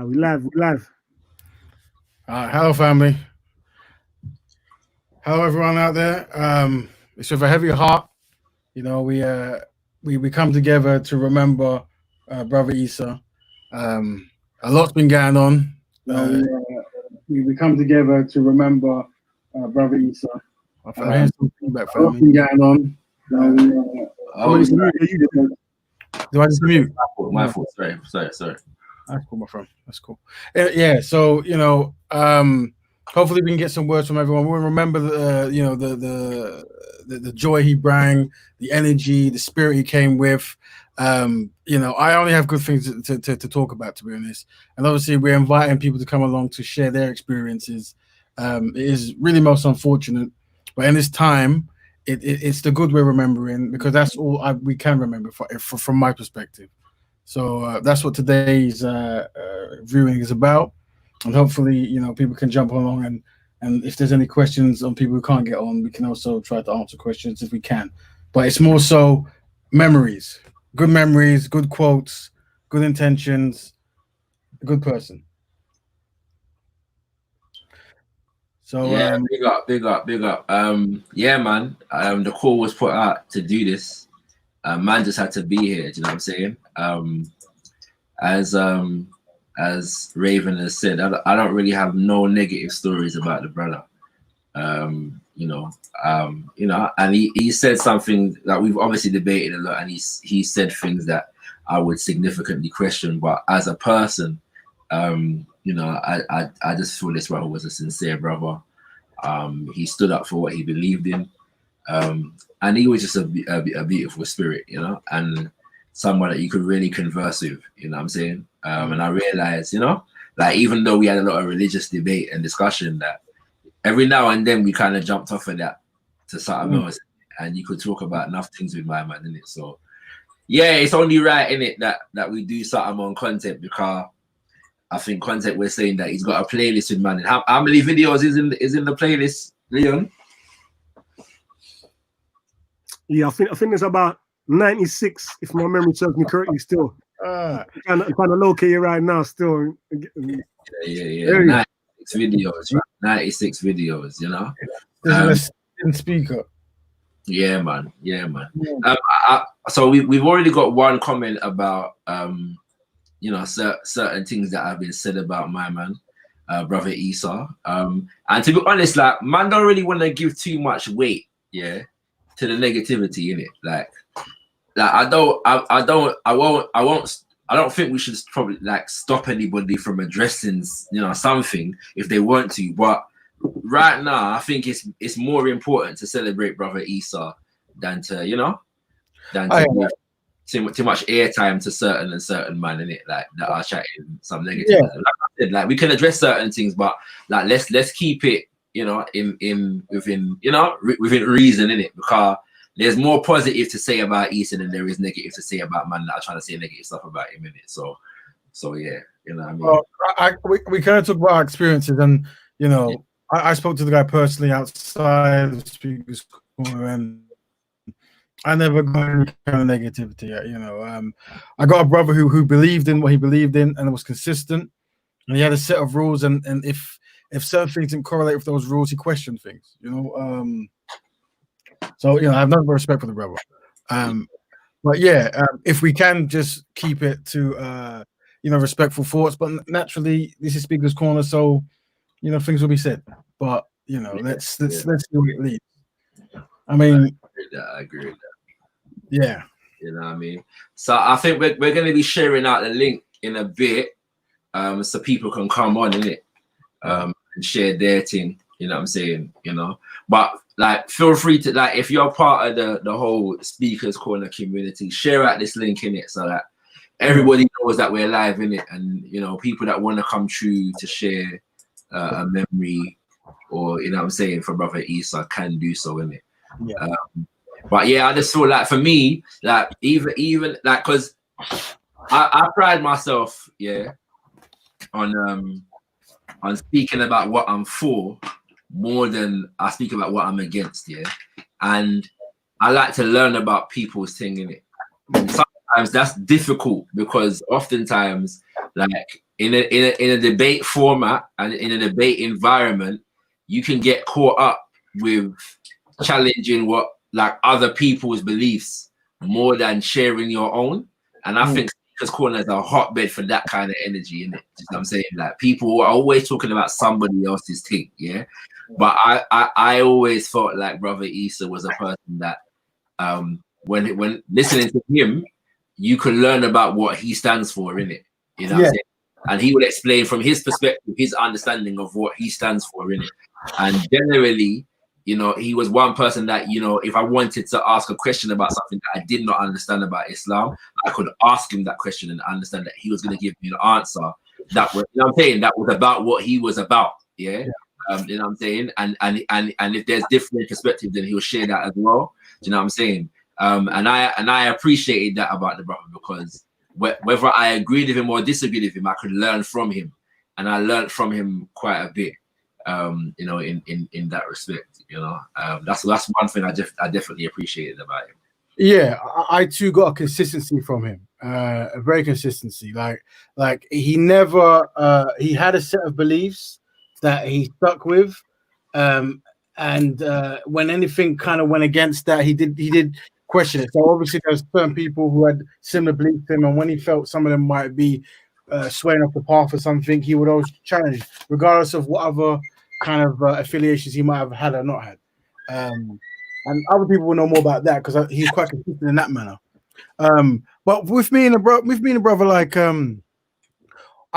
We live, we live. Hello, family. Hello, everyone out there. It's with a heavy heart. You know, we come together to remember brother Issa. A lot's been going on. We come together to remember brother Issa. I'm hearing some feedback, family. A lot's been going on. Do I just mute? My fault. Sorry. That's cool, my friend. That's cool. Yeah. So hopefully we can get some words from everyone. We'll remember the joy he brought, the energy, the spirit he came with. I only have good things to talk about, to be honest. And obviously, we're inviting people to come along to share their experiences. It is really most unfortunate, but in this time, it's the good we're remembering, because that's all we can remember from my perspective. So that's what today's viewing is about, and hopefully, people can jump along, and if there's any questions on people who can't get on, we can also try to answer questions if we can. But it's more so memories, good quotes, good intentions, a good person. So yeah, big up. Yeah, man. The call was put out to do this. Man just had to be here. Do you know what I'm saying? As Raven has said, I don't really have no negative stories about the brother. And he said something that we've obviously debated a lot, and he said things that I would significantly question. But as a person, I just feel this brother was a sincere brother. He stood up for what he believed in. And he was just a beautiful spirit, and someone that you could really converse with, you know what I'm saying? And I realized, even though we had a lot of religious debate and discussion, that every now and then we kind of jumped off of that to something else, and you could talk about enough things with my man, innit? So, yeah, it's only right, innit, that we do something on content, because I think content, we're saying that he's got a playlist with man. How many videos is in the playlist, Leon? Yeah, I think there's about 96, if my memory serves me correctly. Still, I'm trying to locate you right now. Still, yeah. 96 videos, right? 96 videos. In speaker. Yeah, man. So we've already got one comment about certain things that have been said about my man, brother Issa. And to be honest, like, man don't really want to give too much weight, to the negativity in it. Like I don't think we should probably like stop anybody from addressing something if they want to. But right now, I think it's more important to celebrate brother Issa than to give too much airtime to certain man in it, like that are chatting some negative. Yeah. Like I said, like we can address certain things, but like let's keep it within reason, in it, because there's more positive to say about Issa than there is negative to say about man that are trying to say negative stuff about him, in it. So yeah, what I mean. We kind of talk about our experiences, and I spoke to the guy personally outside of Speaker's Corner, and I never got any kind of negativity. I got a brother who believed in what he believed in, and it was consistent, and he had a set of rules, and if certain things didn't correlate with those rules, he questioned things. So I have nothing but respect for the brother. But if we can just keep it to respectful thoughts, but naturally this is Speaker's Corner, so things will be said. But let's see where it leads. I mean, I agree with that. Yeah. You know what I mean? So I think we're going to be sharing out the link in a bit, so people can come on in it and share their thing. You know what I'm saying? But like, feel free to, like, if you're part of the whole Speaker's Corner community, share out this link in it so that everybody knows that we're live in it, and people that want to come through to share a memory, or what I'm saying, for brother Issa can do so in it. Yeah. But yeah, I just feel like for me, like even like, because I pride myself, on speaking about what I'm for more than I speak about what I'm against, and I like to learn about people's thing in it. And sometimes that's difficult, because oftentimes, like, in a debate format and in a debate environment, you can get caught up with challenging what like other people's beliefs more than sharing your own. And I think Speaker's Corner is a hotbed for that kind of energy, innit? You know what I'm saying? Like people are always talking about somebody else's thing, yeah. But I always felt like Brother Issa was a person that when listening to him, you can learn about what he stands for, innit? You know what I'm saying? And he would explain from his perspective, his understanding of what he stands for, innit? And generally, you know, he was one person that, you know, if I wanted to ask a question about something that I did not understand about Islam, I could ask him that question and understand that he was going to give me an answer that was, you know what I'm saying, that was about what he was about, yeah. You know what I'm saying? And if there's different perspective, then he'll share that as well. Do you know what I'm saying? And I appreciated that about the brother, because whether I agreed with him or disagreed with him, I could learn from him, and I learned from him quite a bit. You know, in that respect, you know, that's one thing I definitely appreciated about him. Yeah, I too got a consistency from him, a very consistency. Like he never he had a set of beliefs that he stuck with, and when anything kind of went against that, he did question it. So obviously there's certain people who had similar beliefs to him, and when he felt some of them might be swaying off the path or something, he would always challenge, regardless of whatever kind of affiliations he might have had or not had. And other people will know more about that because he's quite consistent in that manner. But with me and a brother, like I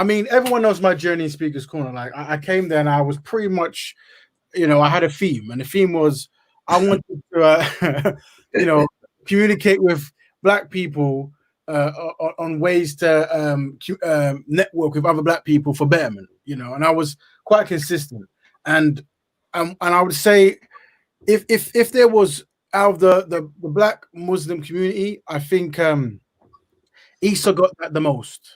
mean, everyone knows my journey in Speaker's Corner. Like I came there and I was pretty much, you know, I had a theme, and the theme was I wanted to, you know, communicate with Black people on ways to network with other Black people for betterment, you know. And I was quite consistent, and I would say if there was out of the Black Muslim community, I think Issa got that the most.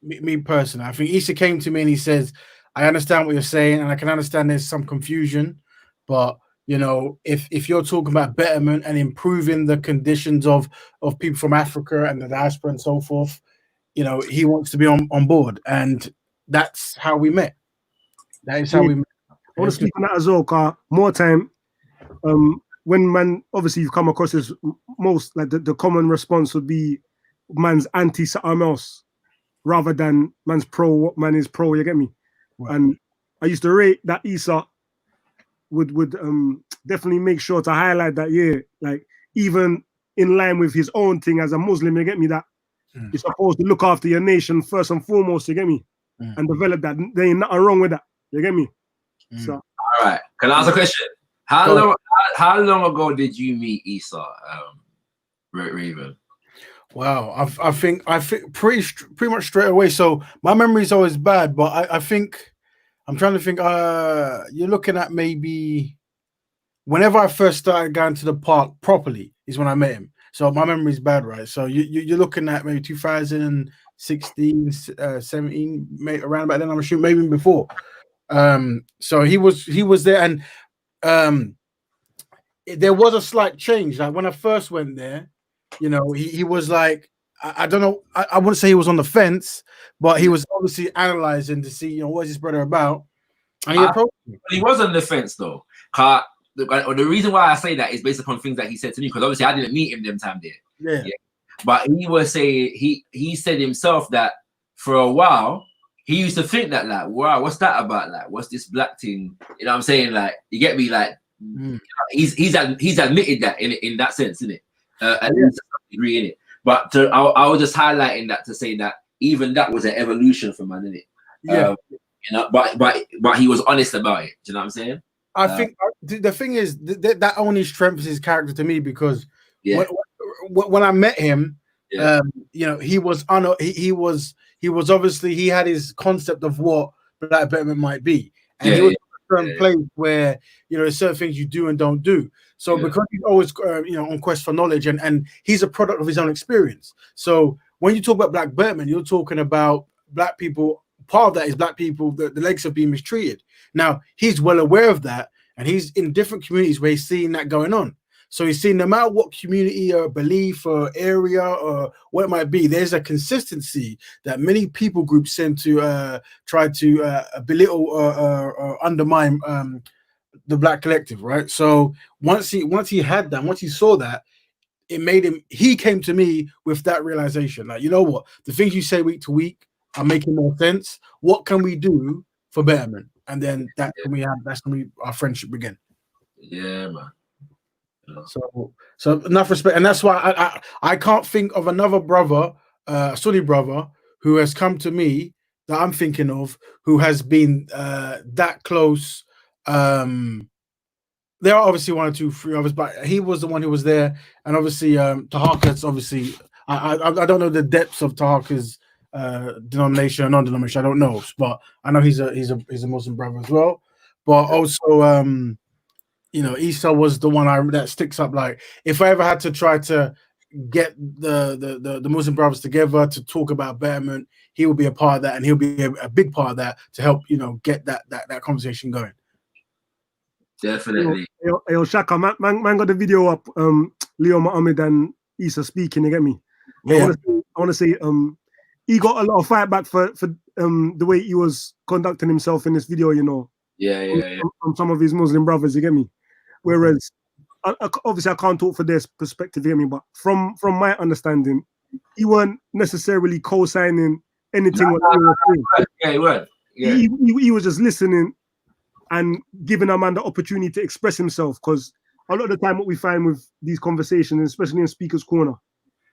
Me personally, I think Issa came to me and he says, "I understand what you're saying, and I can understand there's some confusion, but you know, if you're talking about betterment and improving the conditions of people from Africa and the diaspora and so forth, you know, he wants to be on board," and that's how we met. That is how we met. I want to speak on that as well, because more time, when man, obviously you've come across this, most like the common response would be man's anti something else rather than man's pro what man is pro, you get me? Right. And I used to rate that Issa would definitely make sure to highlight that, yeah, like even in line with his own thing as a Muslim, you get me, that you're supposed to look after your nation first and foremost, you get me, and develop that. There ain't nothing wrong with that, you get me? So, all right, can I ask a question? How long ago did you meet Issa, Raven? Wow, I think pretty much straight away. So my memory is always bad, but I think I'm trying to think. You're looking at maybe whenever I first started going to the park properly is when I met him. So my memory is bad, right? So you're looking at maybe 2016, 17, maybe around about then. I'm assuming maybe before. So he was there, and there was a slight change. Like when I first went there, you know, he was like, I don't know, I wouldn't say he was on the fence, but he was obviously analyzing to see, you know, what's this brother about. And he approached me. He was on the fence though. The reason why I say that is based upon things that he said to me, because obviously I didn't meet him them time there. Yeah. But he was saying, he said himself that for a while, he used to think that, like, wow, what's that about? Like, what's this Black thing? You know what I'm saying? Like, you get me? Like, he's admitted that in that sense, innit? At least a degree in it, but I was just highlighting that to say that even that was an evolution for man, innit? Yeah, you know, but he was honest about it. Do you know what I'm saying? I think the thing is that only strengthens his character to me, because when I met him, you know, he was obviously, he had his concept of what Black betterment might be, and he was in a certain place where, you know, there's certain things you do and don't do. So because he's always, you know, on quest for knowledge, and he's a product of his own experience. So when you talk about Black betterment, you're talking about Black people. Part of that is Black people, the legs are being mistreated. Now, he's well aware of that, and he's in different communities where he's seeing that going on. So he's seen no matter what community or belief or area or what it might be, there's a consistency that many people groups tend to try to belittle or undermine the Black collective, right? So once he had that, once he saw that, it made him. He came to me with that realization, like, you know what, the things you say week to week are making more sense. What can we do for betterment? And then that's when our friendship began. Yeah, man. So enough respect, and that's why I can't think of another brother, Sunni brother, who has come to me that I'm thinking of who has been that close. There are obviously 1 or 2, 3 others, but he was the one who was there, and obviously Tahaka's obviously. I don't know the depths of Tahaka's denomination or non-denomination. I don't know, but I know he's a Muslim brother as well. But also, Issa was the one that sticks up. Like, if I ever had to try to get the Muslim brothers together to talk about betterment, he will be a part of that, and he'll be a big part of that to help get that conversation going. Definitely. Yo, Shaka, man got the video up. Leo Muhammad and Issa speaking. You get me? Yeah. I want to say he got a lot of fight back for the way he was conducting himself in this video. Yeah. From some of his Muslim brothers. You get me? Whereas, obviously, I can't talk for their perspective. You get me? But from my understanding, he weren't necessarily co-signing anything. Yeah, he weren't. Yeah. He was just listening and giving a man the opportunity to express himself, because a lot of the time what we find with these conversations, especially in Speaker's Corner,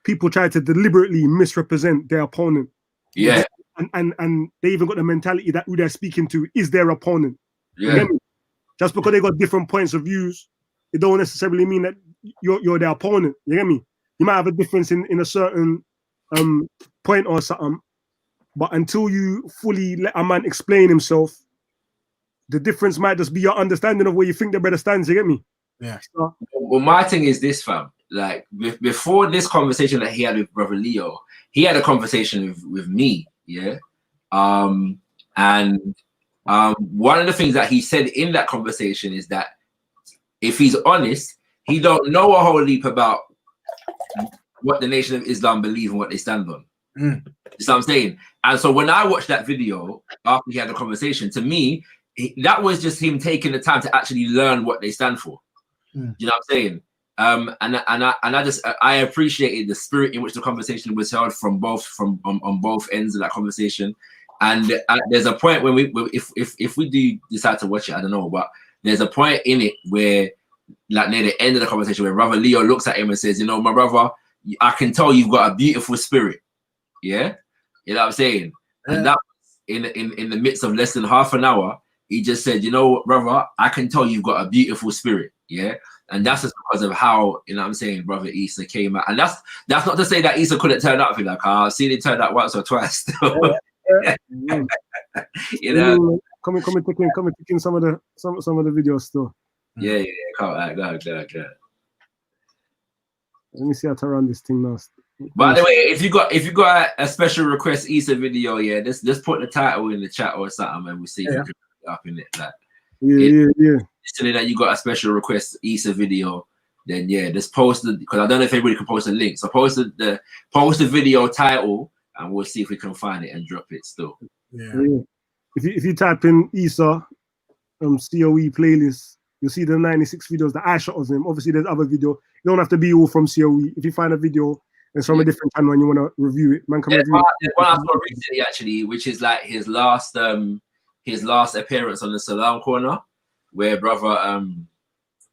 people try to deliberately misrepresent their opponent. Yeah. And they even got the mentality that who they're speaking to is their opponent. Yeah. Just because they got different points of views, it don't necessarily mean that you're their opponent. You get me? You might have a difference in a certain point or something, but until you fully let a man explain himself, the difference might just be your understanding of where you think the brother stands. You get me? Yeah. So, well, my thing is this, fam. Like, before this conversation that he had with Brother Leo, he had a conversation with me. Yeah. One of the things that he said in that conversation is that if he's honest, he don't know a whole heap about what the Nation of Islam believe and what they stand on. You know what I'm saying? And so when I watched that video after he had the conversation, to me, that was just him taking the time to actually learn what they stand for. You know what I'm saying? I appreciated the spirit in which the conversation was held on both ends of that conversation. And there's a point when if we do decide to watch it, I don't know, but there's a point in it where, like, near the end of the conversation, where Brother Leo looks at him and says, my brother, I can tell you've got a beautiful spirit. Yeah, you know what I'm saying? Yeah. And that in the midst of less than half an hour, he just said, brother, I can tell you've got a beautiful spirit. Yeah. And that's just because of how, Brother Issa came out. And that's not to say that Issa couldn't turn up. Like, I've seen it turn up once or twice. Yeah. Come and take in some of the videos still. Yeah. Go ahead. Let me see how to run this thing now. By the way, if you got a special request Issa video, just put the title in the chat or something, and we'll see if we can put it up in it. Like, yeah. Listening that you got a special request Issa video, then just post it, because I don't know if everybody can post a link. So post the video title, and we'll see if we can find it and drop it still. Yeah. If you type in Issa COE playlist, you'll see the 96 videos that I shot of him. Obviously, there's other video. You don't have to be all from COE. If you find a video that's from a different channel and you want to review it, man, come review it. There's one I saw recently, actually, which is like his last appearance on the Salam Corner, where brother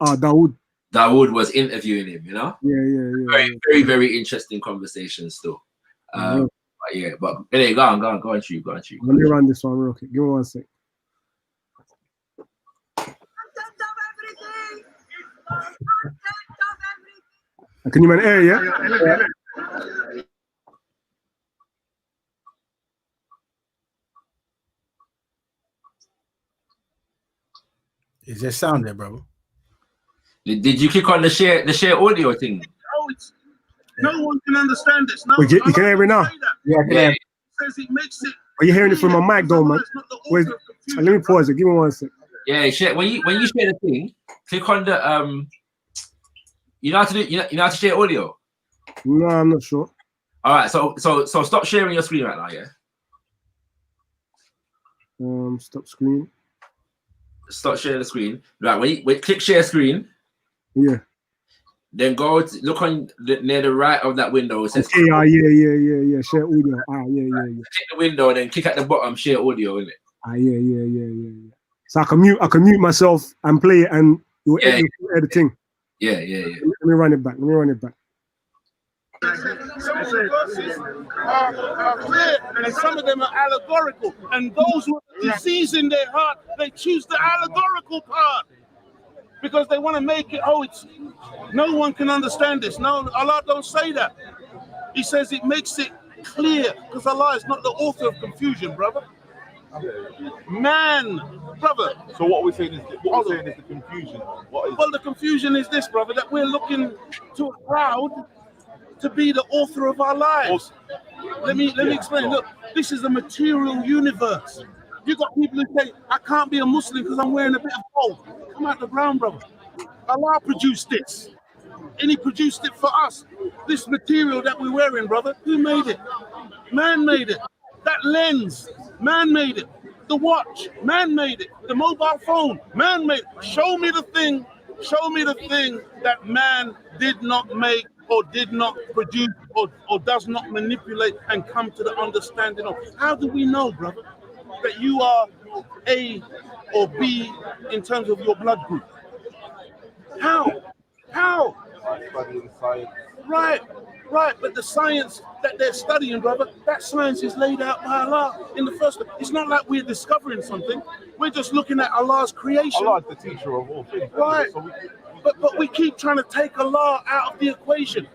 Dawood was interviewing him. Yeah. Very, very, very interesting conversation still. But anyway, go on, Chief. Let me run this one real quick. Give me 1 sec. Can you man air, yeah? Is there sound there, brother? Did you click on the share audio thing? No one can understand this. No, you can hear me now? Yeah, I can hear. Says it makes it. Are you hearing it from my mic though, man? Let me pause it. Give me 1 sec. Yeah, when you share the thing, click on the You know how to do. You know how to share audio. No, I'm not sure. All right. So stop sharing your screen right now. Yeah. Stop screen. Stop sharing the screen. Right. When you click share screen. Yeah. Then go to, look on near the right of that window. It says okay, yeah. Share audio. Yeah. click the window, and then click at the bottom. Share audio, innit? Yeah. So I can mute myself and play it, and you'll edit the thing. Yeah. Let me run it back. Some of the verses are clear and some of them are allegorical. And those with disease in their heart, they choose the allegorical part because they want to make it, it's no one can understand this. No, Allah don't say that. He says it makes it clear because Allah is not the author of confusion, brother. Man, brother. So what we're saying is the confusion. Well, the confusion is this, brother, that we're looking to a crowd to be the author of our lives. Let me explain. Look, this is a material universe. You got people who say, I can't be a Muslim because I'm wearing a bit of gold. Come out the ground, brother. Allah produced this. And he produced it for us. This material that we're wearing, brother, who made it? Man made it. That lens, man made it. The watch, man made it. The mobile phone, man made it. Show me the thing that man did not make or did not produce or does not manipulate and come to the understanding of. How do we know, brother, that you are A or B in terms of your blood group? How? Studying science. Right. But the science that they're studying, brother, that science is laid out by Allah in the first place. It's not like we're discovering something. We're just looking at Allah's creation. Allah is the teacher of all things. Right. So But we keep trying to take Allah out of the equation.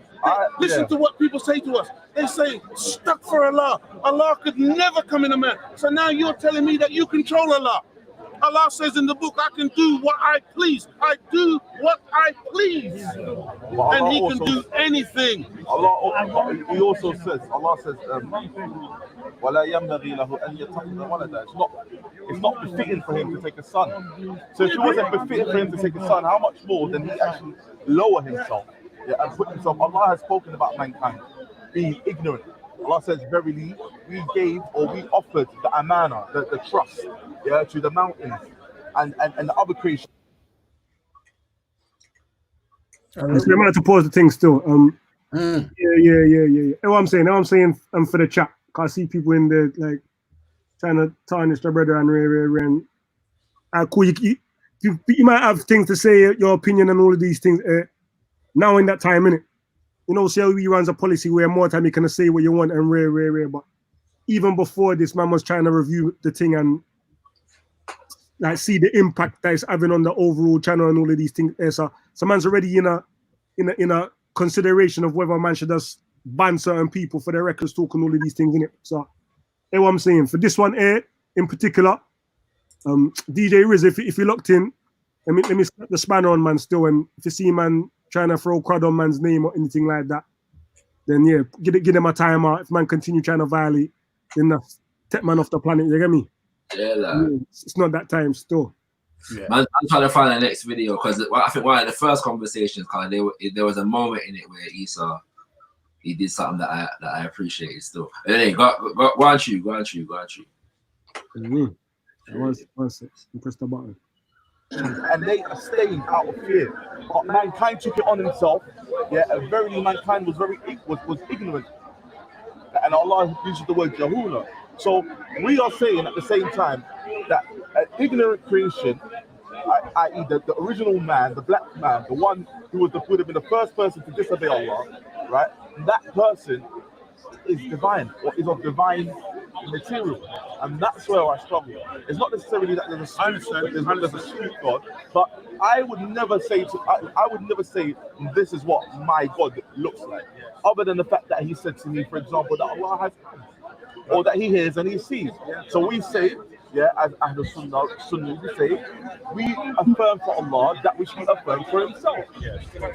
Listen to what people say to us. They say, stuck for Allah. Allah could never come in a man. So now you're telling me that you control Allah. Allah says in the book, I can do what I please. I do what I please. And he can do anything. He also says, Allah says, وَلَا يَنْبَغِي لَهُ أَنْ يَتَّخِذَ وَلَدًا. It's not befitting for him to take a son. So if it wasn't befitting for him to take a son, how much more than he actually lower himself and put himself? Allah has spoken about mankind being ignorant. Allah says, verily, we gave or we offered the amana, the trust, to the mountains and the other creation. So I'm going to pause the thing still. Yeah. What I'm saying for the chat. Cause I see people in there like trying to tarnish their brother and cool. You might have things to say, your opinion and all of these things. Now in that time, innit? You know, CLB runs a policy where more time you can say what you want and rare. But even before this, man was trying to review the thing and like see the impact that it's having on the overall channel and all of these things. So man's already in a consideration of whether man should just ban certain people for their records talk and all of these things, innit? So that's what I'm saying. For this one here in particular, DJ Riz, if you're locked in, let me slap the spanner on man still, and if you see man trying to throw crud on man's name or anything like that, then yeah, give them a timeout. If man continue trying to violate, then that's take man off the planet. You get me? Yeah, it's not that time still. Yeah. Man, I'm trying to find the next video because I think one of the first conversations, there was a moment in it where Issa, he did something that I appreciated still. Anyway, go on you. One sec. Press the button. And they are staying out of fear. But mankind took it on himself. And verily mankind was ignorant. And Allah uses the word jahula. So we are saying at the same time that an ignorant creation, i.e. the original man, the black man, the one who would have been the first person to disobey Allah, right? That person is divine or is of divine material, and that's where I struggle. It's not necessarily that there's a sweet God, but I would never say this is what my God looks like, other than the fact that He said to me, for example, that Allah has hands, or that He hears and He sees. So we say, as Ahlul Sunnah, we say, we affirm for Allah that which He affirmed for Himself.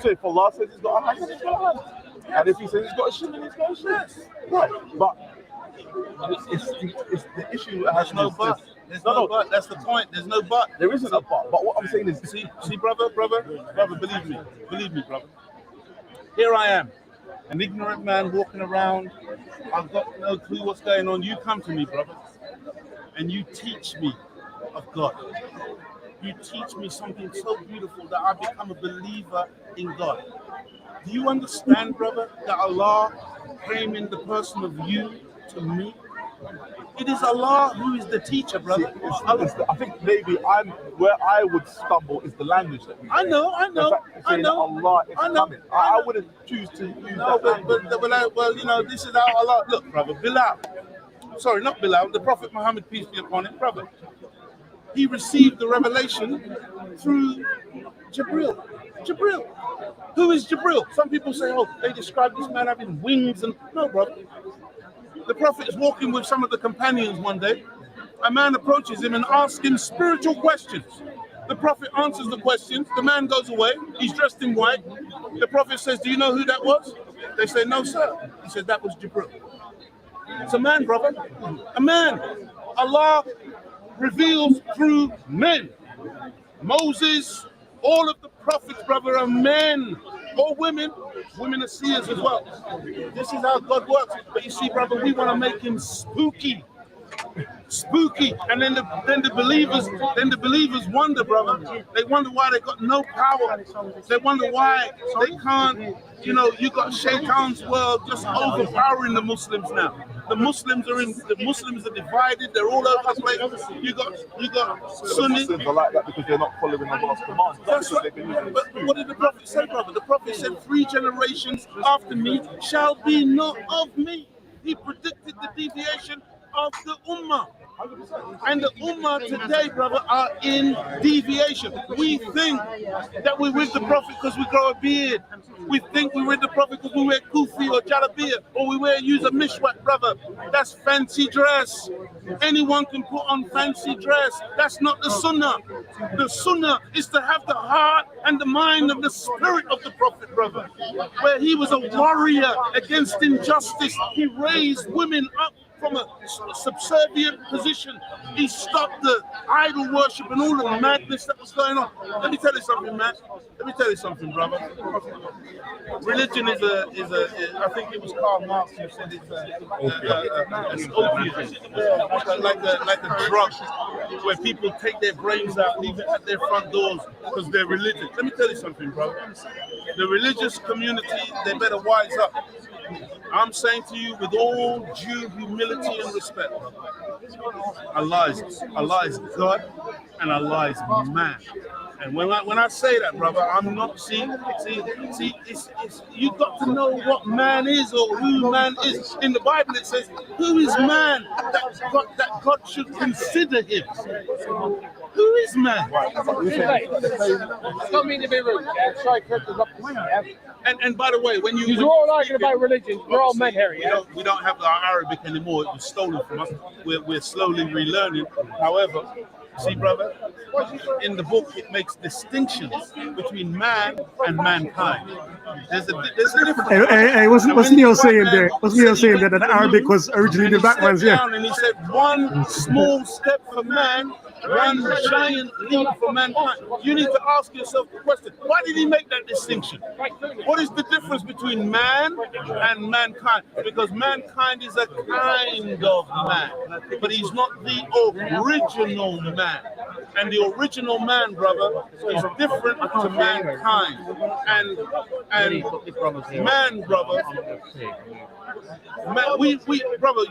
So if Allah says He's got a hand, He's got a hand. And if He says He's got a shin, He's got a shin. Right, but it's the issue that has no but. There's no but. That's the point. There's no but. There isn't a but. But what I'm saying is, see, brother, believe me, brother. Here I am, an ignorant man walking around. I've got no clue what's going on. You come to me, brother, and you teach me of God. You teach me something so beautiful that I become a believer in God. Do you understand, brother, that Allah came in the person of you to me? It is Allah who is the teacher, brother. I think maybe where I would stumble is the language that we use. I know. Allah is coming. I wouldn't choose to use that language. Well, you know, this is how Allah. Look, brother, sorry, not Bilal, the Prophet Muhammad, peace be upon him, brother. He received the revelation through Jibril. Jibril. Who is Jibril? Some people say, oh, they describe this man having wings and no, brother. The Prophet is walking with some of the companions one day. A man approaches him and asks him spiritual questions. The Prophet answers the questions. The man goes away. He's dressed in white. The Prophet says, do you know who that was? They say, no, sir. He said, that was Jibril. It's a man, brother. A man. Allah reveals through men. Moses, all of the prophets, brother, are men or women. Women are seers as well. This is how God works. But you see, brother, we want to make him spooky. Spooky. And then the believers wonder, brother. They wonder why they got no power. They wonder why they can't, you know, you got Shaitan's world just overpowering the Muslims now. The Muslims are divided, they're all over the place. You got Sunni. Muslims are like that because they're not following Allah's commands. That's right. But what did the Prophet say, brother? The Prophet said 3 generations after me shall be not of me. He predicted the deviation of the Ummah. And the Ummah today, brother, are in deviation. We think that we're with the Prophet because we grow a beard. We think we're with the Prophet because we wear kufi or jalabiyah, or we use a mishwak, brother. That's fancy dress. Anyone can put on fancy dress. That's not the Sunnah. The Sunnah is to have the heart and the mind of the spirit of the Prophet, brother. Where he was a warrior against injustice. He raised women up from a subservient position. He stopped the idol worship and all the madness that was going on. Let me tell you something, man. Let me tell you something, brother. Religion is I think it was Karl Marx who said it's an opium, like a drug, where people take their brains out, leave it at their front doors because they're religious. Let me tell you something, brother. The religious community, they better wise up. I'm saying to you with all due humility and respect, Allah is God and Allah is man. And when I say that, brother, I'm not see. It's you got to know what man is or who man is. In the Bible, it says, "Who is man that God should consider him?" Who is man? Don't mean to be rude. Sorry, Chris, And by the way, when you're all arguing about religion, we're all men here, yeah? We don't have our Arabic anymore. It was stolen from us. We're slowly relearning. However, see, brother, in the book it makes distinctions between man and mankind. There's a difference. Hey, what's Neil saying there? What's Neil saying there that Arabic was originally the back ones? Yeah. And he said, one small step for man, one giant leap for mankind. You need to ask yourself the question, why did he make that distinction? What is the difference between man and mankind? Because mankind is a kind of man, but he's not the original man. And the original man, brother, is different to mankind. And man, brother, brother,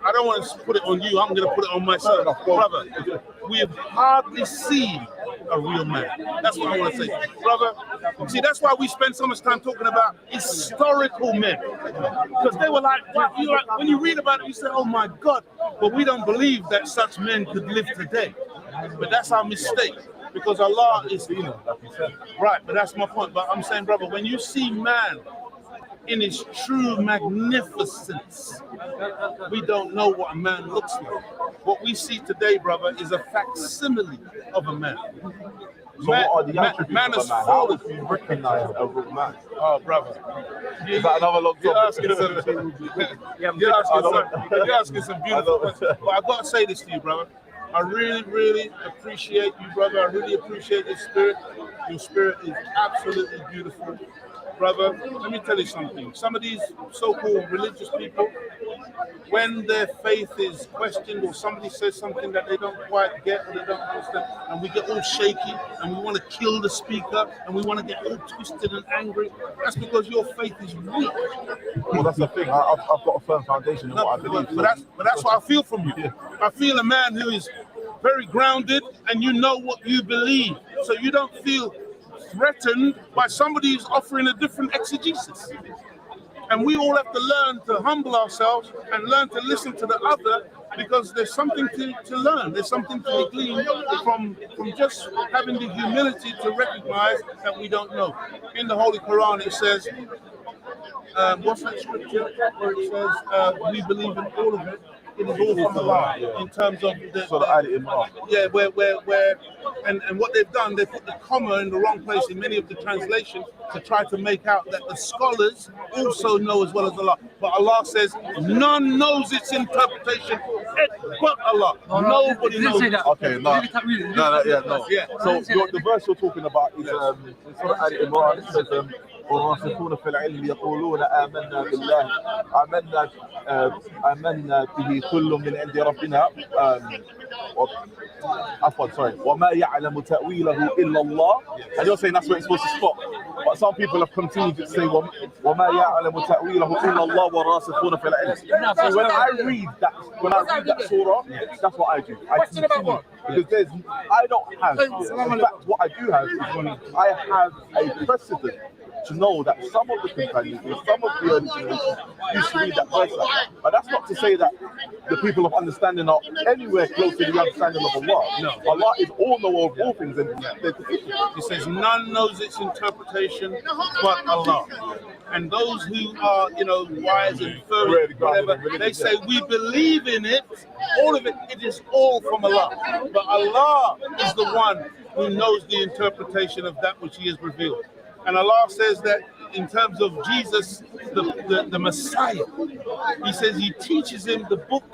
I don't want to put it on you. I'm going to put it on myself, brother. We have hardly seen a real man. That's what I want to say, brother. See, that's why we spend so much time talking about historical men, because they were like, when you read about it, you say, "Oh my God!" But we don't believe that such men could live today. But that's our mistake, because Allah is right. But that's my point. But I'm saying, brother, when you see man in his true magnificence, we don't know what a man looks like. What we see today, brother, is a facsimile of a man. So what are the attributes man of a man? How would you recognize a real man? Oh, brother. Is that another long You're topic? asking some beautiful questions. But I've got to say this to you, brother. I really, really appreciate you, brother. I really appreciate your spirit. Your spirit is absolutely beautiful. Brother, let me tell you something. Some of these so-called religious people, when their faith is questioned or somebody says something that they don't quite get or they don't understand, and we get all shaky and we want to kill the speaker and we want to get all twisted and angry, that's because your faith is weak. Well, that's the thing. I've got a firm foundation in what I believe. But that's what I feel from you. Yeah. I feel a man who is very grounded and you know what you believe. So you don't feel threatened by somebody who's offering a different exegesis. And we all have to learn to humble ourselves and learn to listen to the other, because there's something to learn. There's something to be gleaned from just having the humility to recognize that we don't know. In the Holy Quran, it says, what's that scripture where it says, we believe in all of it. It is all from Allah, in terms of and what they've done, they put the comma in the wrong place in many of the translations to try to make out that the scholars also know as well as Allah. But Allah says none knows its interpretation but Allah. Nobody knows. Okay, no. So the verse you're talking about is Surah Al-Imran. It says, والراسخون في العلم يقولون آمنا بالله آمنا به كل من عند ربنا وما يعلم تأويله إلا الله. And you're saying that's where it's supposed to stop, but some people have continued to say وما يعلم تأويله إلا الله والراسخون في العلم. So when I read that surah, that's what I do. I continue, because I don't have. In fact, what I do have is I have a precedent to know that some of the companions or some of the early generations used to read that verse like that. But that's not to say that the people of understanding are anywhere close to the understanding of Allah. No. Allah is all knower of all things. And He says none knows its interpretation but Allah. And those who are, wise and firm, whatever, they say we believe in it, all of it, it is all from Allah. But Allah is the one who knows the interpretation of that which He has revealed. And Allah says that in terms of Jesus, the Messiah, He says He teaches him the book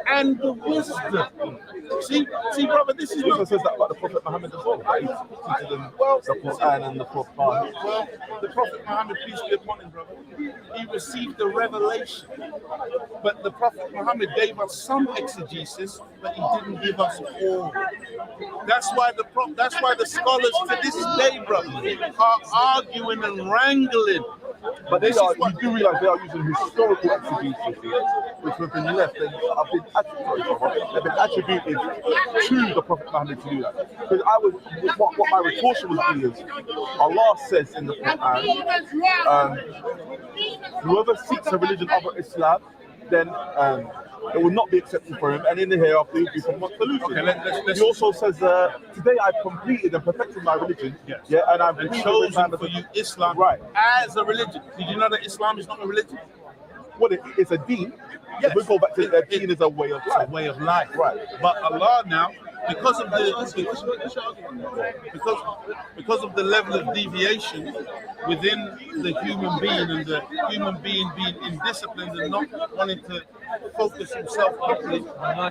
and the wisdom. See, brother, this is not. Says that about the Prophet Muhammad as well. Right? He teaches them the Quran and the Quran. Well, the Prophet Muhammad, peace be upon him, brother, he received the revelation. But the Prophet Muhammad gave us some exegesis, but he didn't give us all. That's why the scholars to this day, brother, are arguing and wrangling. But you do realize they are using historical exegesis, which have been left and have been attributed to the Prophet Muhammad to do that. Because what my retortion would be is, Allah says in the Quran, whoever seeks a religion other Islam, then it will not be accepted for him, and in the hereafter he will be from one solution. Okay, he also says, today I've completed and perfected my religion, and I've chosen for you Islam as a religion. Did you know that Islam is not a religion? Well, it's a deen. Yes. We go back to that deen is a way of life. It's a way of life. Right. But Allah now, because of the level of deviation within the human being, and the human being being indisciplined and not wanting to focus himself properly,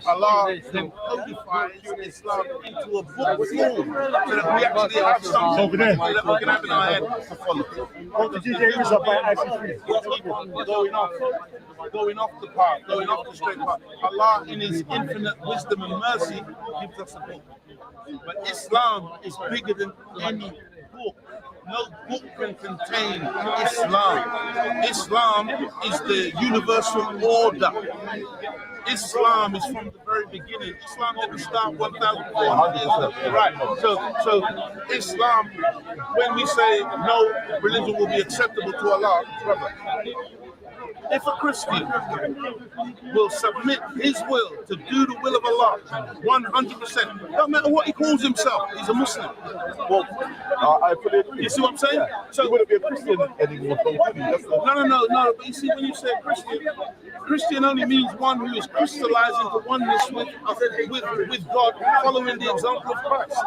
Allah then codifies Islam into a book form, so that we actually have something that we can have in our head to follow. Going off the path, going off the straight path. Allah, in His infinite wisdom and mercy, gives us a book. But Islam is bigger than any book. No book can contain Islam. Islam is the universal order. Islam is from the very beginning. Islam didn't start 1,400 years ago. Right. So Islam, when we say no religion will be acceptable to Allah, brother, if a Christian will submit his will to do the will of Allah 100%, no matter what he calls himself, he's a Muslim. Well, I put it. You see what I'm saying? Yeah. So he wouldn't be a Christian anymore. No. But you see, when you say Christian only means one who is crystallized into oneness with God, following the example of Christ.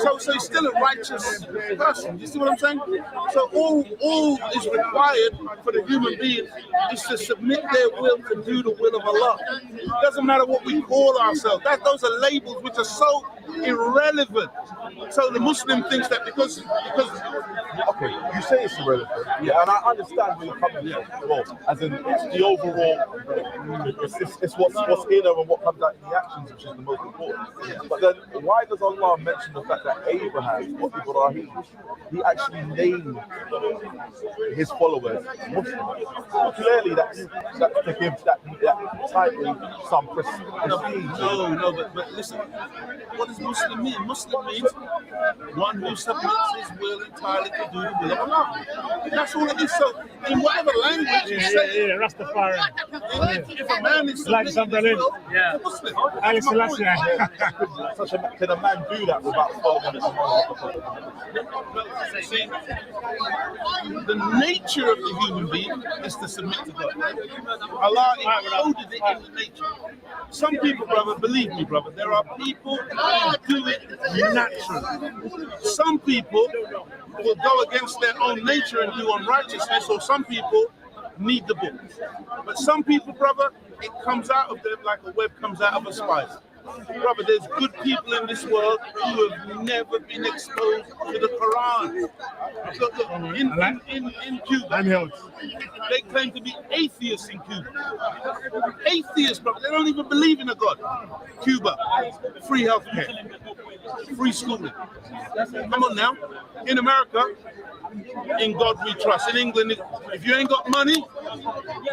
So he's still a righteous person. You see what I'm saying? So all is required for the human being is to submit their will to do the will of Allah. It doesn't matter what we call ourselves. Those are labels which are so irrelevant. So the Muslim thinks that because okay, you say it's irrelevant, yeah, and I understand where you're coming from. Well, as in it's the overall, it's what's in there and what comes out in the actions, which is the most important. But then, why does Allah mention the fact that Abraham, or Ibrahim, he actually named his followers Muslims? Clearly, that's to give that title some prestige. No, but listen, what does Muslim mean? Muslim means one who submits his will entirely to do the will of Allah. That's all it is. So, in whatever language you say, Rastafari. if a man is Like submitting his Sunderland. will, Yeah. he's a Muslim. Ali That's my point. Selassie. Can a man do that without following Allah? See, the nature of the human being is to submit to God. Allah encoded it in the nature. Some people, brother, believe me, brother, there are people who do it naturally. Some people will go against their own nature and do unrighteousness, or some people need the book. But some people, brother, it comes out of them like a web comes out of a spider. Brother, there's good people in this world who have never been exposed to the Quran. Look, in Cuba, they claim to be atheists in Cuba. Atheists, brother, they don't even believe in a God. Cuba, free healthcare, free schooling. Come on now. In America, in God we trust. In England, if you ain't got money,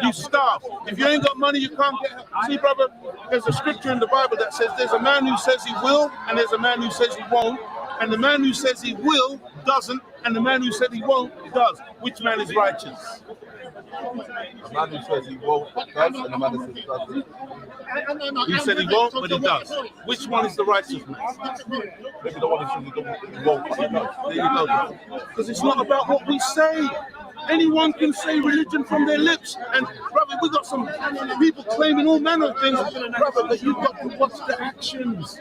you starve. If you ain't got money, you can't get help. See, brother, there's a scripture in the Bible that says there's a man who says he will, and there's a man who says he won't. And the man who says he will doesn't, and the man who said he won't does. Which man is righteous? A man who says he won't does, and a man who says he doesn't. He said he won't, but he does. Which one is the righteous man? Maybe the one who says he won't, but he does. There you go. Because it's not about what we say. Anyone can say religion from their lips. And brother, we got some people claiming all manner of things. Brother, but you've got to watch the actions.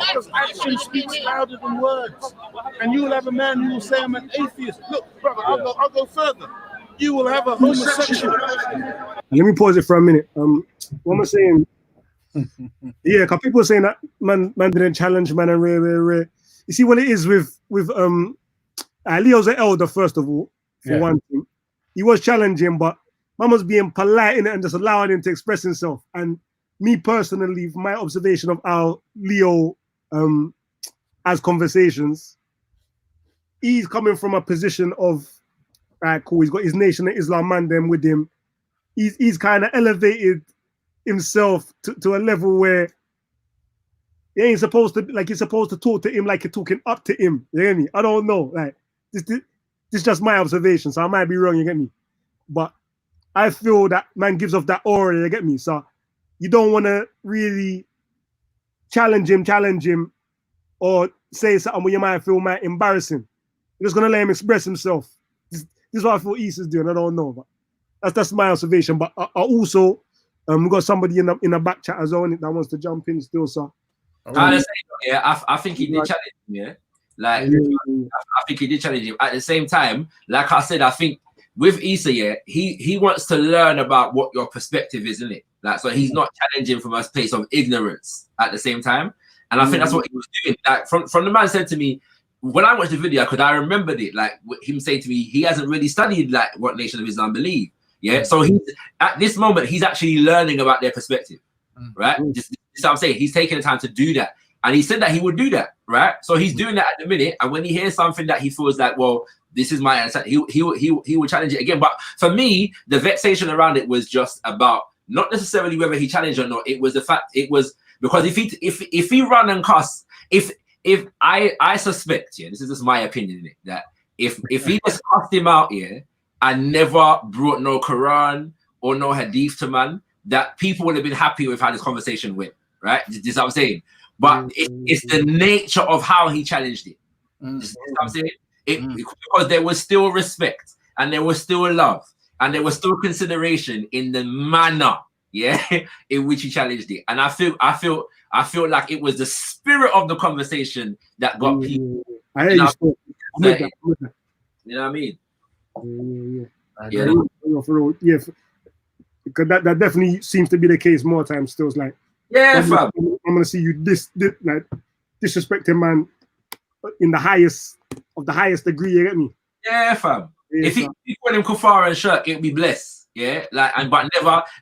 Because action speaks louder than words. And you will have a man who will say, I'm an atheist. Look, brother, I'll go further. You will have a homosexual. Let me pause it for a minute. What am I saying? Yeah, because people are saying that man didn't challenge man and rare. You see what it is with Leo's an elder, first of all, for one thing. He was challenging, but man was being polite in it and just allowing him to express himself. And me personally, my observation of how Leo has conversations, he's coming from a position of, cool, he's got his Nation of Islam man them with him. He's kind of elevated himself to a level where he ain't supposed to, like, you're supposed to talk to him like you're talking up to him. You get me? I don't know. Like, this is just my observation, so I might be wrong, you get me? But I feel that man gives off that aura, you get me? So you don't want to really challenge him, or say something where you might feel embarrassing. You're just going to let him express himself. This is what I feel Issa's doing. I don't know, but that's my observation. But I also, we got somebody in the back chat as well that wants to jump in still, so. I think he did challenge him, yeah. Like, I think he did challenge him. At the same time, like I said, I think with Issa, yeah, he wants to learn about what your perspective is, isn't it? Like, so he's not challenging from a place of ignorance at the same time. And I think that's what he was doing. Like, from the man said to me, when I watched the video, because I remembered it, like him saying to me, he hasn't really studied like what Nation of Islam believe. Yeah. So he's at this moment, he's actually learning about their perspective. Right? This is what I'm saying. He's taking the time to do that. And he said that he would do that, right? So he's doing that at the minute. And when he hears something that he feels like, well, this is my answer, he will challenge it again. But for me, the vexation around it was just about not necessarily whether he challenged or not. It was the fact, it was because if he run and cuss, if I suspect, yeah, this is just my opinion in it, that if he just cussed him out, yeah, and never brought no Quran or no hadith to man, that people would have been happy with how this conversation went, right? This is what I'm saying. But it's the nature of how he challenged it. This is what I'm saying. Because there was still respect, and there was still love, and there was still consideration in the manner, yeah, in which he challenged it. And I feel like it was the spirit of the conversation that got people. I hear you. You know what I mean? Yeah. because that definitely seems to be the case more times. Still, it's like, Yeah, fam. I'm gonna see you like disrespecting man in the highest degree. You get me? Yeah, fam. Yeah, If he put him Kufara and shirt, it'd be blessed. Yeah, like but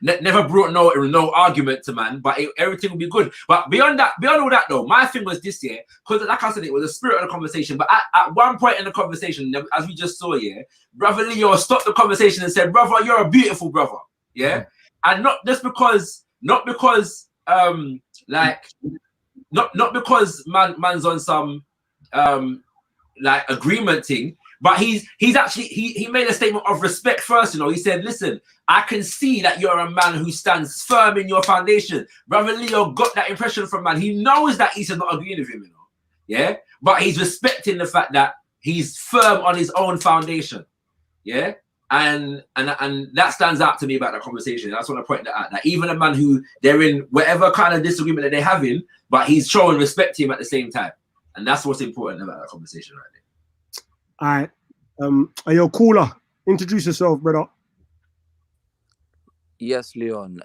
never brought no argument to man. But everything will be good. But beyond all that though, my thing was this year, because like I said, it was the spirit of the conversation. But at one point in the conversation, as we just saw, yeah, brother Leo stopped the conversation and said, "Brother, you're a beautiful brother." Yeah, and not because man's on some like agreement thing. But he's actually he made a statement of respect first, you know. He said, listen, I can see that you're a man who stands firm in your foundation. Brother Leo got that impression from man. He knows that Issa's not agreeing with him, you know. Yeah. But he's respecting the fact that he's firm on his own foundation. Yeah. And that stands out to me about that conversation. I just want to point that out. That even a man who they're in whatever kind of disagreement that they're having, but he's showing respect to him at the same time. And that's what's important about that conversation right there. All right. Yo, Cooler, introduce yourself, brother. Yes, Leon.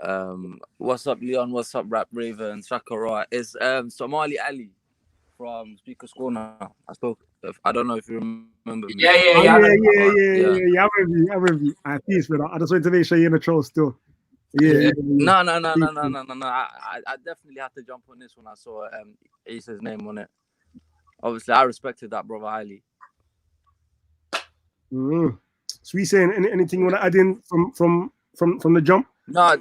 What's up, Leon? What's up, Rap Raven, Shakara? It's Somali Ali from Speaker's Corner. I don't know if you remember me. Yeah. I remember you. All right, peace, brother. I just wanted to make sure you're in the troll still. Yeah. No. I definitely have to jump on this when I saw Eesa's name on it. Obviously, I respected that brother highly. So we saying anything you want to add in from the jump? No,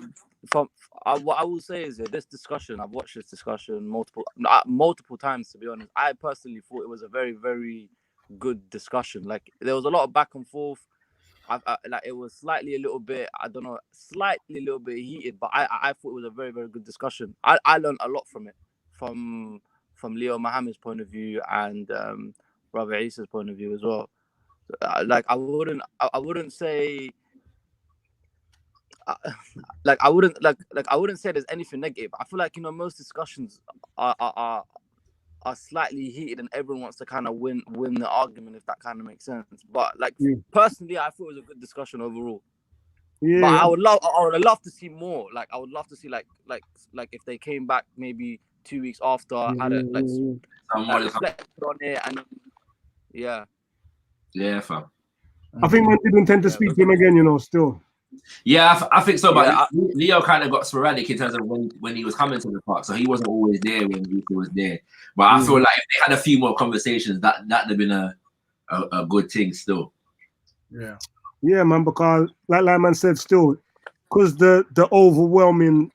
what I will say is that this discussion, I've watched this discussion multiple times, to be honest. I personally thought it was a very, very good discussion. Like, there was a lot of back and forth. Like, it was slightly a little bit heated, but I thought it was a very, very good discussion. I learned a lot from it, from Leo Mohammed's point of view and Brother Eesa's point of view as well. Like, I wouldn't say I wouldn't say there's anything negative. I feel like, you know, most discussions are slightly heated and everyone wants to kind of win the argument, if that kind of makes sense. But like, personally, I thought it was a good discussion overall. Yeah. But I would love to see more. Like, I would love to see like if they came back maybe 2 weeks after, had a reflected on it, and yeah, fam. I think man didn't intend to speak to him again, you know, still. Yeah, I think so, but Leo kind of got sporadic in terms of when he was coming to the park, so he wasn't always there when he was there. But I feel like if they had a few more conversations, that'd have been a good thing still. Yeah, man, because like man said, still, because the overwhelming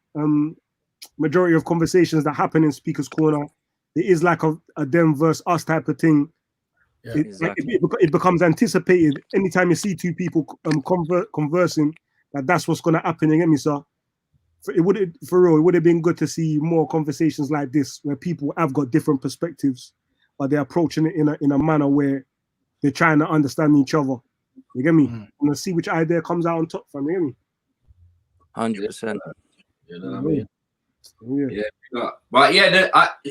majority of conversations that happen in Speaker's Corner, it is like a them versus us type of thing. Yeah, it becomes anticipated anytime you see two people conversing, that's what's going to happen. You get me, sir? It would have been good to see more conversations like this where people have got different perspectives, but they're approaching it in a manner where they're trying to understand each other. You get me? And see which idea comes out on top from. You get me? 100%. You know what I mean? Yeah. But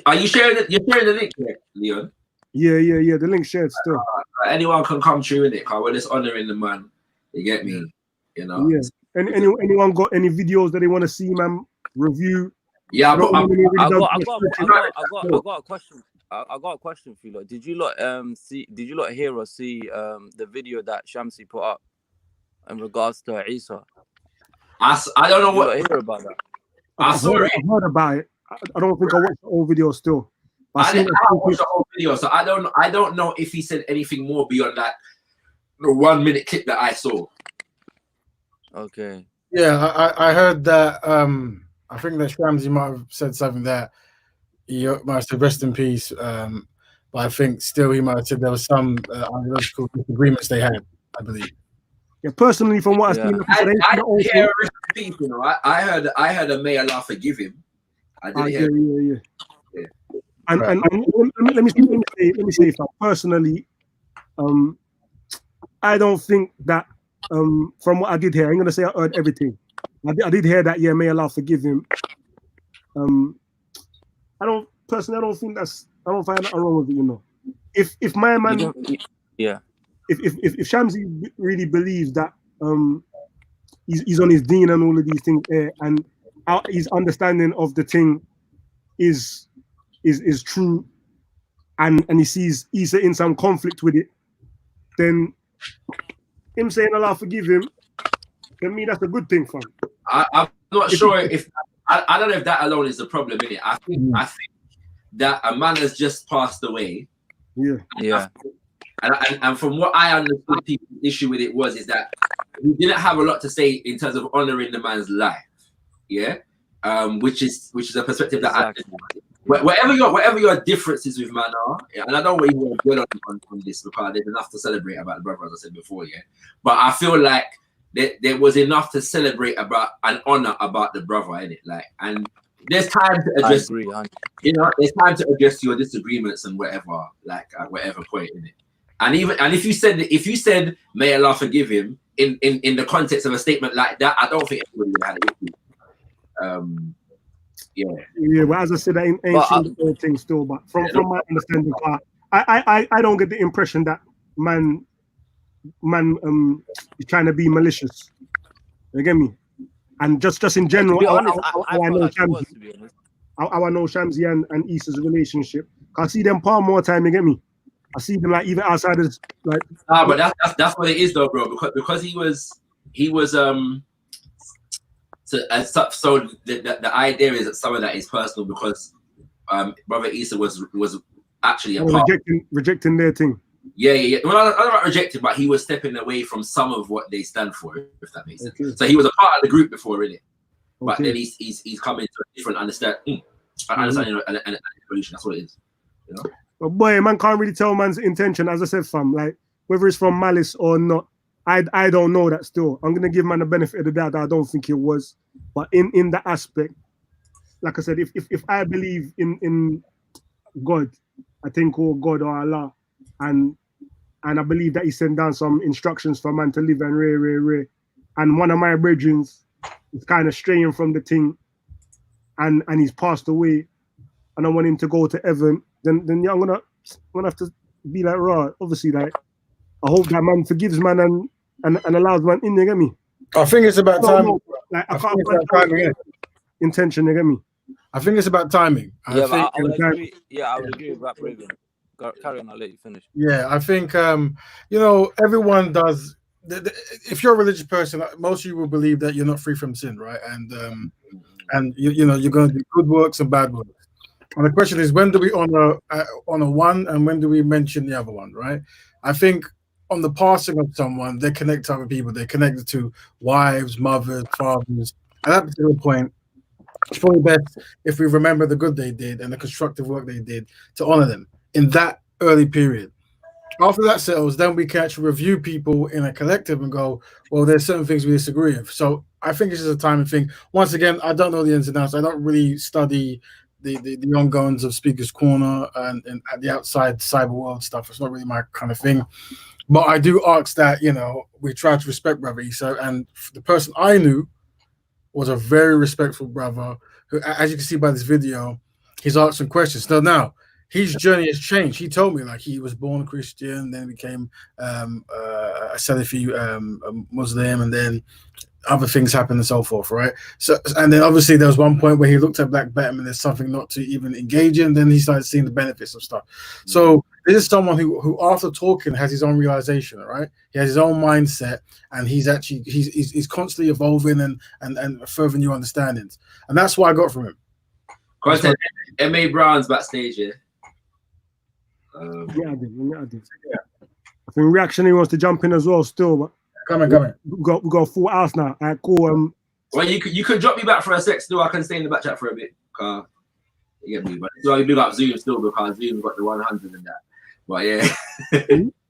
are you sharing it? You're sharing the link here, Leon? Yeah. The link shared still. Anyone can come through in it, because we're just honoring the man. You get me? You know. Yeah. Anyone got any videos that they want to see, man? Review? Yeah, I got a question. I got a question for you lot. Did you lot hear or see the video that Shamsi put up in regards to Eesa? I don't know what. Hear about that? I've heard about it. I don't think I watched the whole video still. I didn't watch the whole video, so I don't know if he said anything more beyond that 1 minute clip that I saw. Okay. Yeah, I heard that. I think that Shamsi might have said something that he might have said rest in peace. But I think still he might have said there was some ideological disagreements they had, I believe. Yeah, personally, from what I've seen, I didn't hear rest in peace, you know. I heard a may Allah forgive him. I didn't hear. Yeah. And let me say, personally, I don't think that from what I did hear, I'm gonna say I heard everything. I did hear that. Yeah, may Allah forgive him. I don't think I don't find that wrong with it. You know, if my man, if Shamsi really believes that he's on his dean and all of these things, and his understanding of the thing is true, and he sees Issa in some conflict with it, then him saying Allah forgive him, to me that's a good thing, fam. I'm not sure if I don't know if that alone is the problem, innit? I think that a man has just passed away. Yeah. And from what I understood, people's issue with it is that he didn't have a lot to say in terms of honoring the man's life. Yeah. Which is a perspective that whatever your differences with man are, and I don't want you to dwell on this because there's enough to celebrate about the brother, as I said before, yeah. But I feel like there was enough to celebrate about and honor about the brother, innit? Like, and there's time to address, there's time to address your disagreements and whatever, like at whatever point, innit? And if you said may Allah forgive him in the context of a statement like that, I don't think anybody would have had an issue. Yeah, but as I said, I ain't sure the thing still. But from my understanding, I don't get the impression that man is trying to be malicious. You get me? And just in general, I know Shamsi and Issa's relationship. I see them par more time. You get me? I see them like even outside of like. But that's what it is though, bro. Because he was. So the idea is that some of that is personal because brother Issa was actually a part rejecting their thing. Yeah. Well, I don't know rejected, but he was stepping away from some of what they stand for, if that makes sense. So he was a part of the group before, really. But then he's come into a different understanding and evolution. That's what it is. You know? But boy, man can't really tell man's intention, as I said, fam. Like whether it's from malice or not, I don't know that still. I'm gonna give man the benefit of the doubt that I don't think it was. But in that aspect, like I said, if I believe in God, I think God or Allah, and I believe that he sent down some instructions for man to live and rare. And one of my brethren is kind of straying from the thing, and he's passed away, and I want him to go to heaven. Then yeah, I'm gonna have to be like, right, obviously, like I hope that man forgives man and allows man in. You get me? I think it's about time. Like I can't intention. You get me? I think it's about timing. I would agree. Yeah, I would agree with that, Braven. Carry on, I'll let you finish. Yeah, I think everyone does. If you're a religious person, most of you will believe that you're not free from sin, right? And you're going to do good works and bad works. And the question is, when do we honor one, and when do we mention the other one, right? I think on the passing of someone, they connect to other people. They're connected to wives, mothers, fathers. At that particular point, it's probably best if we remember the good they did and the constructive work they did to honor them in that early period. After that settles, then we can actually review people in a collective and go, well, there's certain things we disagree with. So I think it's just a timing thing. Once again, I don't know the ins and outs. I don't really study the ongoings of Speaker's Corner and at the outside cyber world stuff. It's not really my kind of thing. But I do ask that, we try to respect Brother Issa. And the person I knew was a very respectful brother who, as you can see by this video, he's asking questions. Now, his journey has changed. He told me like he was born Christian, then became a Salafi Muslim, and then other things happened and so forth, right? So, and then obviously there was one point where he looked at Black Batman and there's something not to even engage in. Then he started seeing the benefits of stuff. So this is someone who after talking has his own realization, right? He has his own mindset, and he's constantly evolving and further new understandings. And that's what I got from him. Content M.A. Brown's backstage, yeah. Yeah, I did. Yeah. I think Reactionary wants to jump in as well still, but come on. We got a full house now. All right, cool. Well, you could drop me back for a sec still. I can stay in the back chat for a bit. You get me, but so you big up Zoom still because Zoom got the 100 and that. But yeah.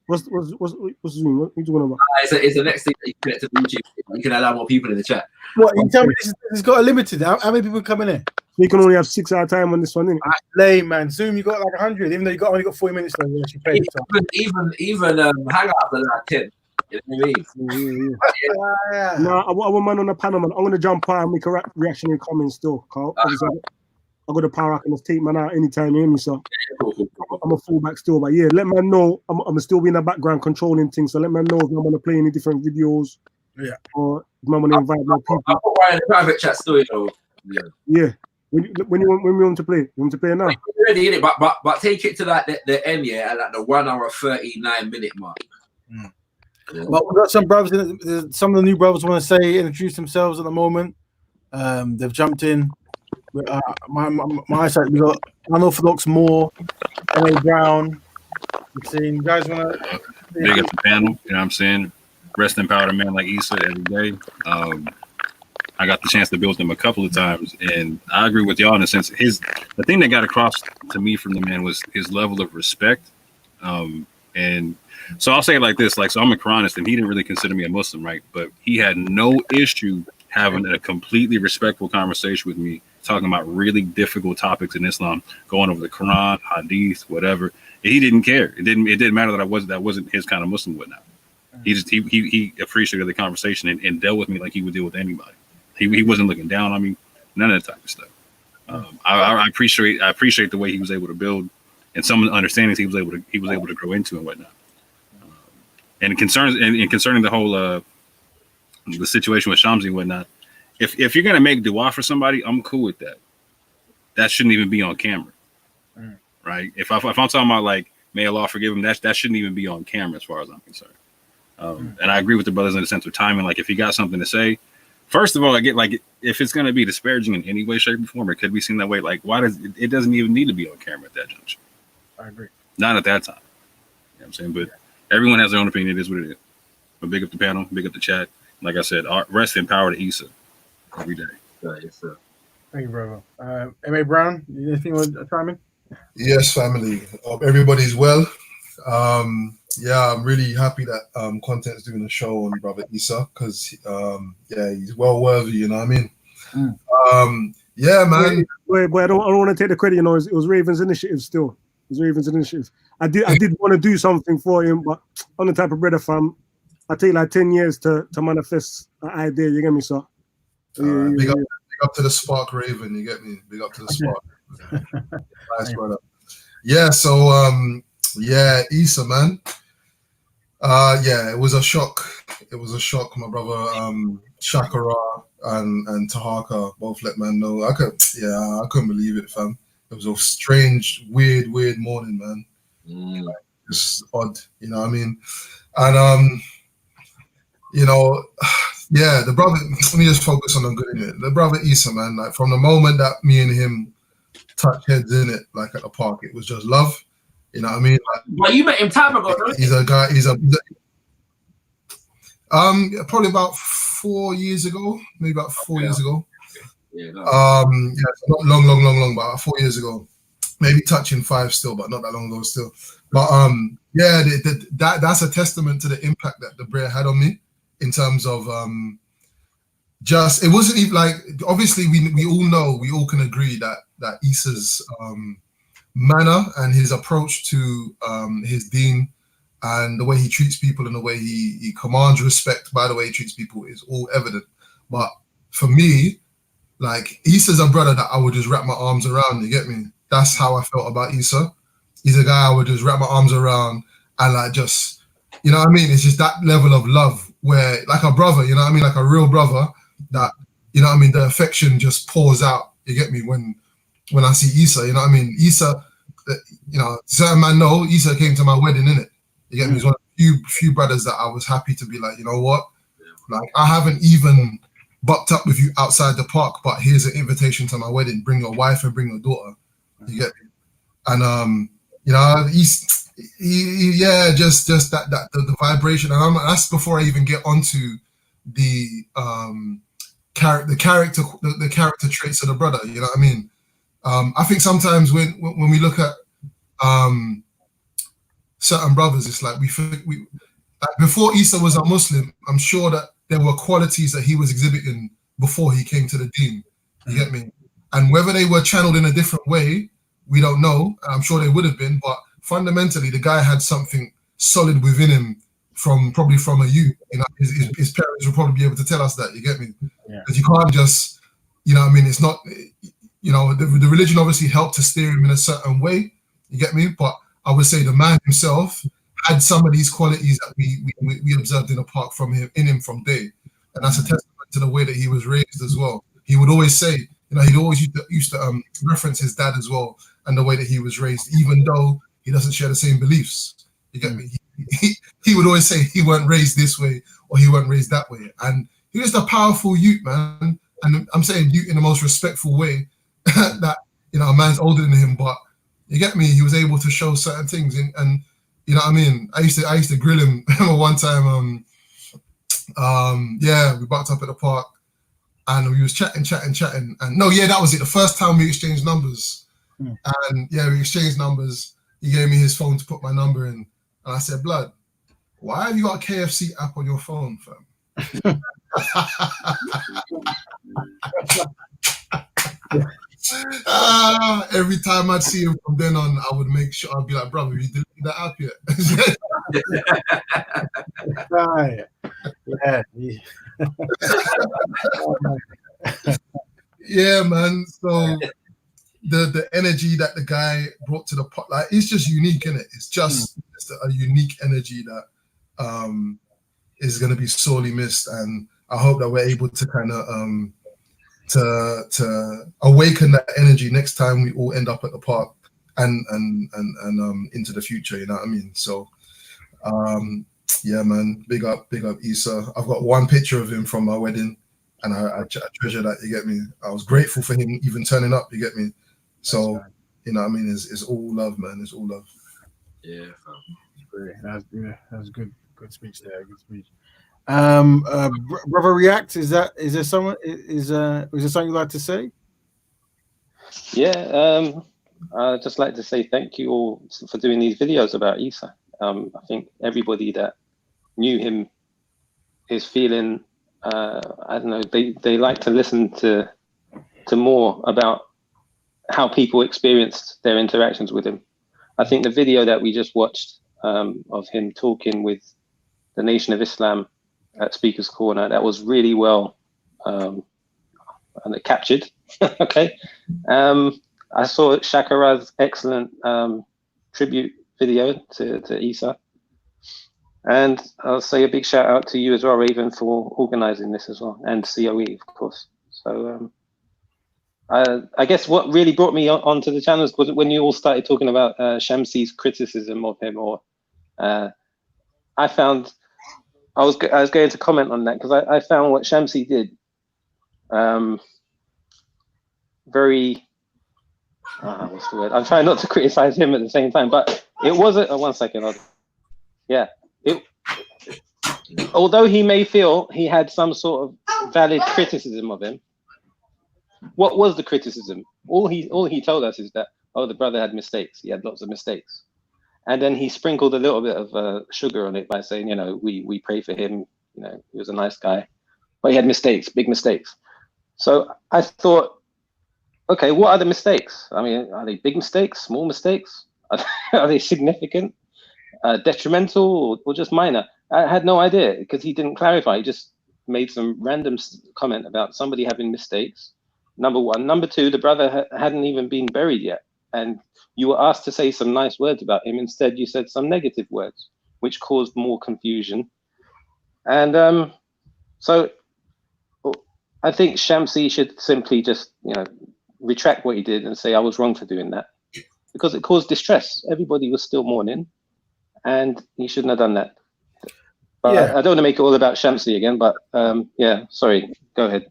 What's Zoom? What are you talking about? It's the next thing that you connect to YouTube. You can allow more people in the chat. What, you tell me it's got a limited? How many people coming in? We can only have 6 hour time on this one, innit? Lame, man. Zoom, you got like 100, even though you only got 40 minutes left. You actually paid. Even Hangouts are like 10. You know what I mean? Yeah. No, I want man on the panel, man. I'm gonna jump out and make a reactionary comment still, Carl. I got the power. I can just take man out anytime, you hear me? So I'm a fullback still, but yeah, let man know I'm still be in the background controlling things. So let man know if I'm gonna play any different videos, or man want to invite more people. I'll put Ryan in the private chat story though. Yeah. Yeah. When we want to play, you want to play it now? We're ready, innit? But take it to like the end, yeah, at like the 1 hour 39 minute mark. Mm. Yeah. But we've got some brothers. Some of the new brothers want to introduce themselves at the moment. They've jumped in. My side, we got Unorthodox Moore, N.A. Brown. You guys want to big up the panel? You know what I'm saying? Rest in power to man like Issa every day. I got the chance to build him a couple of times, and I agree with y'all in a sense. The thing that got across to me from the man was his level of respect. And so I'll say it like this: so I'm a Quranist, and he didn't really consider me a Muslim, right? But he had no issue having a completely respectful conversation with me, talking about really difficult topics in Islam, going over the Quran, Hadith, whatever. And he didn't care. It didn't matter that that wasn't his kind of Muslim, whatnot. He appreciated the conversation and dealt with me like he would deal with anybody. He wasn't looking down on me, none of that type of stuff. I appreciate the way he was able to build, and some of the understandings he was able to grow into and whatnot. And concerning the whole the situation with Shamsi and whatnot, if you're gonna make dua for somebody, I'm cool with that. That shouldn't even be on camera, right? If I'm talking about like may Allah forgive him, that shouldn't even be on camera as far as I'm concerned. And I agree with the brothers in the sense of timing. Like if you got something to say. First of all, I get like if it's going to be disparaging in any way, shape, or form, it could be seen that way. Like, why does it doesn't even need to be on camera at that juncture? I agree. Not at that time. You know what I'm saying? But everyone has their own opinion. It is what it is. But big up the panel, big up the chat. Like I said, rest in power to Issa every day. Yes, sir. Thank you, brother. M.A. Brown, anything you want to chime in? Yes, family. Hope everybody's well. Yeah, I'm really happy that Content's doing a show on Brother Issa because he's well worthy, you know what I mean? Yeah, man. Wait, I don't want to take the credit, you know, it was Raven's initiative still. It was Raven's initiative. I did want to do something for him, but on the type of Breda fam, I take like 10 years to manifest an idea, you get me, sir? Big up to the spark, Raven, you get me? Big up to the spark. Nice, brother. Yeah, so Issa, man. It was a shock. It was a shock. My brother Shakara and Tahaka both let man know. I couldn't believe it, fam. It was a strange, weird morning, man. Like, just odd, you know what I mean? And the brother, let me just focus on the good in it. The brother Issa, man, like from the moment that me and him touched heads in it, like at the park, it was just love. You know what I mean? Well, you met him time ago, right? He's a guy. Probably about 4 years ago, maybe about 4 years ago. Yeah. Not long, but about 4 years ago. Maybe touching 5 still, but not that long ago still. But that's a testament to the impact that the Breda had on me in terms of it wasn't even like, obviously we all know, we all can agree that Issa's manner and his approach to his deen and the way he treats people and the way he commands respect by the way he treats people is all evident. But for me, like, Issa's a brother that I would just wrap my arms around, you get me? That's how I felt about Issa. He's a guy I would just wrap my arms around and like just, you know what I mean? It's just that level of love where, like a brother, you know what I mean? Like a real brother that, you know what I mean? The affection just pours out, you get me? When I see Issa, you know what I mean? Issa, you know, certain man know, Issa came to my wedding, innit? You get me? He's one of the few brothers that I was happy to be like, you know what? Like, I haven't even bucked up with you outside the park, but here's an invitation to my wedding. Bring your wife and bring your daughter. You get me? And you know, just that the vibration, and that's before I even get onto the character traits of the brother. You know what I mean? I think sometimes when we look at certain brothers, it's like we like before Issa was a Muslim, I'm sure that there were qualities that he was exhibiting before he came to the deen. You get me? And whether they were channeled in a different way, we don't know. I'm sure they would have been, but fundamentally, the guy had something solid within him probably from a youth. You know, his parents will probably be able to tell us that. You get me? Because you can't just, you know what I mean? It's not, you know, the religion obviously helped to steer him in a certain way. You get me? But I would say the man himself had some of these qualities that we observed in the park in him from day. And that's a testament to the way that he was raised as well. He would always say, you know, he'd always used to reference his dad as well and the way that he was raised, even though he doesn't share the same beliefs. You get me? He would always say he weren't raised this way or he weren't raised that way. And he was a powerful youth, man. And I'm saying youth in the most respectful way that, you know, a man's older than him, but you get me? He was able to show certain things. And you know what I mean? I used to grill him one time. Yeah, we bucked up at the park and we was chatting. And no, yeah, that was it. The first time we exchanged numbers. And yeah, we exchanged numbers. He gave me his phone to put my number in. And I said, blood, why have you got a KFC app on your phone, fam? Every time I'd see him from then on, I would make sure, I'd be like, brother, you deleted that app yet? Yeah, man. So the energy that the guy brought to the pot, like, it's just unique, innit? It's just a unique energy that is going to be sorely missed. And I hope that we're able to kind of to awaken that energy next time we all end up at the park and into the future, you know what I mean? So yeah, man, big up Issa. I've got one picture of him from my wedding and I treasure that, you get me? I was grateful for him even turning up, you get me? So right. You know what I mean? It's all love, man. It's all love. Yeah, that's good speech there. Good speech. Brother React, is there something you'd like to say? Yeah, I'd just like to say thank you all for doing these videos about Issa. I think everybody that knew him is feeling, I don't know, they like to listen to more about how people experienced their interactions with him. I think the video that we just watched of him talking with the Nation of Islam at Speaker's Corner, that was really well and it captured. Okay. I saw Shakara's excellent tribute video to Issa. And I'll say a big shout out to you as well, Raven, for organizing this as well, and COE, of course. So I guess what really brought me onto the channel was when you all started talking about Shamsi's criticism of him, or I found, I was going to comment on that because I found what Shamsi did very, what's the word? I'm trying not to criticize him at the same time, but it wasn't, one second, although he may feel he had some sort of valid criticism of him, what was the criticism? All he told us is that, oh, the brother had mistakes. He had lots of mistakes. And then he sprinkled a little bit of sugar on it by saying, you know, we pray for him. You know, he was a nice guy, but he had mistakes, big mistakes. So I thought, okay, what are the mistakes? I mean, are they big mistakes, small mistakes? Are they significant, detrimental, or just minor? I had no idea because he didn't clarify. He just made some random comment about somebody having mistakes. Number one. Number two, the brother hadn't even been buried yet. And you were asked to say some nice words about him. Instead, you said some negative words, which caused more confusion. And so I think Shamsi should simply just, you know, retract what he did and say, I was wrong for doing that, because it caused distress. Everybody was still mourning, and he shouldn't have done that. But yeah. I don't want to make it all about Shamsi again, but yeah, sorry, go ahead.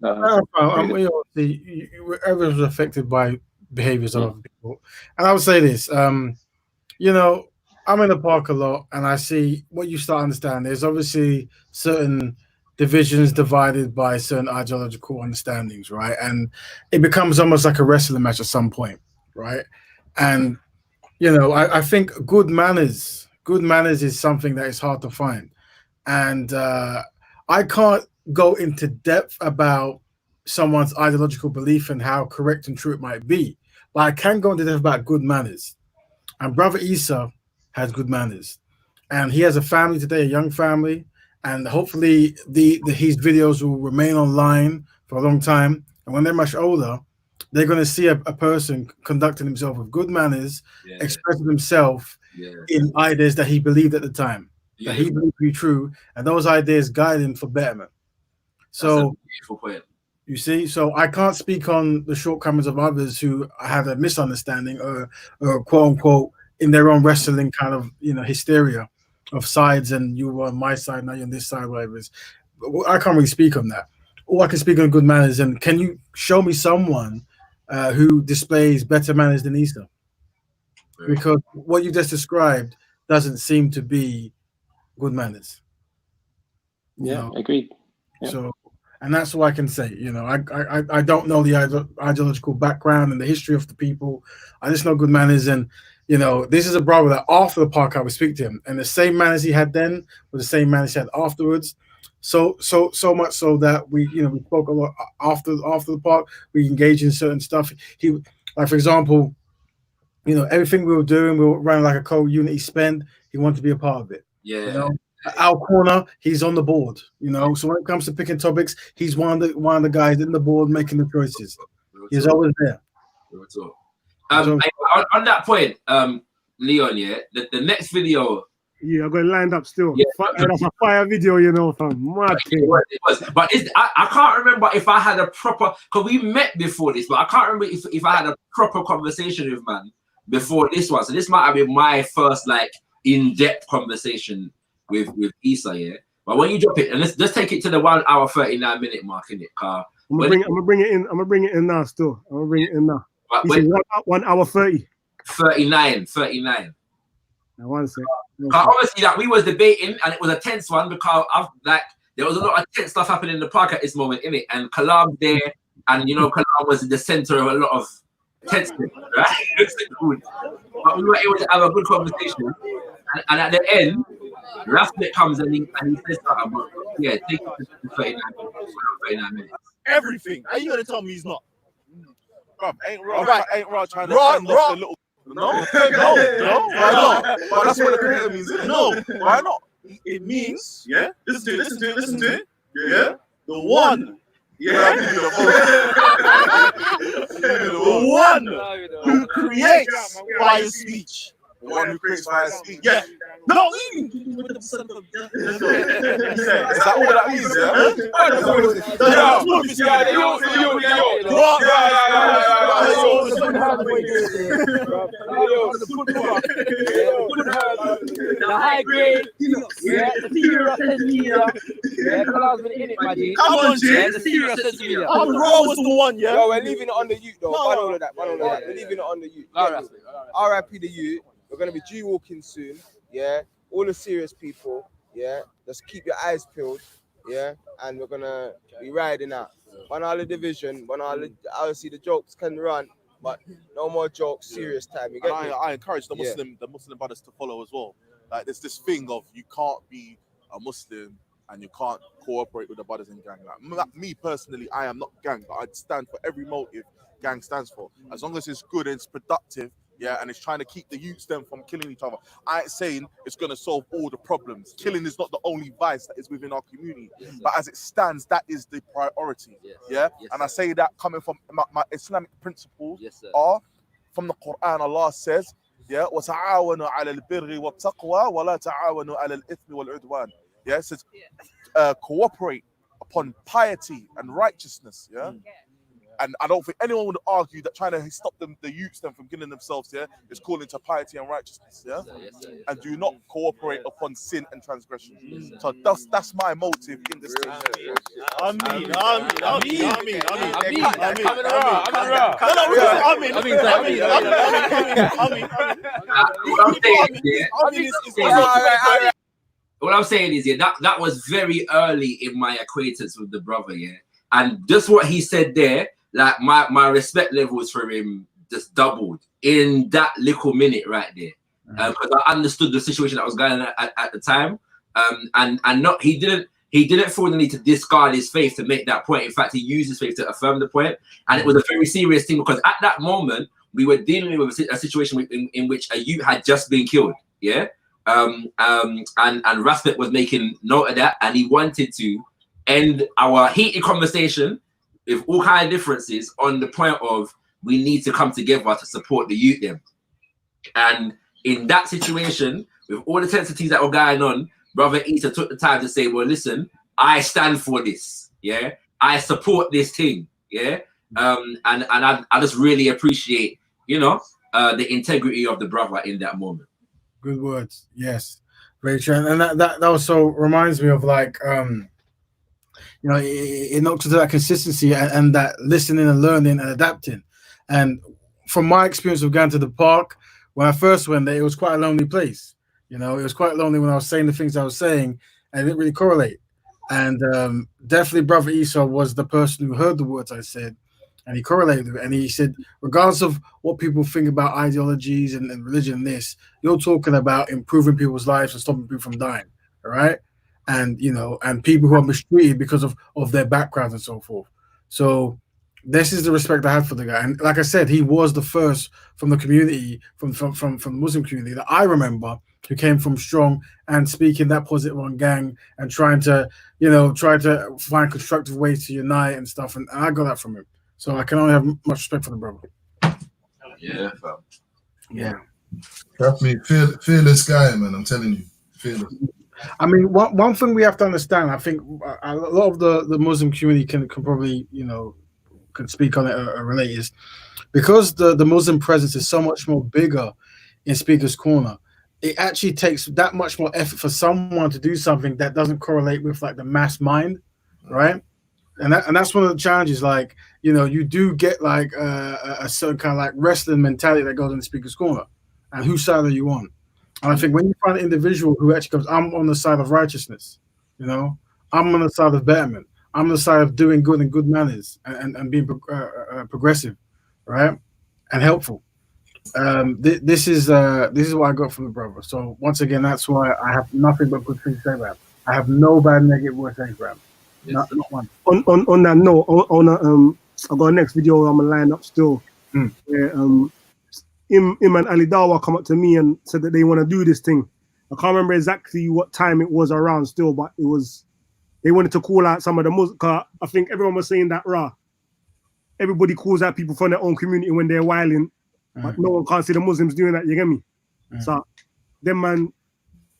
Everyone's affected by behaviors of other people. And I would say this, you know, I'm in the park a lot and I see what you start to understand. There's obviously certain divisions divided by certain ideological understandings, right? And it becomes almost like a wrestling match at some point, right? And, you know, I think good manners is something that is hard to find. And I can't go into depth about someone's ideological belief and how correct and true it might be, but I can go into depth about good manners. And Brother Issa has good manners, and he has a family today, a young family, and hopefully his videos will remain online for a long time. And when they're much older, they're going to see a person conducting himself with good manners, expressing himself in ideas that he believed at the time, that he believed to be true, and those ideas guide him for betterment. So beautiful point. you see, so I can't speak on the shortcomings of others who had a misunderstanding or quote unquote in their own wrestling kind of hysteria of sides, and you were on my side, now you're on this side, whatever it is. I can't really speak on that. All I can speak on good manners, and can you show me someone who displays better manners than Issa? Because what you just described doesn't seem to be good manners. Agreed. Yeah. So, and that's all I can say. I don't know the ideological background and the history of the people. I just know good manners, and this is a brother that after the park I would speak to him, and the same manners he had then were the same manners he had afterwards. So much so that we spoke a lot after the park. We engaged in certain stuff. He, like for example, everything we were doing, we were running like a co-unity spend. He wanted to be a part of it. Yeah. Our corner, he's on the board. So when it comes to picking topics, he's one of the guys in the board making the choices. He's always there. On that point, Leon, the next video. Yeah, I got it lined up still. Yeah, that's a fire video, from mad thing. It was. But I can't remember if I had a proper, because we met before this, but I can't remember if I had a proper conversation with man before this one. So this might have been my first in-depth conversation with Issa, yeah. But when you drop it, and let's take it to the 1 hour 39 minute mark in it, car. I'm gonna bring it in. I'm gonna bring it in now. Still, I'm gonna bring it in now. But 1 hour 30. 39. Now, one sec. Obviously, we was debating, and it was a tense one because there was a lot of tense stuff happening in the park at this moment, innit? And Kalam's there, and Kalam was in the center of a lot of tenseness, right? But we were able to have a good conversation, and at the end, Rafnet comes and he says something about, take it to 39 minutes. Everything. Are you gonna tell me he's not? Bro, ain't Raw trying to send off the little. No, why not? But that's what the creator means. No, why not? It means, listen to it. Yeah, the one. Yeah, the one who creates via speech. The one who creates via speech. Yeah. No, is that all that means? The high grade, the serious media. Kalam's been in it, my G. Come on, G. The serious media. Raw was the one, yeah. No, we're leaving it on the youth, though. All of that. We're leaving it on the youth. RIP the youth. We're gonna be G-walking soon, yeah. All the serious people, yeah. Just keep your eyes peeled, yeah. And we're gonna be riding out. 1 hour division, 1 hour. Obviously, the jokes can run, but no more jokes. Serious time. You get me? I encourage the Muslim brothers to follow as well. Like there's this thing of you can't be a Muslim and you can't cooperate with the brothers in gang. Like me personally, I am not gang, but I stand for every motive gang stands for. As long as it's good and it's productive. Yeah, and it's trying to keep the youths them from killing each other. I ain't saying it's going to solve all the problems. Killing is not the only vice that is within our community. Yes, but as it stands, that is the priority. Yes. Yeah, yes, and I say that coming from my Islamic principles are from the Quran. Allah says, yeah, وَتَعَاوَنُوا عَلَى الْبِرِّ وَالتَّقْوَى وَلَا تَعَاوَنُوا عَلَى الْإِثْمِ وَالْعُدْوَانِ. Yeah, it says cooperate upon piety and righteousness. Yeah. And I don't think anyone would argue that trying to stop the youths them from killing themselves, is calling to piety and righteousness, and do not cooperate upon sin and transgression. So that's my motive in this thing. What I'm saying is, that was very early in my acquaintance with the brother, and just what he said there. Like my respect levels for him just doubled in that little minute right there, because I understood the situation that was going on at the time, and not he didn't feel the need to discard his faith to make that point. In fact, he used his faith to affirm the point, and it was a very serious thing because at that moment we were dealing with a situation in which a youth had just been killed, and Rasmet was making note of that, and he wanted to end our heated conversation with all kind of differences on the point of we need to come together to support the youth them. And in that situation, with all the tensities that were going on, Brother Issa took the time to say, well, listen, I stand for this. yeah, I support this thing, yeah, and I just really appreciate, you know, the integrity of the brother in that moment. Good words. Yes, very true. And that also reminds me of like you know, it knocks to that consistency and that listening and learning and adapting. And from my experience of going to the park, when I first went there, it was quite a lonely place. You know, it was quite lonely when I was saying the things I was saying, and it didn't really correlate. And definitely, Brother Issa was the person who heard the words I said, and he correlated with it. And he said, regardless of what people think about ideologies and religion and this, you're talking about improving people's lives and stopping people from dying. All right. And you know, and people who are mistreated because of their backgrounds and so forth. So this is the respect I had for the guy. And like I said, he was the first from the community, from the Muslim community that I remember who came from strong and speaking that positive on gang and trying to find constructive ways to unite and stuff. And I got that from him. So I can only have much respect for the brother. Yeah, fam. Yeah. Trust me, fearless guy, man. I'm telling you, fearless. I mean, one thing we have to understand, I think a lot of the Muslim community can probably, you know, can speak on it or relate, is because the Muslim presence is so much more bigger in Speaker's Corner. It actually takes that much more effort for someone to do something that doesn't correlate with like the mass mind, right? And that's one of the challenges. Like, you know, you do get like a certain kind of like wrestling mentality that goes in the Speaker's Corner, and whose side are you on? And I think when you find an individual who actually goes, I'm on the side of righteousness, you know, I'm on the side of betterment, I'm on the side of doing good and good manners and being progressive, right, and helpful. This is what I got from the brother. So once again, that's why I have nothing but good things to say about him. I have no bad negative words to say about him. Not one. On that note, I got a next video I'm gonna line up still. Where, him and Ali Dawa come up to me and said that they want to do this thing. I can't remember exactly what time it was around still, but it was, they wanted to call out some of the Muslims. I think everyone was saying that everybody calls out people from their own community when they're wilding, but no one can't see the Muslims doing that, you get me? So them man,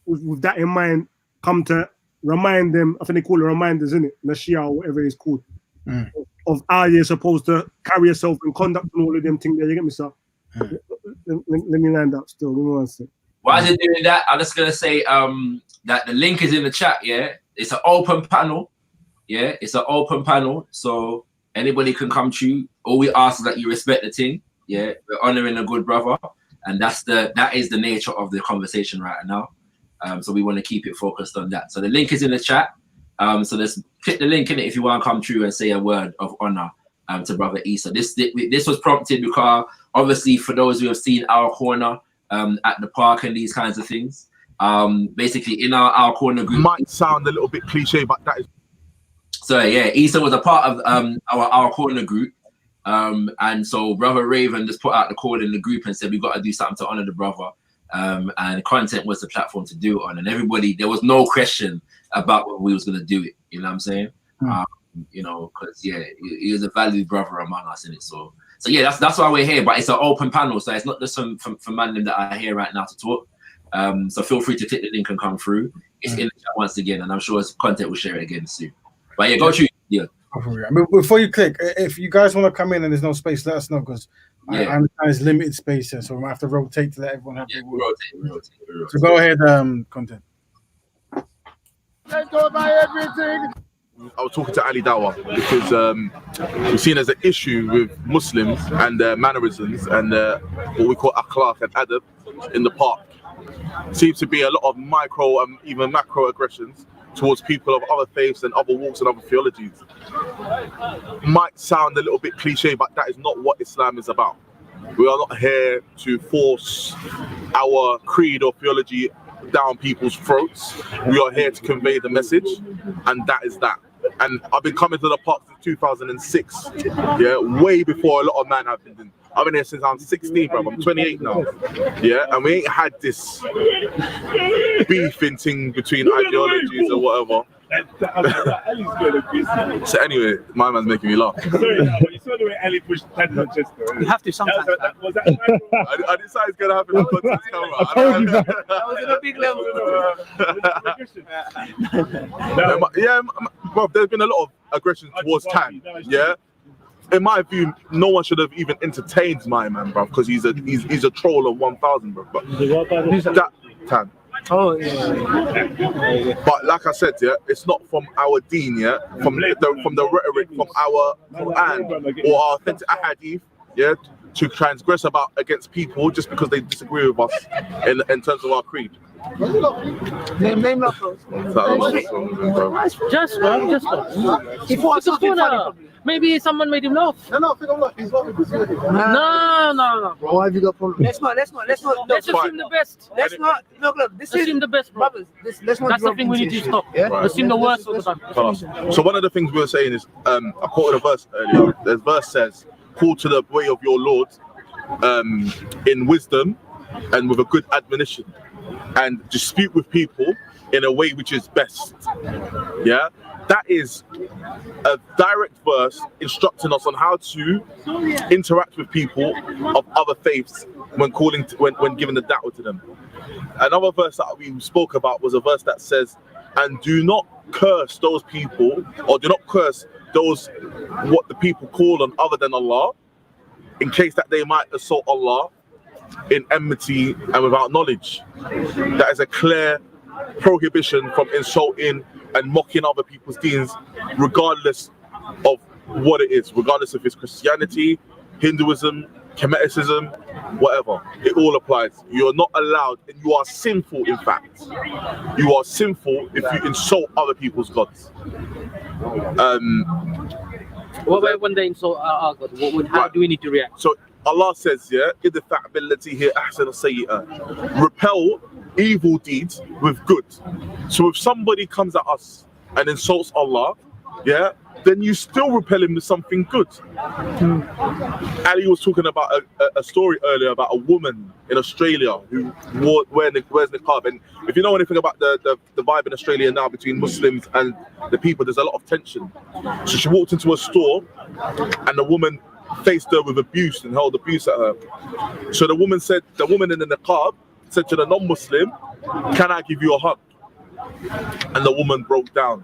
with that in mind, come to remind them, I think they call it reminders, isn't it? Nashia or whatever it's called, of how you're supposed to carry yourself and conduct and all of them things there, you get me, sir? Let me land up still. Give me one second. While you're doing that, I'm just gonna say that the link is in the chat. Yeah, it's an open panel. Yeah, it's an open panel, so anybody can come through. All we ask is that you respect the thing. Yeah, we're honoring a good brother, and that is the nature of the conversation right now. So we want to keep it focused on that. So the link is in the chat. So let's click the link in it if you want to come through and say a word of honor to Brother Issa. This was prompted because obviously for those who have seen Our Corner at the park and these kinds of things, basically in our corner group might sound a little bit cliche, but that is. So yeah, Issa was a part of our corner group, and so Brother Raven just put out the call in the group and said we've got to do something to honor the brother, and content was the platform to do it on, and everybody, there was no question about what we was going to do it. You know what I'm saying? You know, because yeah, he is a valued brother among us in it. So yeah, that's why we're here. But it's an open panel, so it's not just from man that are here right now to talk. So feel free to click the link and come through. It's in the chat once again, and I'm sure content will share it again soon. But yeah, go through. Yeah. Before you click, if you guys want to come in and there's no space, let us know, because I understand there's limited space here, so we might have to rotate to let everyone have their word. Rotate. So go ahead, content. Let's go by everything. I was talking to Ali Dawa because we've seen as an issue with Muslims and their mannerisms and what we call akhlaq and adab in the park. Seems to be a lot of micro and even macro aggressions towards people of other faiths and other walks and other theologies. Might sound a little bit cliche, but that is not what Islam is about. We are not here to force our creed or theology down people's throats. We are here to convey the message, and that is that. And I've been coming to the park since 2006, yeah, way before a lot of men have been. I've been here since I'm 16, bro. I'm 28 now, yeah, and we ain't had this beefing thing between ideologies or whatever. So anyway, my man's making me laugh. saw the way Ali pushed Ted's chest. You have to sometimes. Was that I decided it's gonna happen on content camera. I told you that. That was in a big level. Bro, there's been a lot of aggression towards Tan. Yeah. In my view, no one should have even entertained my man, bro, because he's a troll of 1,000, bro. But that Tan. Oh yeah. But like I said, yeah, it's not from our deen, yeah, from the rhetoric, from our Quran or our authentic ahadith, yeah, to transgress against people just because they disagree with us in terms of our creed. Name not those. Just he thought something funny. Maybe someone made him laugh. No, I think I'm laughing. He's laughing because No. Bro, why have you got problems? Let's not. Let's assume the best. Let's not. Look. This is Assume the best, bro. Let's not. That's the thing we need to stop. Yeah? Assume the worst all the time. So one of the things we were saying is, I quoted a verse earlier. The verse says, "Call to the way of your Lord, in wisdom and with a good admonition, and dispute with people in a way which is best." Yeah. That is a direct verse instructing us on how to interact with people of other faiths when when giving the da'wah to them. Another verse that we spoke about was a verse that says, "And do not curse those people, or do not curse those what the people call on other than Allah, in case that they might assault Allah in enmity and without knowledge." That is a clear prohibition from insulting and mocking other people's deeds, regardless of what it is, regardless if it's Christianity, Hinduism, Kemeticism, whatever. It all applies. You're not allowed, and you are sinful, in fact. You are sinful if you insult other people's gods. What about when they insult our God? How do we need to react? So Allah says, yeah, repel evil deeds with good. So if somebody comes at us and insults Allah, yeah, then you still repel him with something good. Ali was talking about a story earlier about a woman in Australia who wears niqab. And if you know anything about the vibe in Australia now between Muslims and the people, there's a lot of tension. So she walked into a store and the woman faced her with abuse and held abuse at her. So the woman in the niqab said to the non-Muslim, "Can I give you a hug?" And the woman broke down.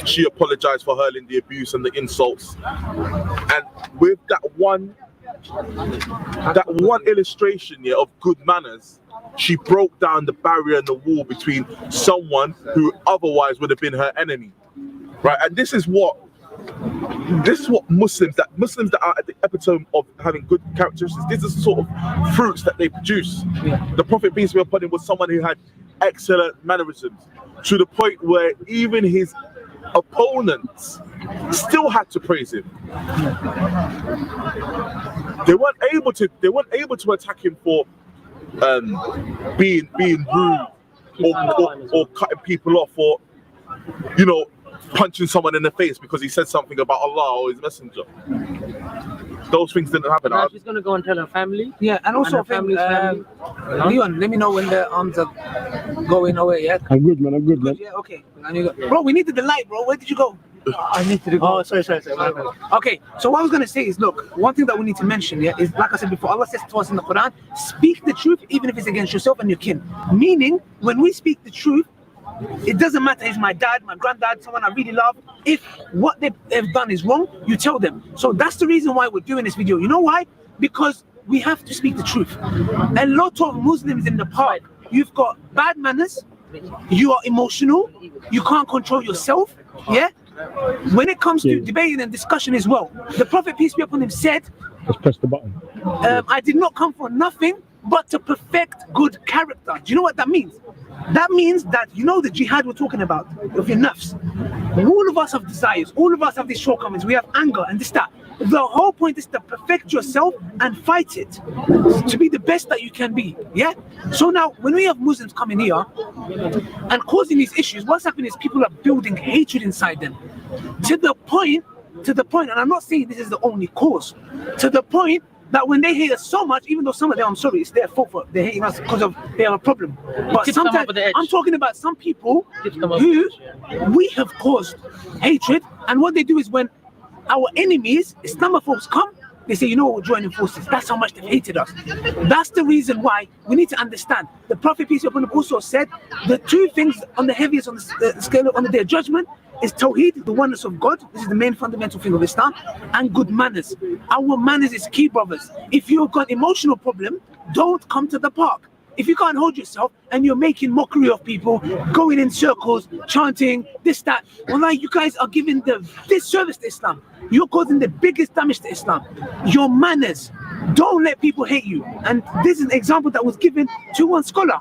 She apologized for hurling the abuse and the insults. And with that one illustration here of good manners, she broke down the barrier and the wall between someone who otherwise would have been her enemy. Right? And this is what Muslims that are at the epitome of having good characteristics, this is the sort of fruits that they produce. The Prophet, peace be upon him, was someone who had excellent mannerisms, to the point where even his opponents still had to praise him. They weren't able to attack him for being rude or cutting people off, or punching someone in the face because he said something about Allah or his messenger. Those things didn't happen. Now she's gonna go and tell her family. Yeah, and also her family's family. Leon, let me know when the arms are going away. Yeah. I'm good, man. Yeah, okay. Bro, we needed the light, bro. Where did you go? I need to go. Oh, sorry. Okay, so what I was gonna say is, look, one thing that we need to mention here is, like I said before, Allah says to us in the Quran, speak the truth even if it's against yourself and your kin. Meaning, when we speak the truth, it doesn't matter if it's my dad, my granddad, someone I really love. If what they've done is wrong, you tell them. So that's the reason why we're doing this video. You know why? Because we have to speak the truth. A lot of Muslims in the park, you've got bad manners, you are emotional, you can't control yourself. Yeah. When it comes to debating and discussion as well, the Prophet, peace be upon him, said, "Just press the button. I did not come for nothing but to perfect good character." Do you know what that means? That means that, the jihad we're talking about, of your nafs. All of us have desires, all of us have these shortcomings, we have anger and this, that. The whole point is to perfect yourself and fight it, to be the best that you can be, yeah? So now, when we have Muslims coming here and causing these issues, what's happening is people are building hatred inside them, to the point, and I'm not saying this is the only cause, to the point that when they hate us so much, even though some of them, I'm sorry, it's their fault for they're hating us because they have a problem. But sometimes I'm talking about some people who we have caused hatred, and what they do is when our enemies, Islamophobes, come, they say, you know what, we're joining forces. That's how much they've hated us. That's the reason why we need to understand. The Prophet, peace be upon him, also said the two things on the heaviest on the scale on the day of judgment is Tawheed, the oneness of God. This is the main fundamental thing of Islam, and good manners. Our manners is key, brothers. If you've got emotional problem, don't come to the park. If you can't hold yourself and you're making mockery of people, going in circles, chanting, this, that, well, like you guys are giving the disservice to Islam. You're causing the biggest damage to Islam. Your manners. Don't let people hate you. And this is an example that was given to one scholar.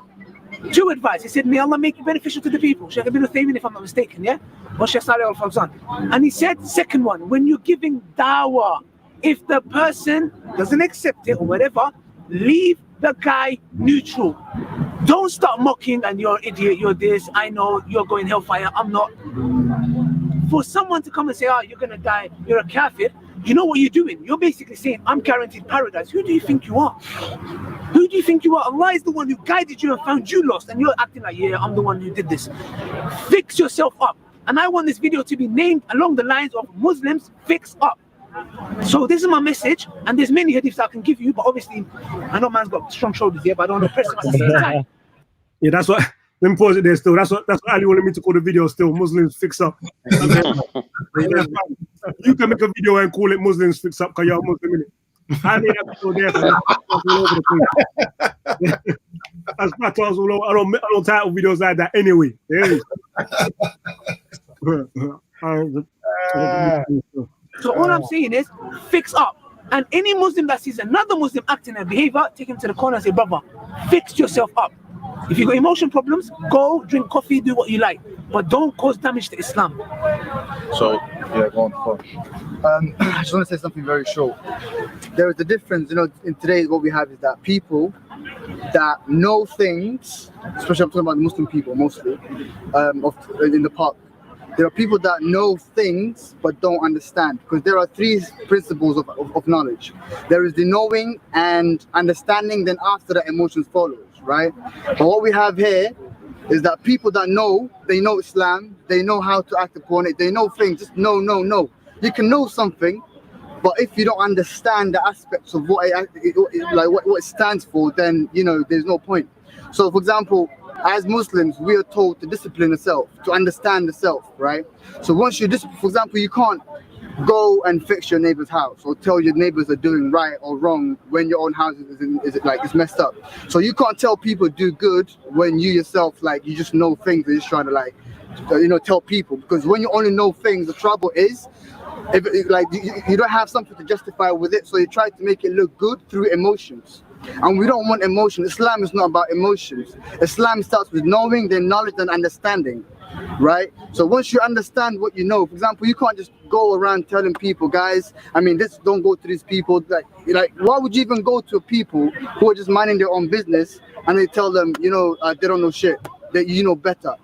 Two advice. He said, may Allah make you beneficial to the people. Shaykh Ibn Uthaymin, if I'm not mistaken, yeah? Or Shaykh Salih al-Fawzan. And he said, second one, when you're giving dawah, if the person doesn't accept it or whatever, leave the guy neutral. Don't start mocking and you're an idiot, you're this, I know, you're going hellfire, I'm not. For someone to come and say, oh, you're gonna die, you're a kafir, you know what you're doing? You're basically saying, I'm guaranteed paradise. Who do you think you are? Who do you think you are? Allah is the one who guided you and found you lost, and you're acting like, yeah, I'm the one who did this. Fix yourself up. And I want this video to be named along the lines of Muslims fix up. So this is my message, and there's many hadiths I can give you, but obviously I know man's got strong shoulders here, but I don't want to press him at the same time. Yeah, that's what. Let me pause it there. Still, that's what Ali wanted me to call the video. Still, Muslims fix up. You can make a video and call it Muslims fix up because you're a Muslim, innit? I made that video there. All over the place. That's my thoughts all over. I don't title videos like that anyway. So all I'm saying is fix up. And any Muslim that sees another Muslim acting and behavior, take him to the corner and say, brother, fix yourself up. If you've got emotion problems, go drink coffee, do what you like, but don't cause damage to Islam. So, yeah, go on. I just want to say something very short. There is a difference, in today what we have is that people that know things, especially I'm talking about Muslim people mostly, in the park. There are people that know things but don't understand, because there are three principles of knowledge. There is the knowing and understanding, then after that emotions follows, right? But what we have here is that people that know, they know Islam, they know how to act upon it, they know things, just no. You can know something, but if you don't understand the aspects of what it stands for, then there's no point. So for example, as Muslims, we are told to discipline the self, to understand the self, right? So once you discipline, for example, you can't go and fix your neighbor's house or tell your neighbors are doing right or wrong when your own house is messed up. So you can't tell people do good when you yourself, you just know things and you're just trying to tell people. Because when you only know things, the trouble is, if you don't have something to justify with it, so you try to make it look good through emotions. And we don't want emotion. Islam is not about emotions. Islam starts with knowing, then knowledge and understanding, right? So once you understand what you know, for example, you can't just go around telling people, guys, don't go to these people. Why would you even go to people who are just minding their own business and they tell them, they don't know shit, that you know better?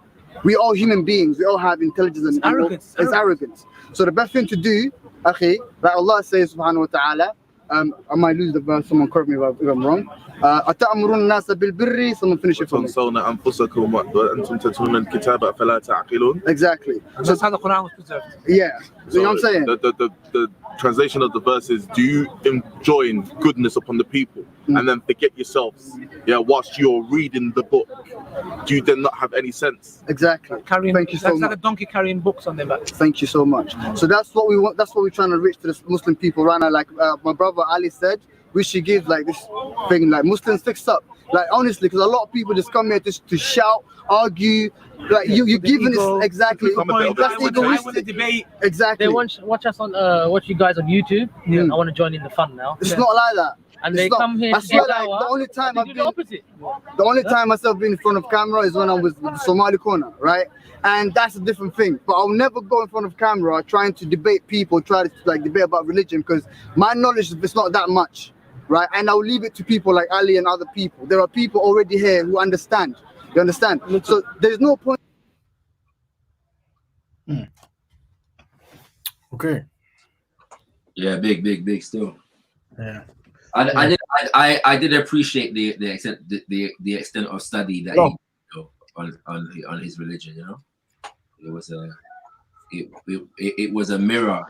We all human beings, we all have intelligence and arrogance. It's arrogance. So the best thing to do, like Allah says, subhanahu wa ta'ala, I might lose the verse, someone correct me if I'm wrong. أَتَأْمُرُونَ النَّاسَ بِالْبِرِّ, someone finish it for me. Exactly. So that's how the Quran was preserved. Yeah. So you know what I'm saying? The translation of the verse is, do you enjoin goodness upon the people and then forget yourselves, whilst you're reading the book? Do you then not have any sense? Exactly. Thank you so much. Like a donkey carrying books on their back. Thank you so much. So that's what we want. That's what we're trying to reach to the Muslim people right now. Like my brother Ali said, we should give this thing Muslims fix up. Honestly, because a lot of people just come here just to shout, argue. You're giving this exactly. That's egoistic. Debate. Exactly. They watch us on watch you guys on YouTube. I want to join in the fun now. It's not like that. And they come here. I swear, the only time I've been in front of camera is when I was with the Somali corner, right? And that's a different thing. But I'll never go in front of camera trying to debate people, try to debate about religion, because my knowledge is not that much, right? And I'll leave it to people like Ali and other people. There are people already here who understand. You understand? So there's no point. Okay. Yeah, big still. Yeah. I did appreciate the extent of study that he on his religion. It was a mirror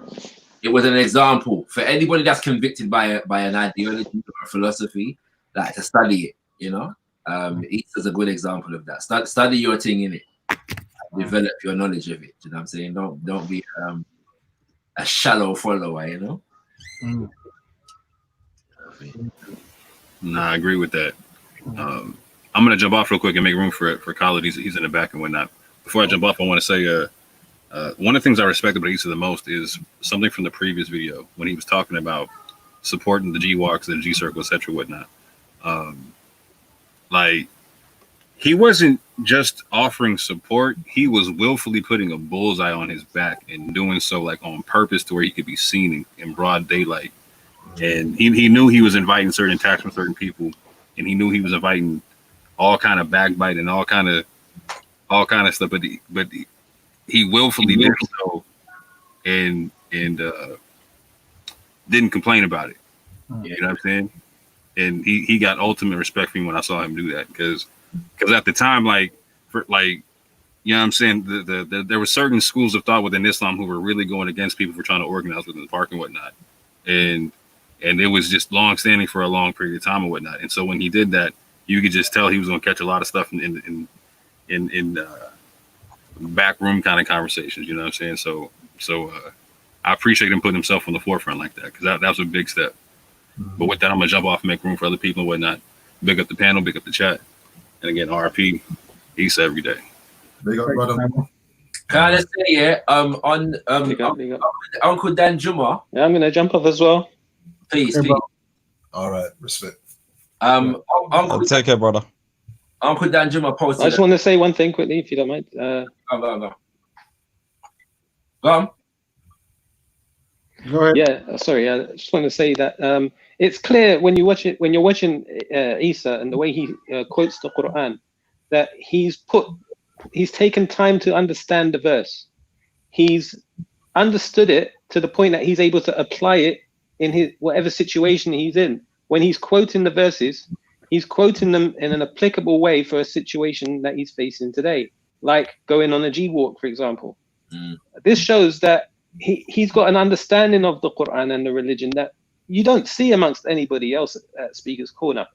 It was an example for anybody that's convicted by an ideology or a philosophy, like to study it. You know, Issa's a good example of that. Study your thing in it, develop your knowledge of it. You know what I'm saying? Don't be a shallow follower. You know. Nah, I agree with that. I'm gonna jump off real quick and make room for Khalid. He's in the back and whatnot. Before I jump off, I want to say one of the things I respect about Issa the most is something from the previous video when he was talking about supporting the G walks, the G circle, etc. whatnot. Like he wasn't just offering support; he was willfully putting a bullseye on his back and doing so like on purpose to where he could be seen in broad daylight. And he knew he was inviting certain attacks from certain people, and he knew he was inviting all kind of backbite and all kind of stuff. But he willfully did so, and didn't complain about it. You know what I'm saying? And he got ultimate respect for me when I saw him do that, because at the time, you know what I'm saying, there were certain schools of thought within Islam who were really going against people for trying to organize within the park and whatnot, and it was just long standing for a long period of time and whatnot. And so when he did that, you could just tell he was going to catch a lot of stuff in backroom kind of conversations. You know what I'm saying? So I appreciate him putting himself on the forefront like that, because that was a big step. But with that, I'm gonna jump off and make room for other people and whatnot. Big up the panel, big up the chat, and again, RP, Issa every day. Big up, brother. Can I just say, on Uncle Dan Juma. Yeah, I'm gonna jump off as well. Please. All right, respect. Uncle, take care, brother. Uncle Dan Juma posted. I just want to say one thing quickly, if you don't mind. Go on. Go ahead. Yeah, sorry. I just want to say that it's clear when you're watching Issa and the way he quotes the Quran, that he's taken time to understand the verse. He's understood it to the point that he's able to apply it in his whatever situation he's in. When he's quoting the verses, he's quoting them in an applicable way for a situation that he's facing today, like going on a G walk, for example. This shows that he's got an understanding of the Quran and the religion that you don't see amongst anybody else at Speaker's Corner.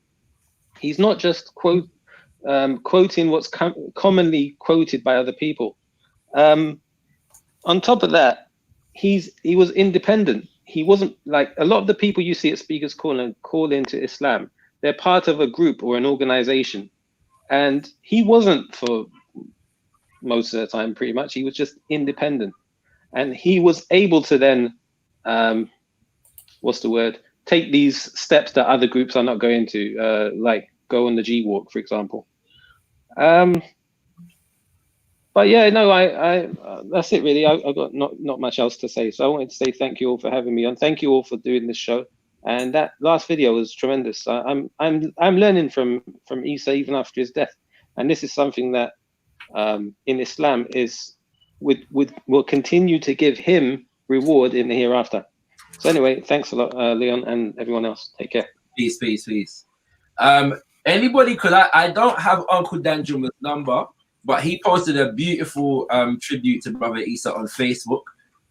He's not just quoting what's commonly quoted by other people. On top of that, he was independent. He wasn't like a lot of the people you see at Speaker's Corner call into Islam. They're part of a group or an organization, and he wasn't for most of the time. Pretty much, he was just independent. And he was able to then, take these steps that other groups are not going to, like go on the G walk, for example. But yeah, no, I that's it really. I got not much else to say. So I wanted to say thank you all for having me on. Thank you all for doing this show. And that last video was tremendous. I'm learning from Issa even after his death. And this is something that in Islam will continue to give him reward in the hereafter. So anyway, thanks a lot, Leon, and everyone else. Take care. Peace. Anybody could I don't have Uncle Dan Juma's number, but he posted a beautiful tribute to Brother Issa on Facebook,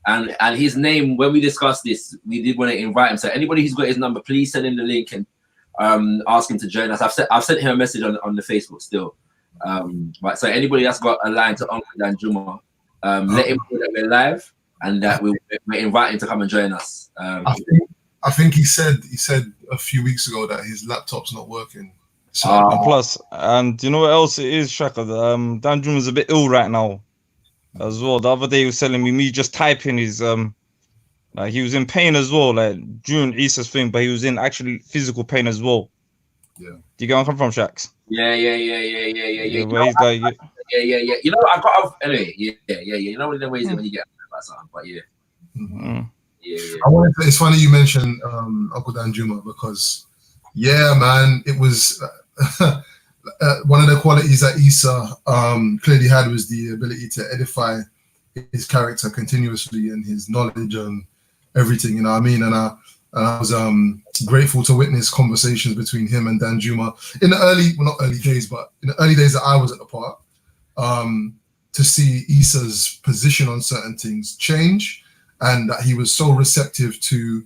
and his name, when we discussed this, we did want to invite him. So anybody who's got his number, please send him the link and ask him to join us. I've sent him a message on the Facebook still. But so anybody that's got a line to Uncle Dan Juma, let him know that we're live and that we're inviting him to come and join us. I think he said a few weeks ago that his laptop's not working. So and plus, and you know what else it is, Shaka? Dan Juma's a bit ill right now as well. The other day he was telling me just typing his like he was in pain as well, like during Issa's thing, but he was in actually physical pain as well. Yeah. Do you get where I'm coming from, Shax? Yeah. You know, he's like, yeah. You know, I got anyway. Yeah. You know, one of the ways when you get about something, but yeah. Yeah. It's funny you mentioned Uncle Dan Juma, because yeah, man, it was one of the qualities that Issa clearly had was the ability to edify his character continuously and his knowledge and everything, you know what I mean? And I was grateful to witness conversations between him and Dan Juma in the not early days, but in the early days that I was at the park, to see Issa's position on certain things change and that he was so receptive to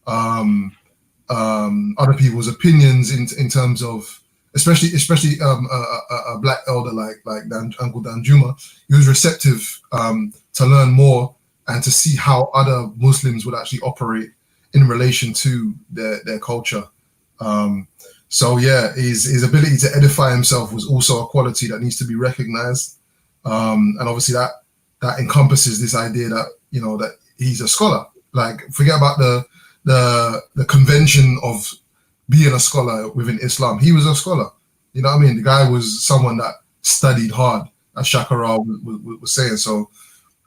other people's opinions in terms of, especially a black elder like Uncle Danjuma. He was receptive to learn more and to see how other Muslims would actually operate in relation to their culture. So yeah, his ability to edify himself was also a quality that needs to be recognized, and obviously that encompasses this idea that, you know, that he's a scholar. Like, forget about the convention of being a scholar within Islam. He was a scholar. You know what I mean? The guy was someone that studied hard, as Shakara was saying. So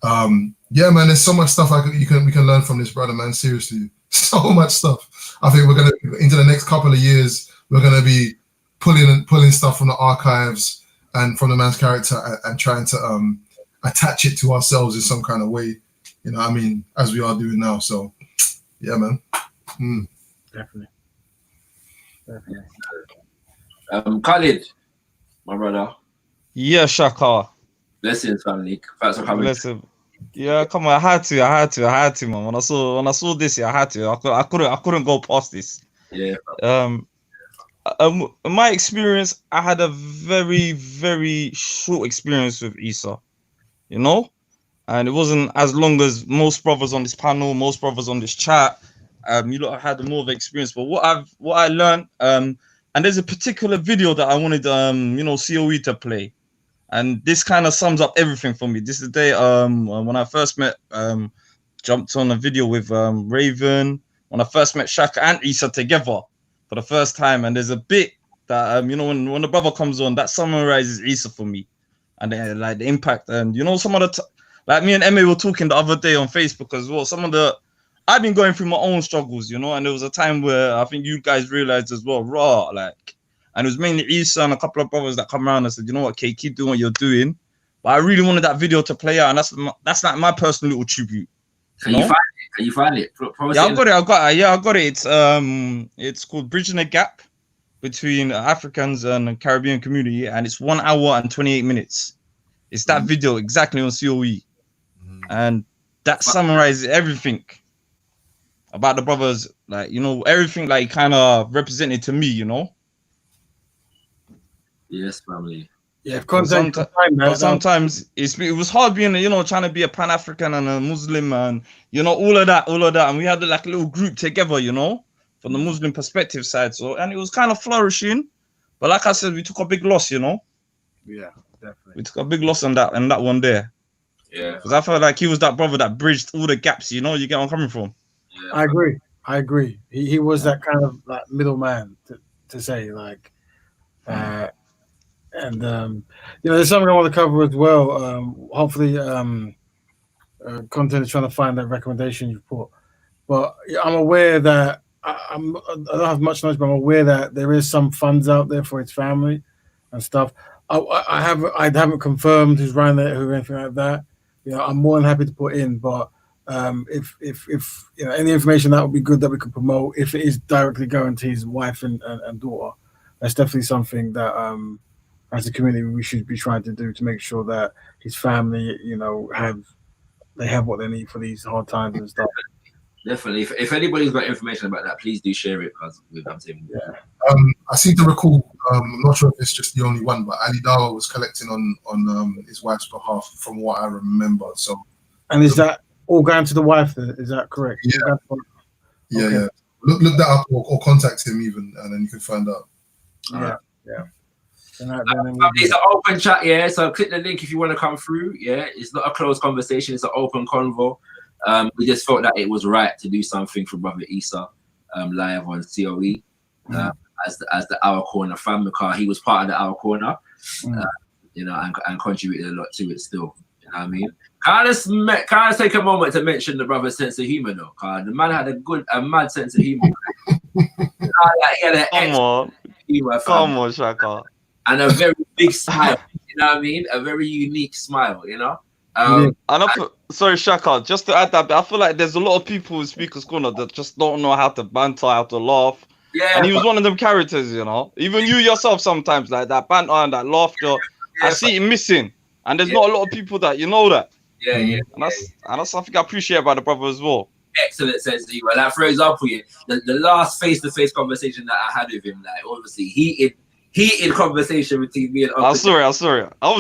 yeah, man, there's so much stuff we can learn from this brother, man. Seriously, so much stuff. I think we're gonna, into the next couple of years, we're gonna be pulling stuff from the archives and from the man's character and trying to attach it to ourselves in some kind of way. You know what I mean? As we are doing now. So yeah, man. Definitely. Khalid, my brother. Yeah, Shaka. Blessings, family. Thanks for coming. Listen, yeah, come on. I had to, man. When I saw this, I had to. I couldn't go past this. Yeah. In my experience, I had a very, very short experience with Issa, you know, and it wasn't as long as most brothers on this panel, most brothers on this chat. You lot had more of an experience. But what I learned, and there's a particular video that I wanted, you know, COE to play. And this kind of sums up everything for me. This is the day when I first met, jumped on a video with Raven, when I first met Shaka and Issa together for the first time. And there's a bit that, you know, when the brother comes on, that summarizes Issa for me. And then, like, the impact. And, you know, some of the, like me and Emma were talking the other day on Facebook as well. Some of the, I've been going through my own struggles, you know, and there was a time where I think you guys realized as well, like, and it was mainly Issa and a couple of brothers that come around and said, you know what, Kay, keep doing what you're doing. But I really wanted that video to play out, and that's like my personal little tribute. Can you find it? Yeah, I got it. It's called Bridging the Gap between Africans and the Caribbean community, and it's 1 hour and 28 minutes. It's that video exactly on COE, and that summarizes everything about the brothers, like, you know, everything like kind of represented to me, you know. Yes, family. Yeah, sometimes it was hard being, you know, trying to be a Pan-African and a Muslim and, you know, all of that. And we had like a little group together, you know, from the Muslim perspective side. So, and it was kind of flourishing. But like I said, we took a big loss, you know. Yeah, definitely. We took a big loss on that one there. Yeah. Because I felt like he was that brother that bridged all the gaps, you know, you get where I'm coming from. Yeah. I agree. He was that kind of like middleman to say, like, and you know, there's something I want to cover as well. Hopefully, content is trying to find that recommendation you put. But I'm aware that I don't have much knowledge, but I'm aware that there is some funds out there for his family and stuff. I haven't confirmed who's running it, who anything like that. You know, I'm more than happy to put in, but if you know, any information that would be good that we could promote, if it is directly going to his wife and daughter, that's definitely something that as a community we should be trying to do to make sure that his family, you know, have what they need for these hard times and stuff. Definitely. If anybody's got information about that, please do share it, because I'm saying. Yeah. I seem to recall, I'm not sure if it's just the only one, but Ali Dawa was collecting on his wife's behalf, from what I remember. So. And is that all going to the wife? Is that correct? Yeah. Yeah, okay. Yeah. Look that up or contact him even, and then you can find out. Yeah. It's an open chat, yeah. So click the link if you want to come through. Yeah, it's not a closed conversation; it's an open convo. We just felt that it was right to do something for Brother Issa live on COE as the Our Corner fan, because he was part of the Our Corner, you know, and contributed a lot to it still. You know what I mean? Can I take a moment to mention the brother's sense of humor though? Cause the man had a mad sense of humor. He had an humor, come on, Shaka. And a very big smile, you know what I mean? A very unique smile, you know? Sorry, Shaka, just to add that bit, I feel like there's a lot of people in Speaker's Corner that just don't know how to banter, how to laugh. Yeah. And he was one of them characters, you know? Even you yourself sometimes, like that banter and that laughter, I see it missing. And there's not a lot of people that, you know that. Yeah, yeah. And that's something I appreciate about the brother as well. Excellent sense of humor. Like, for example, yeah, the last face-to-face conversation that I had with him, like, obviously, heated conversation between me and Uncle. I'm sorry. I was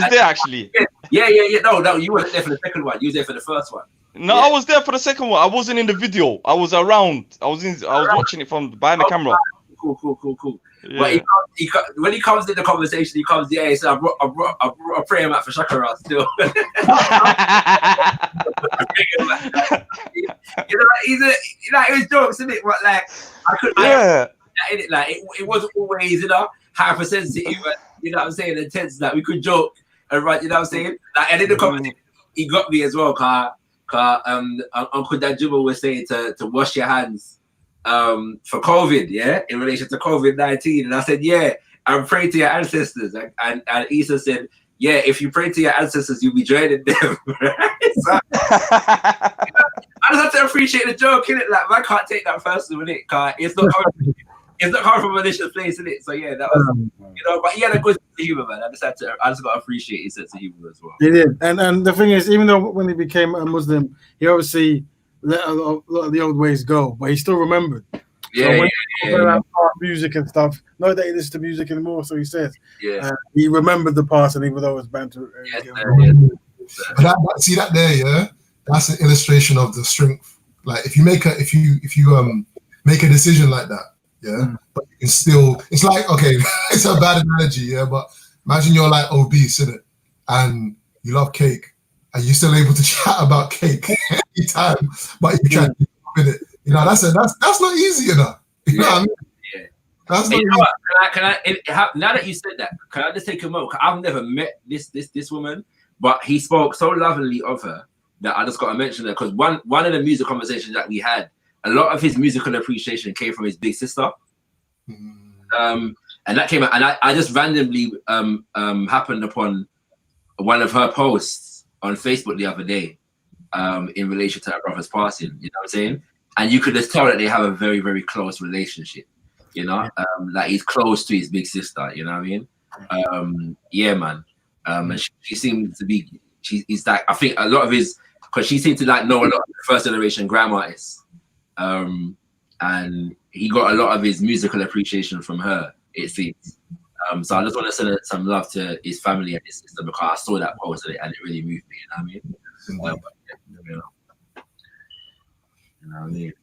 there actually. Yeah. No, you weren't there for the second one. You was there for the first one. No, I was there for the second one. I wasn't in the video. I was around. I was watching it from behind the camera. Cool. Yeah. But when he comes in the conversation, he comes, yeah, so I brought a prayer mat for Shakara still. He's it was jokes, isn't it? But like, it wasn't always, hypersensitive, but you know what I'm saying, intense that we could joke and right, you know what I'm saying? Like, and in the conversation, he got me as well, cause Uncle Danjuma was saying to wash your hands for COVID, yeah, in relation to COVID-19, and I said, yeah, and pray to your ancestors, and Issa said, yeah, if you pray to your ancestors, you'll be joining them. So, I just have to appreciate the joke, innit? Like, man can't take that personally, innit? Cause it's not coming from a malicious place, innit? So yeah, that was, but he had a good sense of humor, man. I just got to appreciate his sense of humor as well. He did, and the thing is, even though when he became a Muslim, he obviously let a lot of the old ways go, but he still remembered. Yeah, About music and stuff. Not that he listens to music anymore, so he says. Yeah. He remembered the past, and even though it was banter. See that there, yeah. That's an illustration of the strength. Like if you make a make a decision like that, yeah, but you can still. It's like, okay, it's a bad analogy, yeah, but imagine you're like obese, isn't it? And you love cake, and you're still able to chat about cake anytime, but you can't with it. You know, that's not easy enough. You know what I mean? Yeah. That's not you know easy. what? Can I now that you said that, can I just take a moment? I've never met this woman, but he spoke so lovingly of her that I just got to mention her, because one of the music conversations that we had, a lot of his musical appreciation came from his big sister. And that came out, and I just randomly happened upon one of her posts on Facebook the other day in relation to her brother's passing. You know what I'm saying? And you could just tell that they have a very, very close relationship. You know, like he's close to his big sister. You know what I mean? Yeah, man. And she seemed to be. He's like, I think a lot of his, because she seemed to like know a lot of the first generation grime artists. And he got a lot of his musical appreciation from her, it seems. So I just want to send some love to his family and his sister, because I saw that post and it really moved me. You know what I mean? You know what I mean?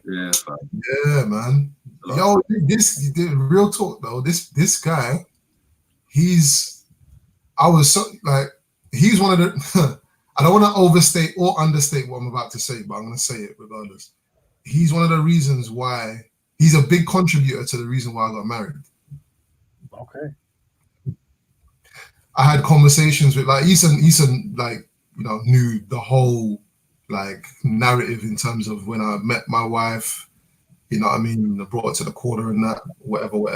Yeah, fam. Yeah, man. Yo, this real talk though. This guy, he's one of the. I don't want to overstate or understate what I'm about to say, but I'm going to say it regardless. He's one of the reasons why he's a big contributor to the reason why I got married. Okay. I had conversations with Issa, like, you know, knew the whole like narrative in terms of when I met my wife, you know what I mean, I brought her to the corner and that, whatever.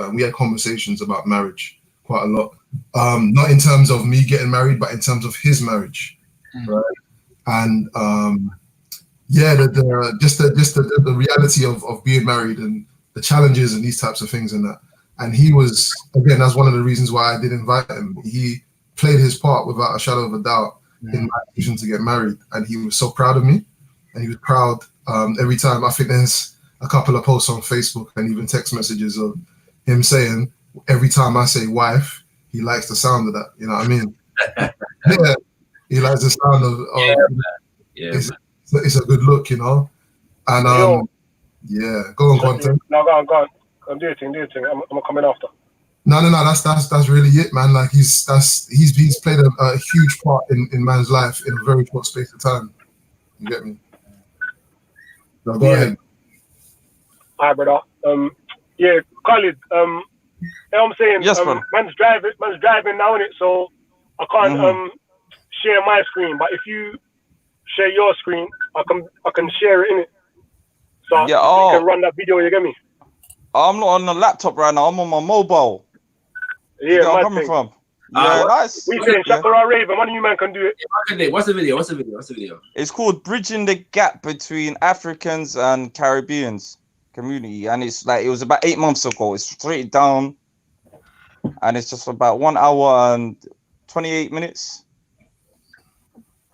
And we had conversations about marriage quite a lot. Not in terms of me getting married, but in terms of his marriage. Right. And yeah, the reality of being married and the challenges and these types of things and that. And he was, again, that's one of the reasons why I did invite him. He played his part without a shadow of a doubt in my decision to get married. And he was so proud of me. And he was proud every time. I think there's a couple of posts on Facebook and even text messages of him saying, every time I say wife, he likes the sound of that. You know what I mean? Yeah. He likes the sound of it's a good look, you know? And yeah, go on, content. No, go on. Do your thing. I'm coming after. No. That's really it, man. Like he's played a huge part in man's life in a very short space of time. You get me? No, go ahead. Hi, brother. Yeah, Khalid. You know what I'm saying? Yes, man. Man's driving now, innit? So I can't share my screen. But if you share your screen, I can share it, innit? So you can run that video. You get me? I'm not on the laptop right now. I'm on my mobile. Yeah, where I'm coming from. Yeah, nice. We saying Shakara Raven. One of you man can do it. What's the video? It's called Bridging the Gap Between Africans and Caribbeans Community, and it's like it was about 8 months ago. It's straight down, and it's just about 1 hour and 28 minutes.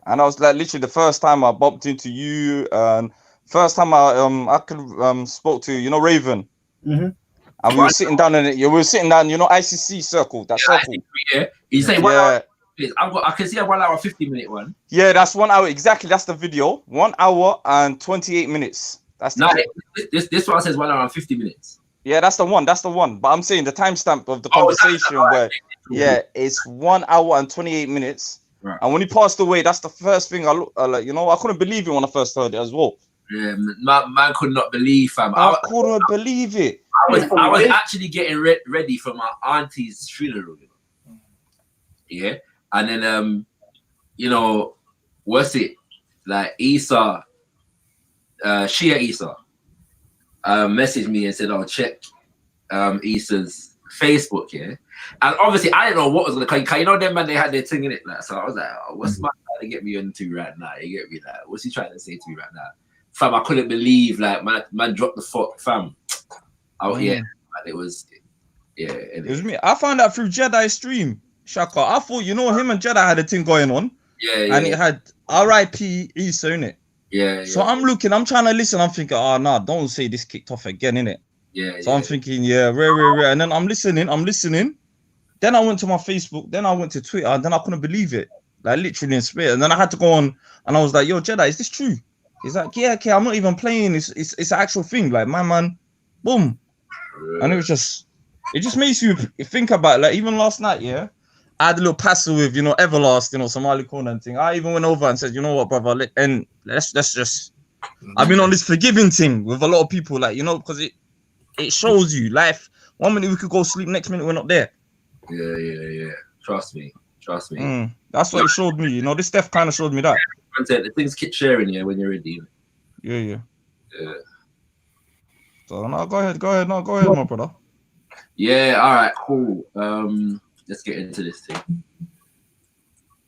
and I was like literally the first time I bumped into you, and first time I could spoke to Raven, and we were sitting down in it. We were sitting down, ICC circle, that circle. Yeah, you say 1 hour. I can see a 1 hour 50-minute one. Yeah, that's 1 hour exactly. That's the video. 1 hour and 28 minutes. That's the this one says 1 hour and 50 minutes. Yeah, that's the one. That's the one. But I'm saying the timestamp of the conversation where, it's 1 hour and 28 minutes. Right. And when he passed away, that's the first thing I couldn't believe it when I first heard it as well. Yeah, man could not believe, fam. I couldn't believe it. I was actually getting ready for my auntie's funeral. Yeah, and then what's it like? Issa, Shia Issa, messaged me and said, "I'll check Issa's Facebook." Yeah, and obviously I didn't know what was gonna come. Them man, they had their thing in it. Like, so I was like, "Oh, what's my trying to get me into right now?" You get me? Like, what's he trying to say to me right now? Fam, I couldn't believe like man dropped the fuck, fam. Out here, man, it was it was me. I found out through Jedi's stream, Shaka. I thought him and Jedi had a thing going on. Yeah. And it had R.I.P. Issa in it. Yeah. So I'm trying to listen. I'm thinking, oh no, don't say this kicked off again, innit? Yeah. So I'm thinking, rare. And then I'm listening. Then I went to my Facebook, then I went to Twitter, and then I couldn't believe it. Like literally in spirit. And then I had to go on and I was like, yo, Jedi, is this true? He's like, yeah, okay, I'm not even playing. It's an actual thing. Like, my man, boom. And it just makes you think about it. Like, even last night, I had a little pass with, Everlast, Somali Corner thing. I even went over and said, you know what, brother, let's just. I've been on this forgiving thing with a lot of people, like, because it shows you life. 1 minute we could go sleep, next minute we're not there. Yeah. Trust me. That's what it showed me. This stuff kind of showed me that. The things keep sharing when you're ready. Yeah. So no, go ahead, my brother. Yeah, all right, cool. Let's get into this thing.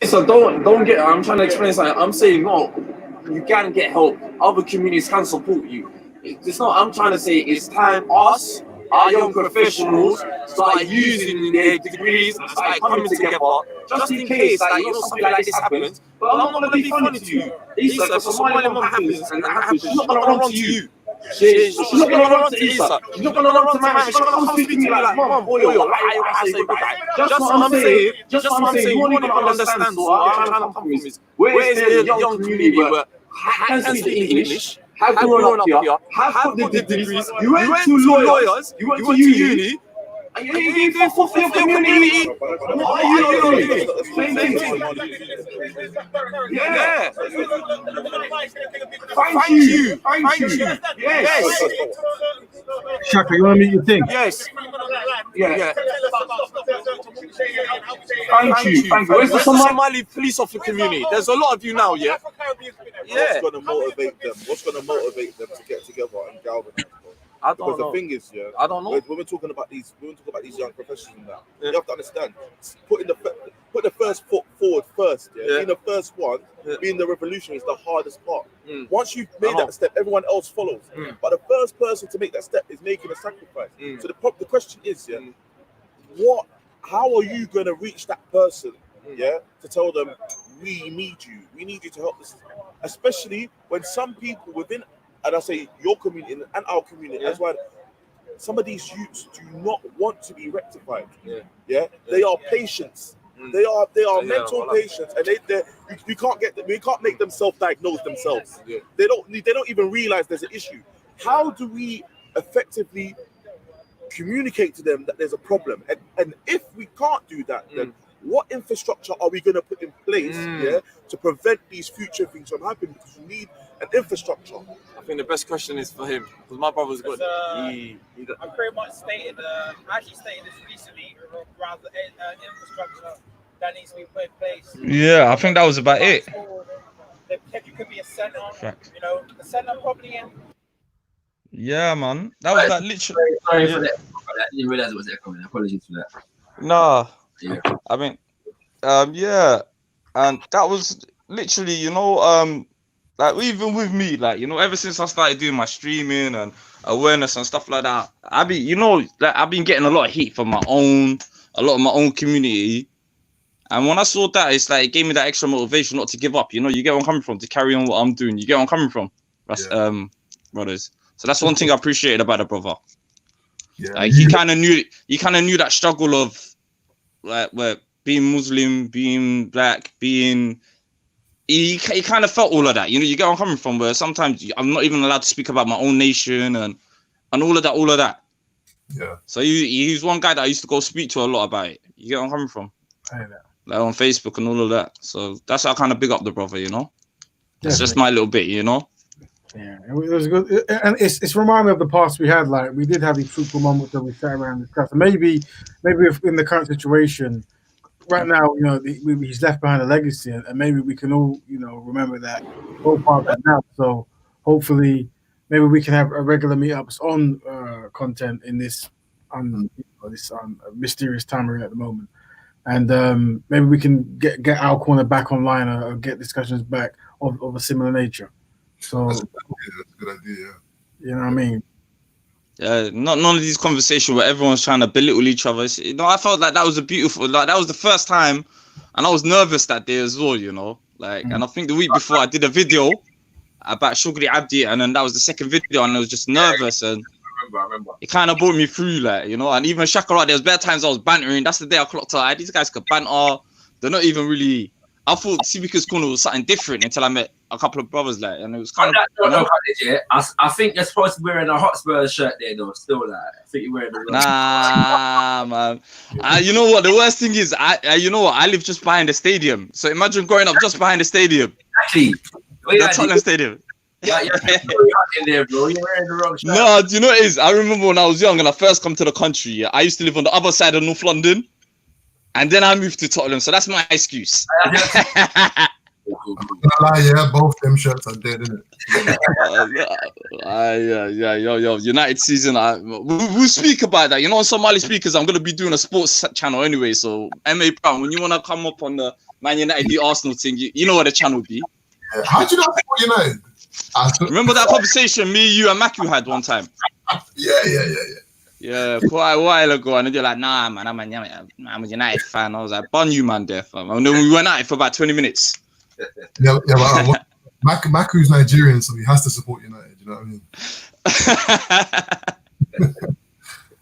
So don't get. I'm trying to explain something. I'm saying no. You can get help. Other communities can support you. It's not. I'm trying to say it's time us, our young professionals, start using their degrees, start coming together, just in case something like this happens. But I'm not gonna be funny to you. Issa, if somebody happens and that happens, she's not gonna run to you. She's not gonna run to Issa. She's not gonna run to my man. She's gonna come speak to me like, Mom, boy, I say good guy. Just what I'm saying. You won't even understand what I'm trying to come from is where is the young community where can speak English, have grown up here, have got the degrees, you went to lawyers, you went to uni, and you're doing for your community. What are you doing? Yeah. Thank you. Yes. Shaka, you want to meet your thing? Yes. Yeah. Thank you. Where's the Somali police officer community? There's a lot of you now, yeah? What's going to motivate them? What's going to motivate them to get together and galvanize? I don't because know. The thing is, I don't know. When we're talking about these young professionals now, you have to understand, put the first foot forward first. Being the first one, being the revolution is the hardest part. Once you've made that step, everyone else follows. But the first person to make that step is making a sacrifice. So the question is, how are you going to reach that person? To tell them we need you to help us, especially when some people within. And I say your community and our community as well. Some of these youths do not want to be rectified. They are patients. They are mental patients, and we can't make them self-diagnose themselves. They don't even realize there's an issue. How do we effectively communicate to them that there's a problem? And if we can't do that, then what infrastructure are we going to put in place to prevent these future things from happening? Because we need an infrastructure. I think the best question is for him, because my brother's got. I pretty much stated, actually stated this recently around the infrastructure that needs to be put in place. Yeah, I think that was about it. There could be a centre, a centre probably in. Yeah, man, that was like literally. Sorry for that. I didn't realize it was echoing. Apologies for that. Nah, I mean, and that was literally, like even with me, like ever since I started doing my streaming and awareness and stuff like that, I've been getting a lot of heat from a lot of my own community, And when I saw that, it's like it gave me that extra motivation not to give up. You know, you get where I'm coming from, to carry on what I'm doing. You get where I'm coming from, brothers. So that's one thing I appreciated about the brother. Yeah, like he kind of knew that struggle of like where being Muslim, being black, being he kind of felt all of that. You know, you get where I'm coming from. Where sometimes I'm not even allowed to speak about my own nation and all of that. Yeah. So he's one guy that I used to go speak to a lot about it. You get where I'm coming from? Like on Facebook and all of that. So that's how I kind of big up the brother, you know? It's just my little bit, you know? Yeah, it was good. And it's reminding of the past we had. Like, we did have these fruitful moments that we sat around and discussed. Maybe if in the current situation, right now, you know, he's left behind a legacy, and maybe we can all, you know, remember that all part of that now. So hopefully, maybe we can have a regular meetups on content in this mysterious time we're in at the moment, and maybe we can get our corner back online or get discussions back of a similar nature. So that's a good idea. You know what I mean? None of these conversations where everyone's trying to belittle each other. You know, I felt like that was that was the first time, and I was nervous that day as well. You know, like, and I think the week before I did a video about Shugri Abdi, and then that was the second video, and I was just nervous, and I remember. It kind of brought me through, like, you know, and even Shakara, there was better times I was bantering. That's the day I clocked out. These guys could banter. They're not even really. I thought Civica's Corner was something different until I met a couple of brothers, like, and it was kind of. I think you're supposed to be wearing a Hotspur shirt there, though. Still, like, I think you're wearing the. Nah, man. You know what? The worst thing is, you know what? I live just behind the stadium. So imagine growing up just behind the stadium. Exactly. The Tottenham Stadium. Yeah, you're in there, bro. You're wearing the wrong shirt. No, do you know what it is? I remember when I was young and I first come to the country. Yeah, I used to live on the other side of North London, and then I moved to Tottenham. So that's my excuse. Yeah, both them shirts are dead, isn't it? Yo, United season. We'll speak about that. You know, on Somali Speakers, I'm gonna be doing a sports channel anyway. So, MA Brown, when you wanna come up on the Man United v Arsenal thing, you know what the channel be. Yeah. How'd you not support United? Remember that conversation me, you, and Macu had one time? Yeah, quite a while ago, and they're like, "Nah, man, I'm a United fan." I was like, "Bun you, man, there, fam." And then we went at it for about 20 minutes. Yeah, but Maku's Nigerian, so he has to support United. You know what I mean?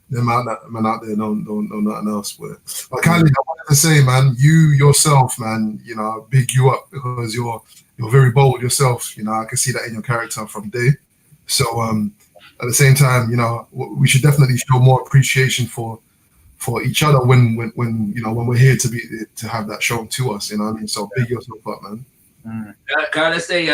Them man out there don't know nothing else. But Khalid, I wanted to say, man, you yourself, man, you know, big you up because you're very bold yourself. You know, I can see that in your character from day. So at the same time, you know, we should definitely show more appreciation for each other when you know, when we're here to have that shown to us. You know what I mean? So big yourself up, man. Can I say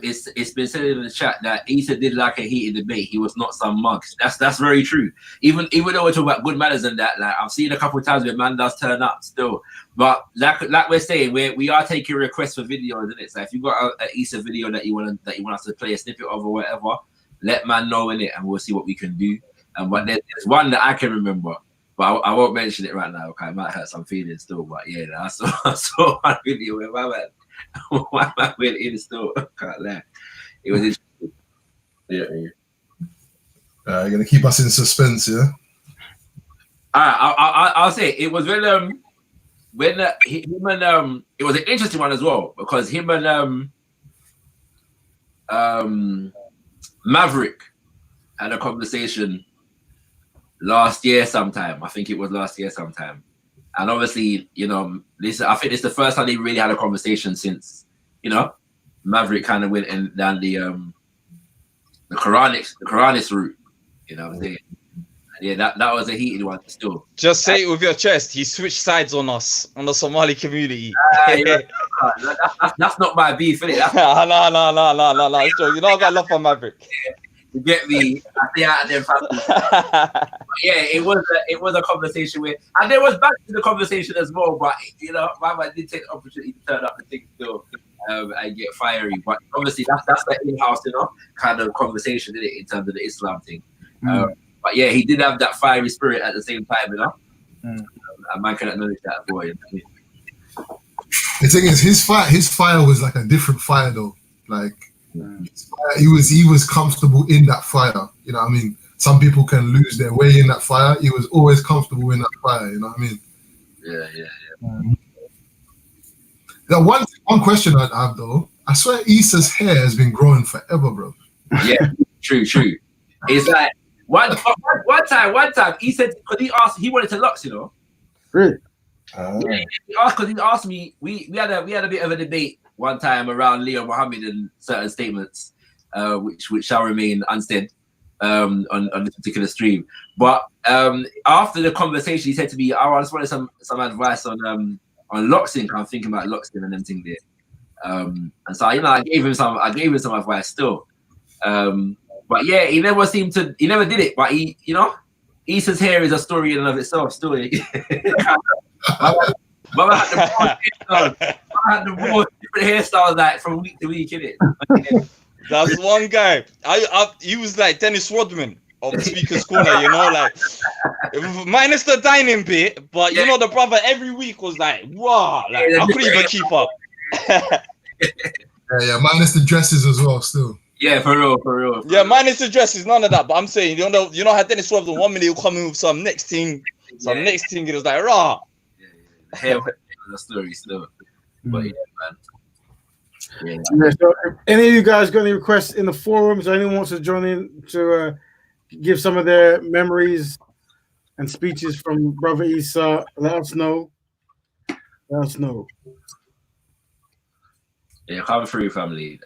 it's been said in the chat that Issa did like a heated debate. He was not some mug. That's very true. Even though we're talking about good manners and that, like, I've seen a couple of times where man does turn up still. But like we're saying, we are taking requests for videos, isn't it? So if you've got an Issa video that you want us to play a snippet of or whatever, let man know in it, and we'll see what we can do. But there's one that I can remember, but I won't mention it right now. Okay, I might hurt some feelings still. But yeah, I saw one video where my man went in still. Can't lie. It was interesting. Yeah. You're gonna keep us in suspense, yeah? I'll say it was when him and it was an interesting one as well, because him and Maverick had a conversation last year sometime. I think it was last year sometime. And obviously, you know, I think it's the first time they really had a conversation since, you know, Maverick kind of went down the Quranic route. You know what I'm saying? Yeah, that was a heated one still. Just say it with your chest. He switched sides on us, on the Somali community. That's not my beef, is it? No. You know, I got love for Maverick. You get me? I stay out of them families. But yeah, it was a conversation with, and there was back to the conversation as well. But you know, my man did take the opportunity to turn up and think still and get fiery. But obviously, that's the in-house, you know, kind of conversation, isn't it, in terms of the Islam thing. But yeah, he did have that fiery spirit at the same time, you know. And man can acknowledge that, boy. You know? The thing is, his fire was like a different fire, though. Like he was comfortable in that fire. You know what I mean? Some people can lose their way in that fire. He was always comfortable in that fire. You know what I mean? Yeah. The one question I'd have though, I swear Issa's hair has been growing forever, bro. Yeah, true. It's like one time he said, because he wanted to lux, you know. Really? He asked me. We had a bit of a debate one time around Leo Muhammad and certain statements, which shall remain unsaid on this particular stream. But after the conversation, he said to me, "Oh, I just wanted some advice on luxing. I'm thinking about luxing and them thing there." And so I gave him some advice still. But yeah, he never did it. But Issa's hair is a story in and of itself still. Mama had the more different hairstyles like from week to week, innit? That's one guy. He was like Dennis Rodman of Speaker's Corner, like minus the dining bit, but you know the brother every week was like, wow, like I couldn't even keep up. Yeah, minus the dresses as well, still. Yeah, for real. Yeah, minus the dresses, none of that. But I'm saying, you know how Dennis Rodman 1 minute he'll come in with some next thing, it was like raw. Hair the story still. But yeah, man. Yeah, so if any of you guys got any requests in the forums, or anyone wants to join in to give some of their memories and speeches from Brother Issa, let us know. Yeah, come through, family.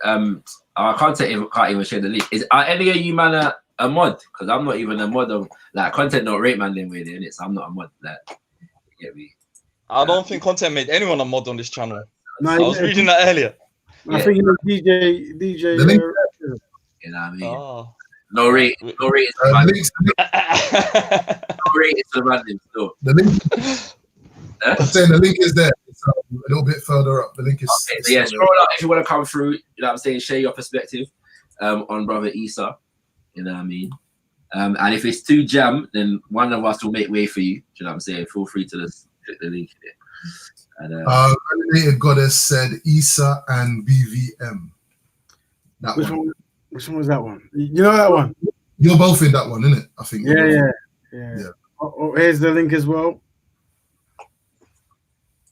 I can't even share the link. Are any of you man a mod? Because I'm not even a mod of like content not rate man with it, so I'm not a mod. Like, you get me? I don't think content made anyone a mod on this channel. No, I was reading that earlier. I think you know DJ. You know what I mean? Oh. No rate. No rate is the random still. The link. I'm saying the link is there. It's a little bit further up. The link is. Okay, so yeah, scroll up if you want to come through. You know what I'm saying? Share your perspective on Brother Issa. You know what I mean? And if it's too jam, then one of us will make way for you. You know what I'm saying? Feel free to just click the link here. And Validated Goddess said Issa and BVM. Which one was that one? You know that one? You're both in that one, isn't it? I think. Yeah. Oh, here's the link as well.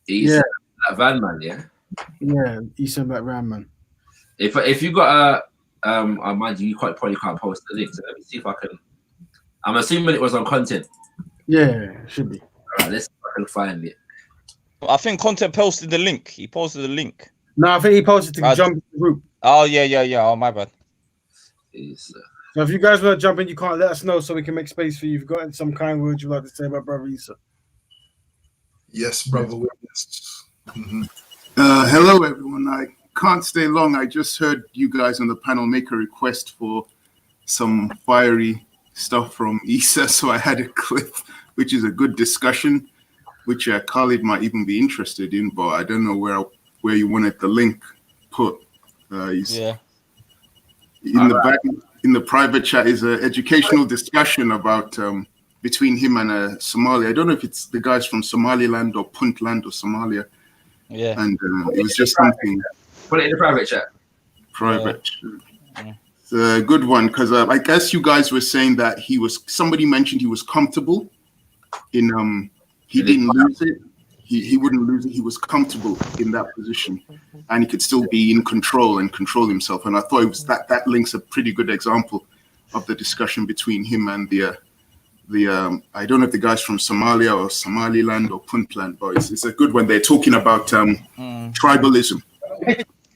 Issa, that van man, yeah. Yeah, Issa Black Van man. If you got I mind you probably can't post the link. So let me see if I can. I'm assuming it was on content. Yeah, it should be. All right, let's see if I can find it. I think content posted the link. He posted the link. No, I think he posted to jump in the group. Oh yeah. Oh my bad. Issa. So if you guys want to jump in, you can't let us know so we can make space for you. If you've got some kind words you'd like to say about Brother Issa. Yes, brother witness. Mm-hmm. Hello, everyone. I can't stay long. I just heard you guys on the panel make a request for some fiery stuff from Issa, so I had a clip, which is a good discussion, which Khalid might even be interested in, but I don't know where you wanted the link put. Yeah. In the back, in the private chat is an educational discussion about between him and Somalia. I don't know if it's the guys from Somaliland or Puntland or Somalia. Yeah. And it was just something. Put it in the private chat. Private. Yeah. It's a good one because I guess you guys were saying that somebody mentioned he was comfortable in he didn't lose it. He wouldn't lose it. He was comfortable in that position, and he could still be in control and control himself. And I thought it was that links a pretty good example of the discussion between him and the I don't know if the guys from Somalia or Somaliland or Puntland, but it's a good one. They're talking about tribalism.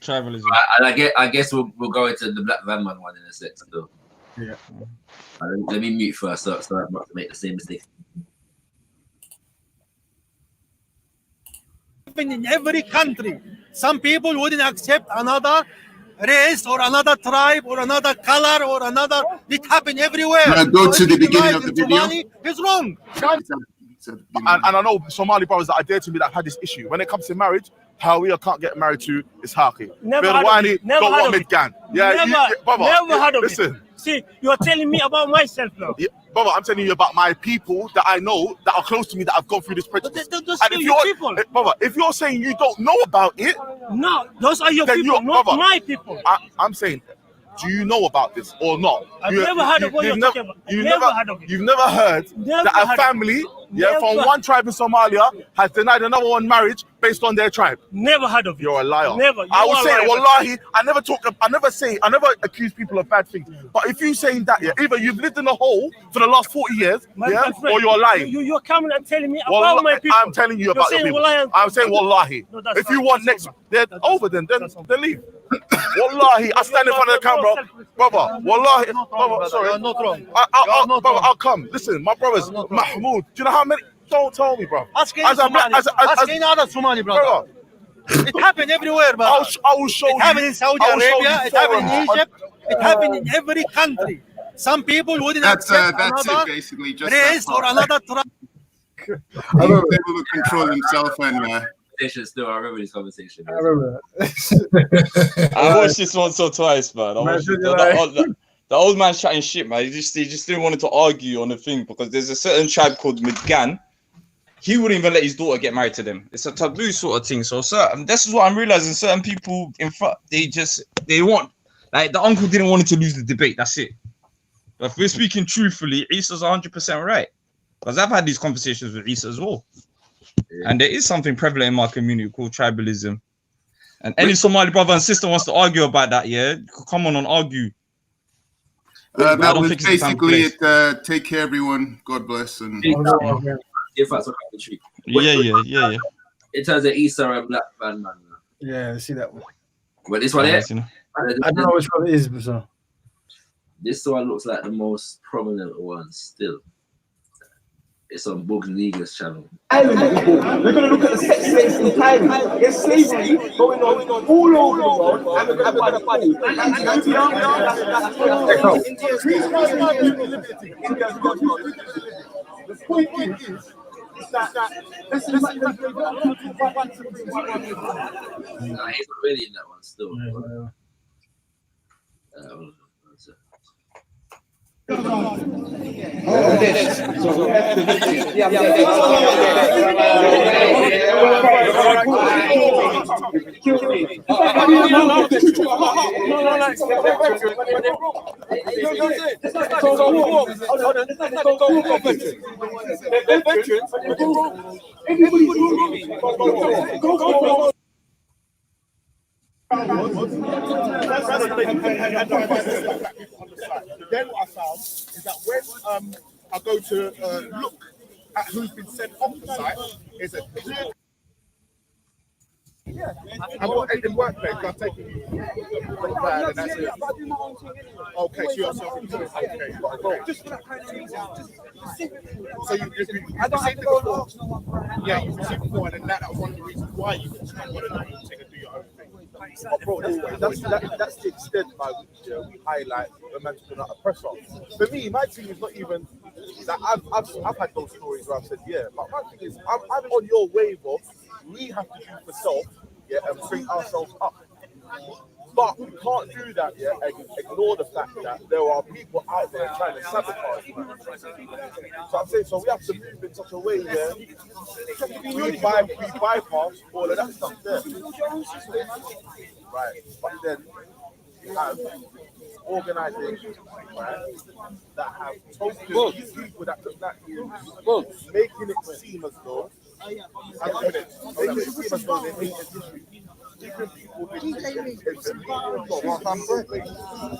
Tribalism. And I guess we'll go into the Black Van Man one in a sec. So. Yeah. Let me mute first, so I'm not to make the same mistake. In every country, some people wouldn't accept another race or another tribe or another color or another. It happens everywhere. Can I go to the beginning of the video? Somali is wrong. And I know Somali brothers that I dare to me that had this issue. When it comes to marriage, Hawiya can't get married to Ishaqi. Never heard of it. Never heard of it. Brother, never heard of listen. it. See, you're telling me about myself now. Yeah, brother, I'm telling you about my people that I know that are close to me that have gone through this prejudice. Those are your people. Brother, if you're saying you don't know about it, no, those are your people, not my people. I'm saying, do you know about this or not? I've never heard of what you're talking about. You've never heard that a family yeah, from one tribe in Somalia has denied another one marriage based on their tribe. Never heard of it. You're a liar. Never. I would say, wallahi, I never accuse people of bad things. But if you saying that, yeah, either you've lived in a hole for the last 40 years, yeah, or you're lying. You're coming and telling me about my people. I'm telling you about your people. I'm saying wallahi. No, if you want next, they're over then leave. Wallahi, I stand in front of the camera, brother. Wallahi, brother, sorry. You're not wrong. I'll come. Listen, my brothers, Mahmoud. Do you know how many? Don't tell me, bro. Ask any other Somali brother. It happened everywhere, bro. I will show you. It happened in Saudi Arabia. It happened in Egypt. It happened in every country. Some people wouldn't accept another race or another tribe. He was able to control himself and. Still, I remember this conversation. I remember. I watched this once or twice, man. The old man chatting shit, man. He just didn't want to argue on the thing because there's a certain tribe called Midgan. He wouldn't even let his daughter get married to them. It's a taboo sort of thing. So, this is what I'm realizing. Certain people in front, they want, like the uncle didn't want to lose the debate. That's it. But if we're speaking truthfully, Issa's 100% right. Because I've had these conversations with Issa as well. Yeah. And there is something prevalent in my community called tribalism. And any Somali brother and sister wants to argue about that, yeah, come on and argue. That was basically it. Take care, everyone. God bless. And if that's what the tree. Yeah. In terms of Issa and Black Man. Yeah, I see that one. But this one here, I don't know which one it is, so. This one looks like the most prominent one still. It's on Bug's League's channel. We're going to look at the sex slaves in Thailand. There's slavery going on all over the world, and we're going to find it. The point is that this is like he's not really in that one still. Then what I found is that when I go to look at who's been sent off the site, is a clear. Yeah, I'm in workplace. I'm taking you. Okay, so you're self-employed. Okay. Just for that kind of reason. So you've received it before. Yeah, you've received it before, and that was one of the reasons why you just want to take and do your own thing. But bro, that's the extent by which we highlight the man to not oppressor. For me, my thing is not even that I've had those stories where I've said, yeah, but my thing is I'm on your wave of we have to do for self, yeah, and bring ourselves up. But we can't do that, yeah, and ignore the fact that there are people out there trying to sabotage. So I'm saying, so we have to move in such a way where we bypass all of that stuff there. Right, but then you have organizations, right, that have total people that look like you, making it seem as though they hate history. Even people in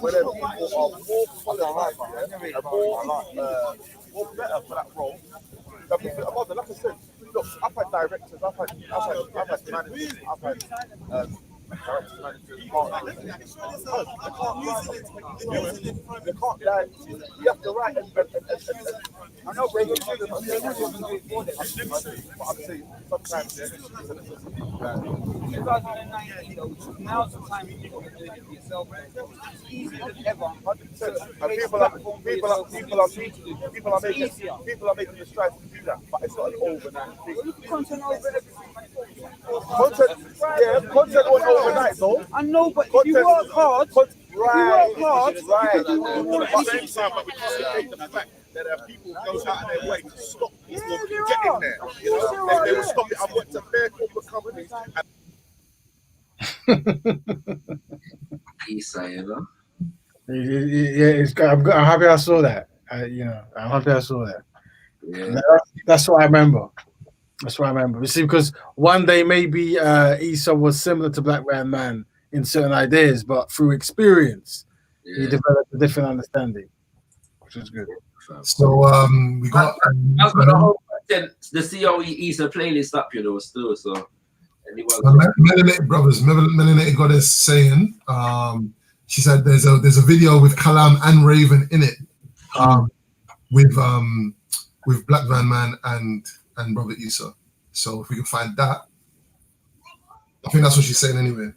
where people are more qualified and more better for that role. Like I said, look, I've had directors, I've had managers, I've had directors, managers, partners. They can't like, you have to write and I know, bro, but I'm saying sometimes now's the time you can do it for yourself. It's easier than ever. 100%. People are making the strides to do that, but it's not an overnight thing. Content over everything. Content won't overnight though. I know, but if you work hard, right. At the same time, but we can't take the fact that there are people who go out of their way to stop people getting there. You know, they will stop it. I've worked at bare corporate companies. Issa, you know. Yeah, I'm happy I saw that. I'm happy I saw that. Yeah. That's what I remember. That's what I remember. You see, because one day maybe Issa was similar to Black Man in certain ideas, but through experience, he developed a different understanding, which is good. So we got I've got the whole the COE Issa playlist up, you know, still. So anyone. Melanated Brothers, Melanated Goddess saying, she said there's a video with Kalam and Raven in it, with Black Van Man and Brother Issa. So if we can find that, I think that's what she's saying anyway.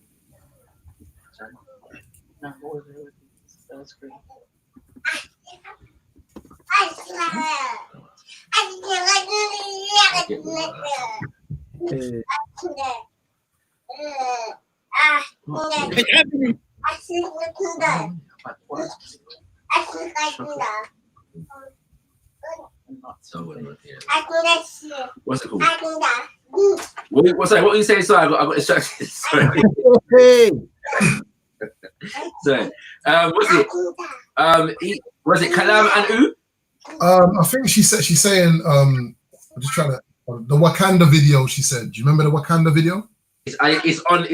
What's it called? What's that? What you say? Sorry, I got distracted. Sorry. Sorry. Was it Kalam and U? I think she's saying I'm just trying to the Wakanda video. She said, "Do you remember the Wakanda video?" It's on.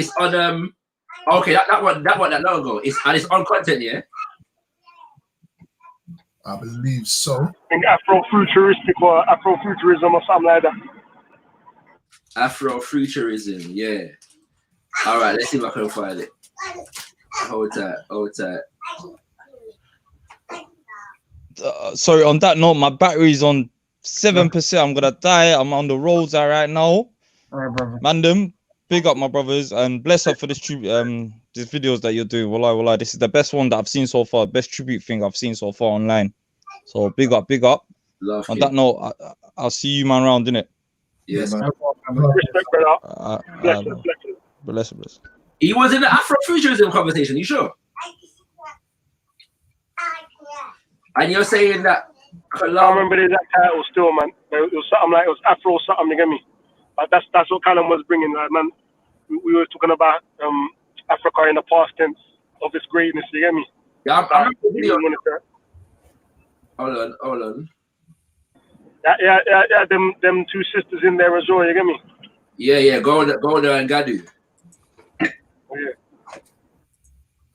Okay, that one that logo. It's on content, yeah. I believe so. In Afrofuturistic or Afrofuturism or something like that. Afrofuturism, yeah. All right, let's see if I can find it. Hold tight. Sorry, on that note, my battery's on 7%. I'm gonna die. I'm on the roads right now. All right, brother. Mandem, big up my brothers and bless up for this tribute. These videos that you're doing. Wallah, this is the best one that I've seen so far. Best tribute thing I've seen so far online. So big up. Love on you. that note, I'll see you man around, innit? Yes. Respect, brother. Bless. He was in the Afrofuturism conversation. You sure? And you're saying that I can't remember the exact title still, man. It was something like it was Afro something, you get me? But that's what Callum was bringing, like, man. We were talking about Africa in the past tense of its greatness, you get me? Yeah, I remember the video. Hold on. Yeah, them two sisters in there as well, you get me? Yeah, Golda and Gadu. Yeah.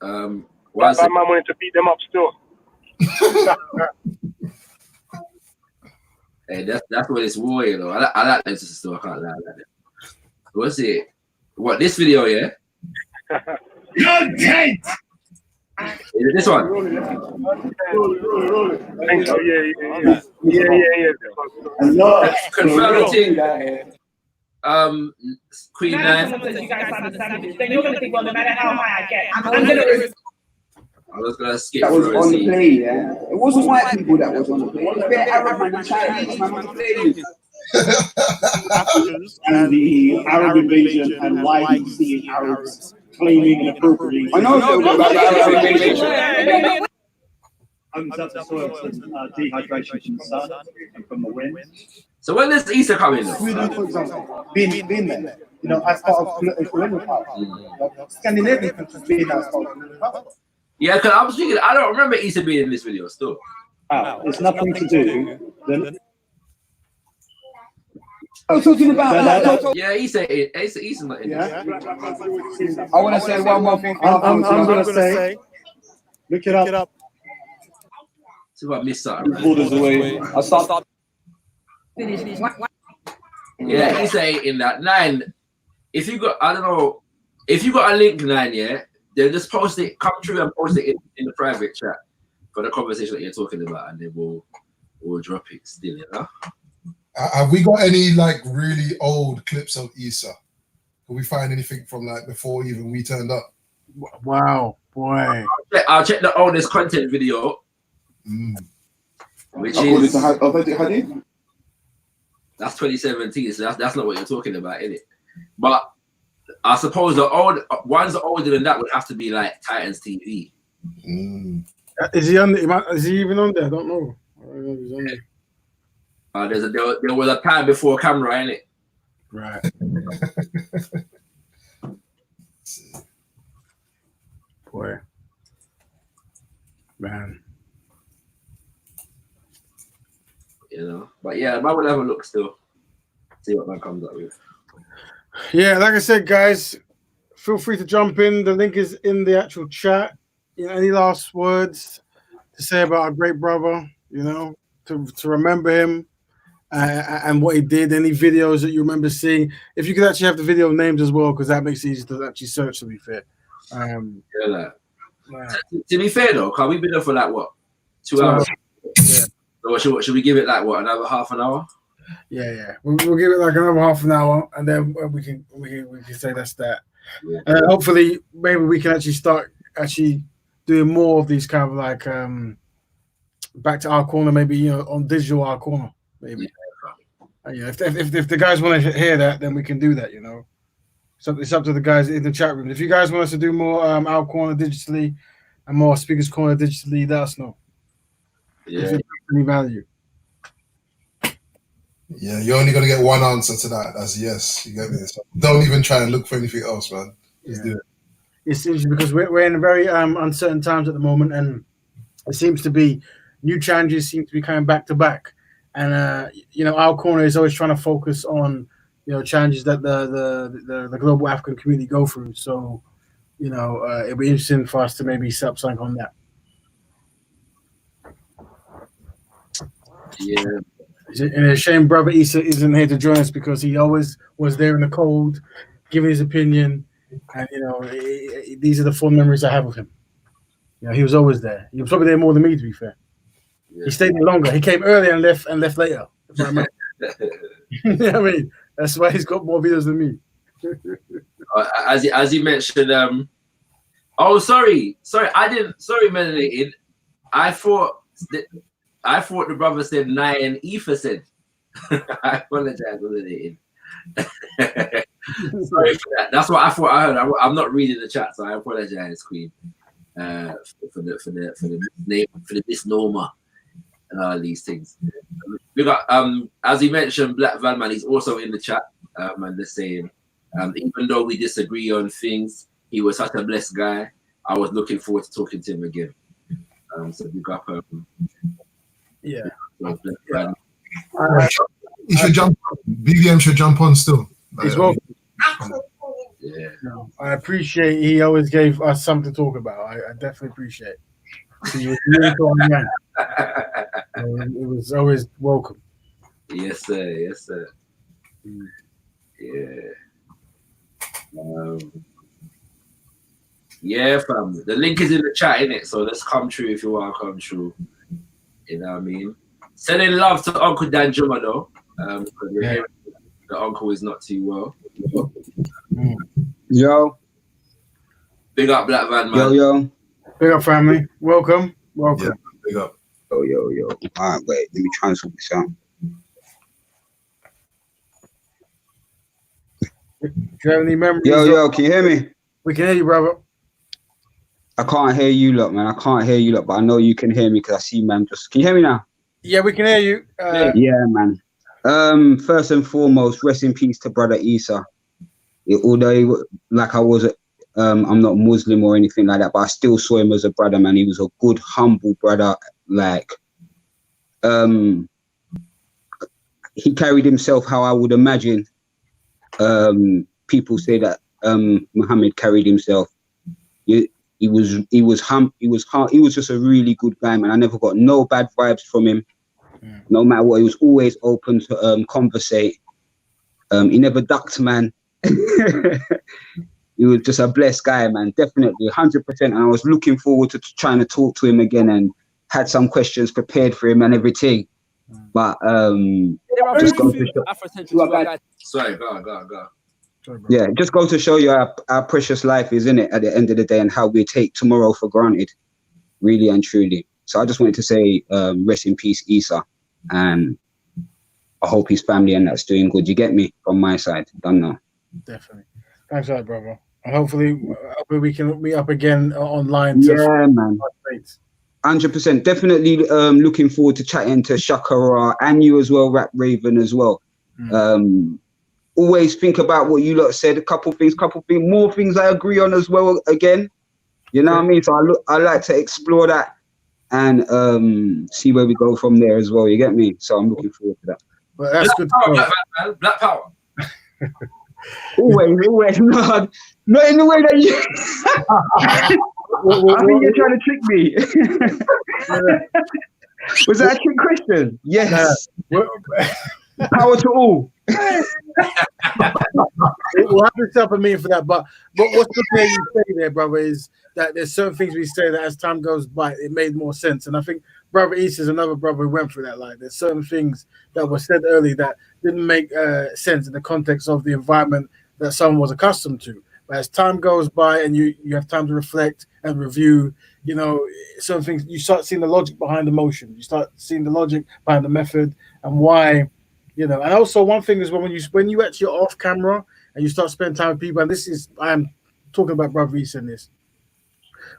That man wanted to beat them up still. Hey, that's what it's war, you know. I like them sisters still. I can't lie. I like them. What's it? What, this video, yeah? Content! Is it this one? I think so, yeah. Confirm the thing. Queen Nine. I was gonna skip that was through on and the see. play, yeah. It wasn't white people that was on the play. It was bare Arab man and Chinese man on the play. And the Arab invasion and why he's seeing Arabs claiming and appropriating. I know a little bit about the Arab invasion. That's the soil dehydration from the sun and from the wind. So when does Easter come in? Sweden, for example, being there, you know, as part of colonial power. Scandinavian countries being as part of colonial power. Yeah, because I was thinking, I don't remember Easter being in this video still. It's nothing to do. I was talking about yeah, Easter's not in yeah. I want to say one more thing. I'm going to say, look it up. See if I missed something. Borders away. I'll start. Yeah, Easter ain't in that. 9, if you got, I don't know, if you got a link 9, yeah, then just post it, come through and post it in the private chat for the conversation that you're talking about, and then we'll drop it still, you know? Have we got any like really old clips of Issa? Can we find anything from like before even we turned up? Wow, boy. I'll check the oldest content video, which is that's 2017. So that's not what you're talking about, is it? But I suppose the old ones older than that would have to be like Titans TV. Is he on? Is he even on there? I don't know. I don't know if he's on there. There was a time before camera, innit? Right. Boy. Man. Yeah, You know, but yeah, man will have a look still. See what man comes up with. Yeah, like I said, guys, feel free to jump in. The link is in the actual chat. You know, any last words to say about our great brother? You know, to remember him and what he did. Any videos that you remember seeing? If you could actually have the video names as well, because that makes it easy to actually search. To be fair, To be fair though, can we been there for like what, 2 hours? Yeah. So should we give it like what, another half an hour? Yeah. We'll give it like another half an hour, and then we can say that's that. Yeah. And hopefully, maybe we can actually start doing more of these kind of like back to our corner, maybe on digital our corner, maybe. Yeah. If the guys want to hear that, then we can do that. So it's up to the guys in the chat room. If you guys want us to do more our corner digitally and more speakers corner digitally, let us know. Yeah. If it's any value. Yeah, you're only gonna get one answer to that. That's yes. You get me? So don't even try and look for anything else, man. Just do it. It's interesting because we're in very uncertain times at the moment, and it seems to be new challenges seem to be coming back to back. And our corner is always trying to focus on challenges that the global African community go through. So it'll be interesting for us to maybe set up something on that. Yeah. And it's a shame brother Issa isn't here to join us because he always was there in the cold, giving his opinion. And, these are the fond memories I have of him. He was always there. He was probably there more than me, to be fair. Yeah. He stayed there longer. He came earlier and left later. I mean, that's why he's got more videos than me. As you mentioned, sorry, Melanated. I thought the brother said 9 and Eesa said. I apologize, Melanated. Sorry for that. That's what I thought I heard. I'm not reading the chat, so I apologize, Queen, for the misnomer and all these things. We got as he mentioned, Black Van Man. He's also in the chat, and they're saying, even though we disagree on things, he was such a blessed guy. I was looking forward to talking to him again. So we got yeah. He should jump. BVM should jump on still. He's welcome. Yeah. I appreciate he always gave us something to talk about. I definitely appreciate it. It was always welcome. Yes, sir. Yeah. Yeah, fam. The link is in the chat, innit? So let's come true if you want to come true. You know what I mean? Sending love to Uncle Dan Juma though. We're hearing the uncle is not too well. Yo. Big up, Black Van Man. Yo. Big up, family. Welcome. Yeah, big up. Yo. All right, wait. Let me try and sort this out. Do you have any memories? Yo, can you hear me? We can hear you, brother. I can't hear you lot, man. But I know you can hear me because I see, man. Can you hear me now? Yeah, we can hear you. Yeah, man. First and foremost, rest in peace to brother Issa. Although, like I was, I'm not Muslim or anything like that, but I still saw him as a brother, man. He was a good, humble brother. Like, he carried himself how I would imagine people say that Muhammad carried himself. He was just a really good guy, man. I never got no bad vibes from him. No matter what, he was always open to conversate. He never ducked, man. He was just a blessed guy, man. Definitely, 100%. And I was looking forward to trying to talk to him again and had some questions prepared for him and everything. But just go to show. Sorry, go. Yeah, just go to show you our precious life is in it at the end of the day and how we take tomorrow for granted, really and truly. So I just wanted to say rest in peace, Issa, and I hope his family and that's doing good. You get me from my side? Don't know. Definitely. Thanks for that, brother. And hopefully we can meet up again online. Yeah, man. 100%. Definitely looking forward to chatting to Shakara and you as well, Rap Raven as well. Always think about what you lot said. A couple things, more things I agree on as well. Again, you know what I mean. So I like to explore that and see where we go from there as well. You get me? So I'm looking forward to that. But that's good. Black power. Always, not in the way that you. I think you're trying to trick me. Was that a trick question? Yes. Power to all. We'll have to set up a meeting for that. But what's the thing you say there, brother, is that there's certain things we say that as time goes by, it made more sense. And I think Brother Issa is another brother who went through that. Like, there's certain things that were said early that didn't make sense in the context of the environment that someone was accustomed to. But as time goes by and you have time to reflect and review, you know, certain things, you start seeing the logic behind the motion. You start seeing the logic behind the method and why, you know. And also one thing is when you actually are off camera and you start spending time with people, and this is, I am talking about Brother Issa in this.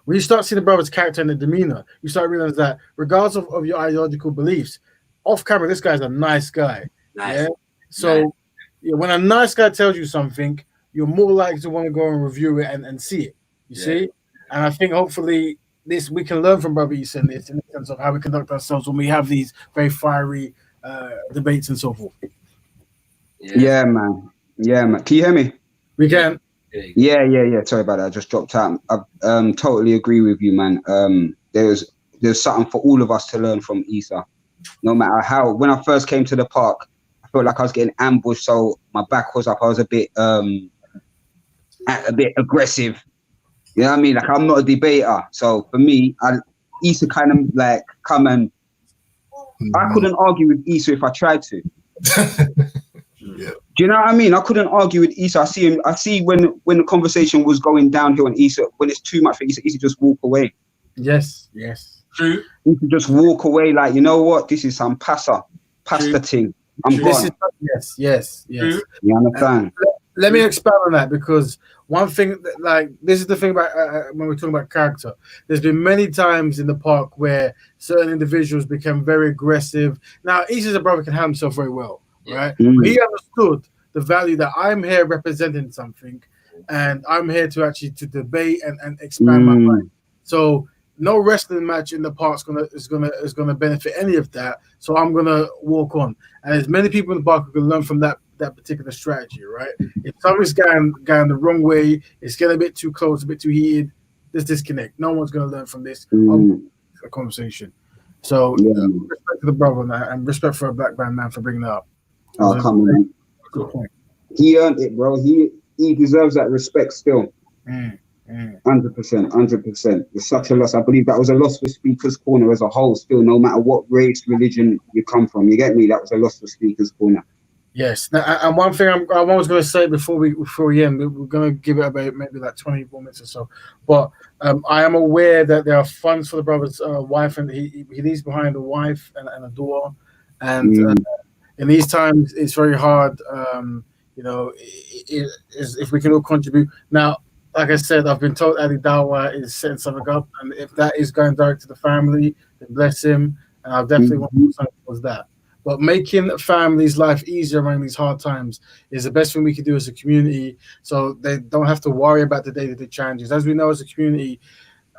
When you start seeing the brother's character and the demeanor, you start realizing that regardless of your ideological beliefs, off camera, this guy's a nice guy. Nice. Yeah. So yeah, when a nice guy tells you something, you're more likely to want to go and review it and see it. You see? And I think hopefully we can learn from Brother Issa in the sense of how we conduct ourselves when we have these very fiery debates and so forth. Yeah, man. Can you hear me? We can. Yeah. Sorry about that. I just dropped out. I totally agree with you, man. There's something for all of us to learn from Issa. No matter how. When I first came to the park, I felt like I was getting ambushed, so my back was up. I was a bit aggressive. You know what I mean? Like, I'm not a debater. So for me, Issa kind of like come and I couldn't argue with Issa if I tried to. Do you know what I mean? I couldn't argue with Issa. I see when the conversation was going downhill and Issa, when it's too much for Issa just walk away. Yes. True. Issa just walk away like, you know what? This is some pasta thing. I'm gone. Yes. You understand? Let me expand on that, because one thing, this is the thing about when we're talking about character. There's been many times in the park where certain individuals become very aggressive. Now, Issa's a brother can handle himself very well, right? But he understood the value that I'm here representing something, and I'm here to actually debate and expand my mind. So no wrestling match in the park is gonna benefit any of that. So I'm gonna walk on, and there's many people in the park who can learn from that particular strategy, right? If something's going the wrong way, it's getting a bit too close, a bit too heated, there's disconnect. No one's going to learn from this a conversation. So respect to the brother and respect for a black band man for bringing that up. Oh, come on, man. Good point. He earned it, bro. He deserves that respect still. 100%. It's such a loss. I believe that was a loss for Speaker's Corner as a whole still, no matter what race, religion you come from. You get me? That was a loss for Speaker's Corner. Yes. Now, and one thing I was going to say before we end, we're going to give it about maybe like 24 minutes or so. But I am aware that there are funds for the brother's wife, and he leaves behind a wife and a daughter. And in these times, it's very hard. If we can all contribute. Now, like I said, I've been told Ali Dawa is setting something up, and if that is going direct to the family, then bless him. And I'll definitely want to do something towards that. But making families' life easier around these hard times is the best thing we can do as a community, so they don't have to worry about the day-to-day challenges. As we know, as a community,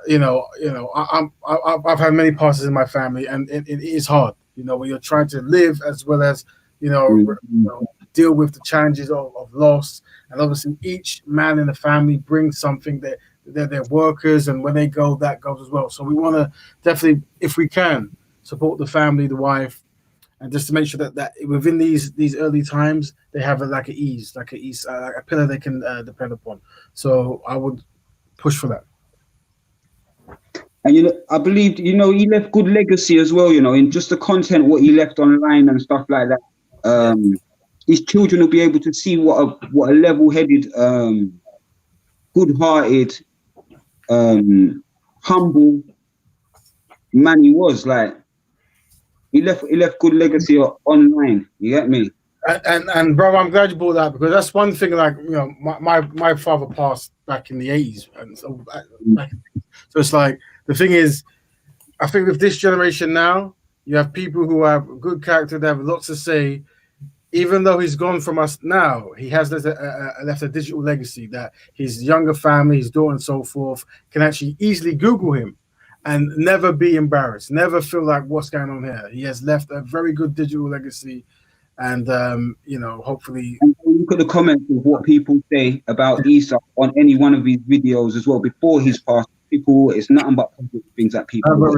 I've had many passes in my family, and it is hard. When you're trying to live as well as deal with the challenges of loss, and obviously each man in the family brings something that they're workers, and when they go, that goes as well. So we want to definitely, if we can, support the family, the wife. And just to make sure that within these early times, they have a pillar they can depend upon. So I would push for that. And I believe he left good legacy as well. In just the content what he left online and stuff like that. His children will be able to see what a level-headed, good-hearted, humble man he was. Like. He left good legacy online. You get me? And bro, I'm glad you brought that, because that's one thing. Like, my father passed back in the 80s, and so it's like, the thing is, I think with this generation now, you have people who have good character, they have lots to say. Even though he's gone from us now, he has left a digital legacy that his younger family, his daughter, and so forth, can actually easily Google him and never be embarrassed, never feel like what's going on here. He has left a very good digital legacy, and you know, hopefully. And look at the comments of what people say about Issa on any one of his videos as well before his past. People, it's nothing but positive things that people.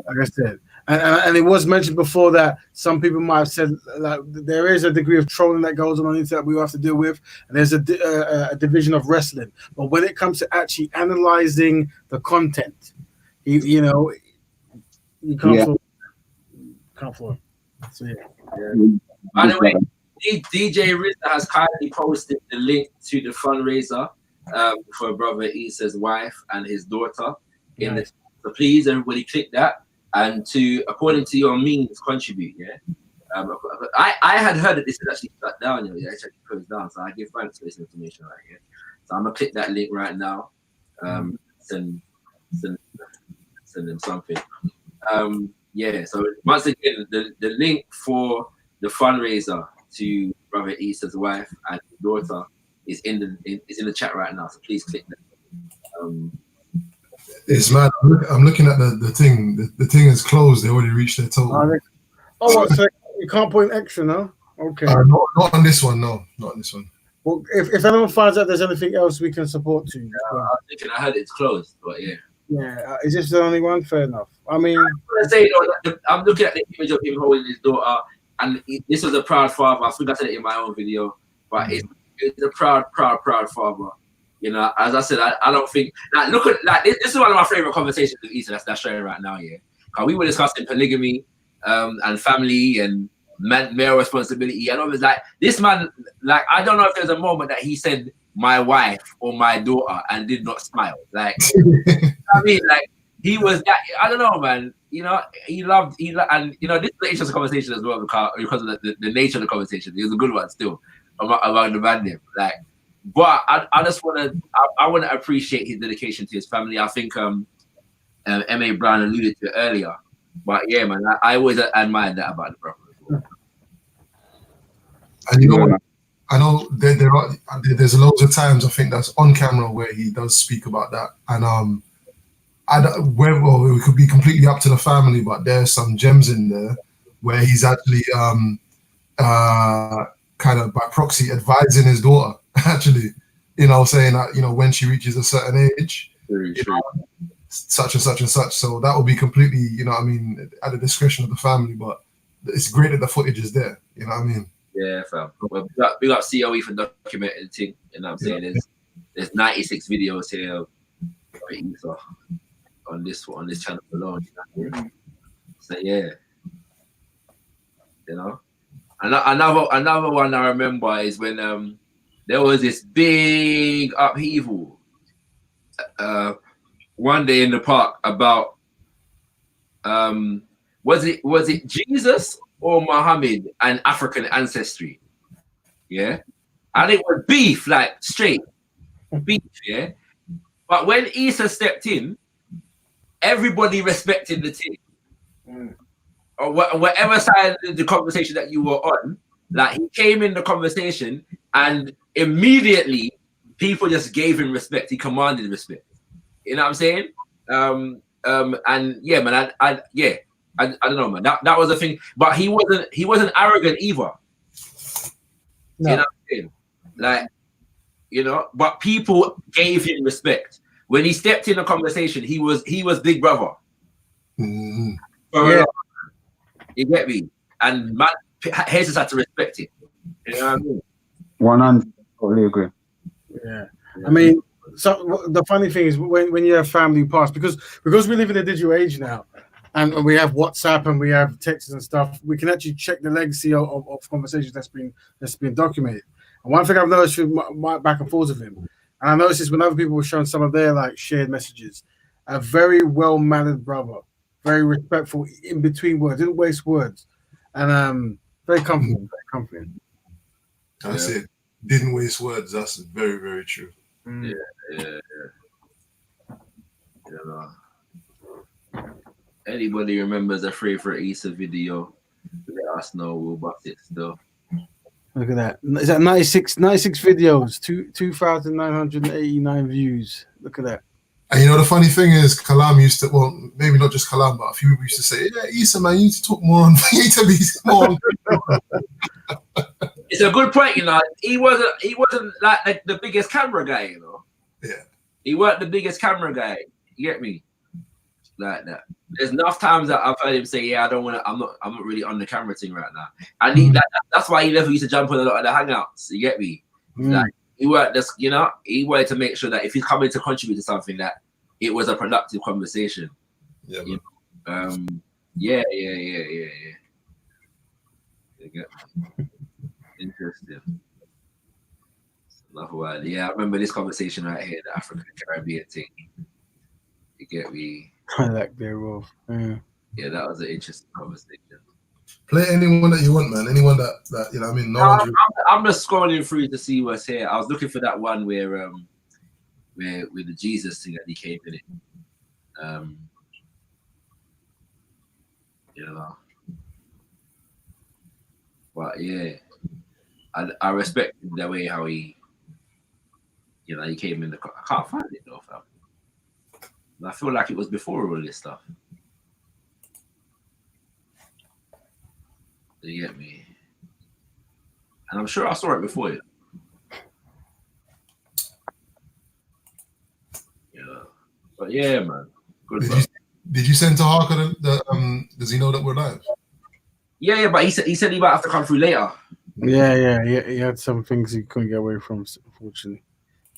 Like I said, and it was mentioned before that some people might have said like there is a degree of trolling that goes on the internet we have to deal with, and there's a division of wrestling. But when it comes to actually analyzing the content, you know, you can't fall. So yeah. By the way, DJ Rizza has kindly posted the link to the fundraiser for brother Issa's wife and his daughter in the. So please, everybody, click that and according to your means, contribute. Yeah. I had heard that this is actually shut down. You know, it's actually closed down. So I give thanks for this information right here. So I'm gonna click that link right now. Send them something. Yeah. So once again, the link for the fundraiser to brother Issa's wife and his daughter is in the chat right now. So please click that. It's mad. I'm looking at the thing. The thing is closed. They already reached their total. So you can't put in extra, no? Okay. Not on this one. No, not on this one. Well, if anyone finds out there's anything else we can support to, I heard it's closed, but yeah. Yeah, is this the only one? Fair enough. I mean, I'm looking at the image of him holding his daughter, and this was a proud father. I think I said it in my own video, but it's a proud father. You know, as I said, I don't think like look at like this is one of my favorite conversations with Issa that's showing right now. Yeah, because we were discussing polygamy, and family and male responsibility, and I was like, this man, like I don't know if there's a moment that he said my wife or my daughter and did not smile. Like, I mean, like he was that. I don't know, man. You know, he loved, and you know, this is an interesting conversation as well because of the nature of the conversation. It was a good one still about the man name, like. But I just want to appreciate his dedication to his family. I think M.A. Brown alluded to it earlier. But yeah, man, I always admired that about the brother. And you know what? I know there's loads of times I think that's on camera where he does speak about that. And it could be completely up to the family, but there's some gems in there where he's actually kind of by proxy advising his daughter. Actually, you know, saying that, you know, when she reaches a certain age, you know, such and such and such. So that will be completely, you know what I mean, at the discretion of the family, but it's great that the footage is there, you know what I mean? Yeah, fam. Well, we got COE for documenting the thing, you know what I'm saying? There's 96 videos here on this channel alone. You know? So yeah. You know? Another one I remember is when there was this big upheaval one day in the park about was it Jesus or Muhammad and African ancestry? Yeah, and it was beef, like straight beef. Yeah, but when Issa stepped in, everybody respected the team. Or whatever side of the conversation that you were on, like he came in the conversation and immediately people just gave him respect. He commanded respect. You know what I'm saying? And yeah, man, I don't know, man. That was the thing. But he wasn't arrogant either. No. You know what I'm saying? Like, you know, but people gave him respect. When he stepped in the conversation, he was big brother. Yeah. You get me? And man, Jesus had to respect it. You know what I mean? 100, totally agree. Yeah. I mean, so the funny thing is when you have family pass, because we live in a digital age now, and we have WhatsApp and we have texts and stuff, we can actually check the legacy of conversations that's been documented. And one thing I've noticed with my back and forth with him, and I noticed this when other people were showing some of their like shared messages, a very well-mannered brother, very respectful in between words, didn't waste words, and very comfortable, very confident. That's it. Didn't waste words. That's very, very true. Yeah. You know. Anybody remembers a favorite Issa video? Let us know. We'll bust it still. Look at that. Is that 96 videos? 2,989 views. Look at that. And you know, the funny thing is, Kalam used to, well, maybe not just Kalam, but a few people used to say, yeah, Issa, man, you need to talk more on, you need to be more on. It's a good point, you know. He wasn't like the biggest camera guy, you know. Yeah. He weren't the biggest camera guy. You get me? Like that. There's enough times that I've heard him say, "Yeah, I don't want to. I'm not really on the camera thing right now." And that's why he never used to jump on a lot of the hangouts. You get me? Like he weren't just, you know, he wanted to make sure that if he's coming to contribute to something, that it was a productive conversation. Yeah. You know? Yeah. You get me? Interesting. Another one. Yeah, I remember this conversation right here, the African Caribbean thing. You get me? I like their wolf. Yeah, that was an interesting conversation. Play anyone that you want, man. Anyone that you know, I mean, I'm just scrolling through to see what's here. I was looking for that one where with the Jesus thing that he came in it. You know. But yeah, I respect the way how he, you know, he came in the. I can't find it though, fam. I feel like it was before all this stuff. You get me? And I'm sure I saw it before you. Yeah. But yeah, man. Good. Did you send to Harker does he know that we're live? Yeah, but he said he might have to come through later. Yeah. He had some things he couldn't get away from, unfortunately.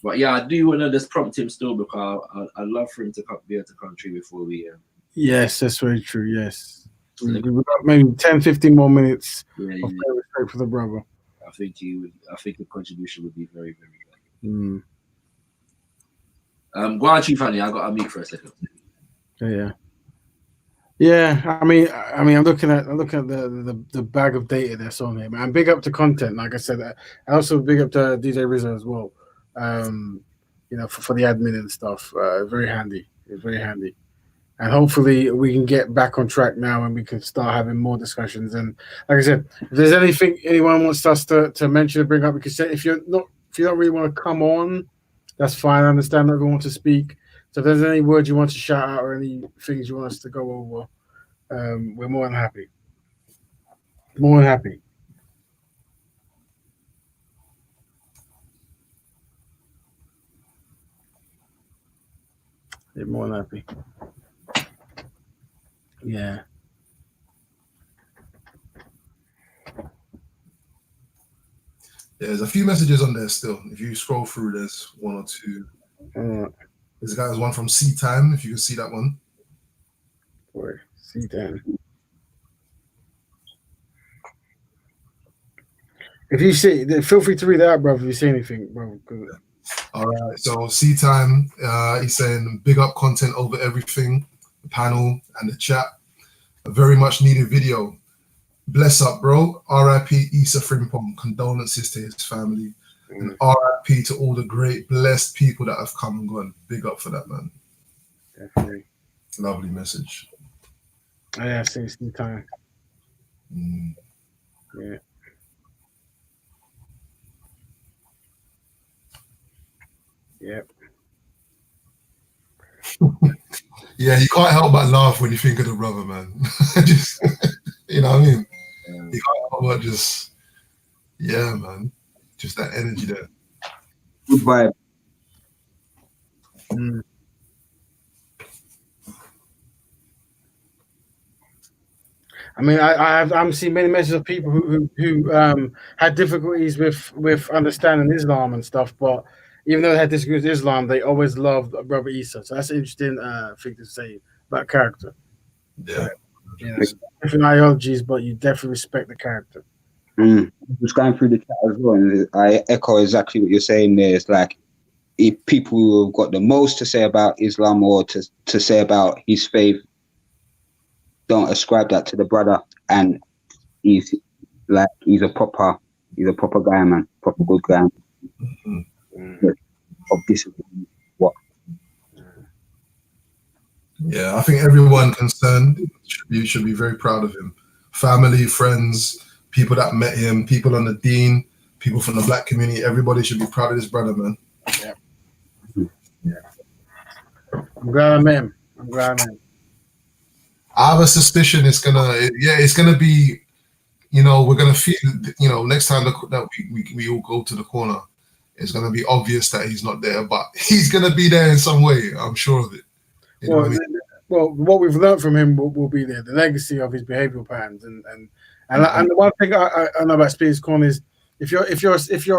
But yeah, I do want to just prompt him still because I'd love for him to be able to come through before we. Yes, that's very true. Yes. We've got maybe 10, 15 more minutes of respect for the brother. I think the contribution would be very, very good. Go on, Chief Annie. I got a mute for a second. Yeah. I mean, I'm looking at the bag of data that's on here, man. Big up to content, like I said. I also big up to DJ Rizzo as well. You know, for the admin and stuff. Very handy. It's very handy. And hopefully we can get back on track now and we can start having more discussions. And like I said, if there's anything anyone wants us to mention or bring up, we can say if you don't really want to come on, that's fine. I understand that everyone wants to speak. So if there's any words you want to shout out or any things you want us to go over, we're more than happy. More than happy. They're more than happy. Yeah. There's a few messages on there still. If you scroll through, there's one or two. There's one from C Time, if you can see that one. Boy, C Time. If you see, feel free to read that, bro. If you see anything, bro. All right. So C Time, he's saying big up content over everything, the panel and the chat. A very much needed video. Bless up, bro. R.I.P. Issa Frimpong. Condolences to his family. And R.I.P. to all the great blessed people that have come and gone. Big up for that, man. Definitely. Lovely message. Yeah, see time. Yeah. Yep. Yeah, you can't help but laugh when you think of the brother, man. Just, you know what I mean? You can't help but just, yeah, man. Just that energy there. Good vibe. I mean, I'm seeing many messages of people who had difficulties with understanding Islam and stuff, but even though they had disagreements with Islam, they always loved Brother Issa. So that's an interesting thing to say about character. Yeah. You know, different ideologies, but you definitely respect the character. Just going through the chat as well, and I echo exactly what you're saying there. It's like if people who have got the most to say about Islam or to say about his faith don't ascribe that to the brother, and he's a proper guy, man, proper good guy. Of this, what? Yeah, I think everyone concerned should be very proud of him. Family, friends, people that met him, people on the deen, people from the black community. Everybody should be proud of this brother, man. Yeah. I'm glad I met him. I have a suspicion it's gonna be, we're gonna feel, next time that we all go to the corner, it's gonna be obvious that he's not there, but he's gonna be there in some way. I'm sure of it. You know what I mean? Well, what we've learned from him will be there. The legacy of his behavioural patterns, and the one thing I know about Spears Corner is if you're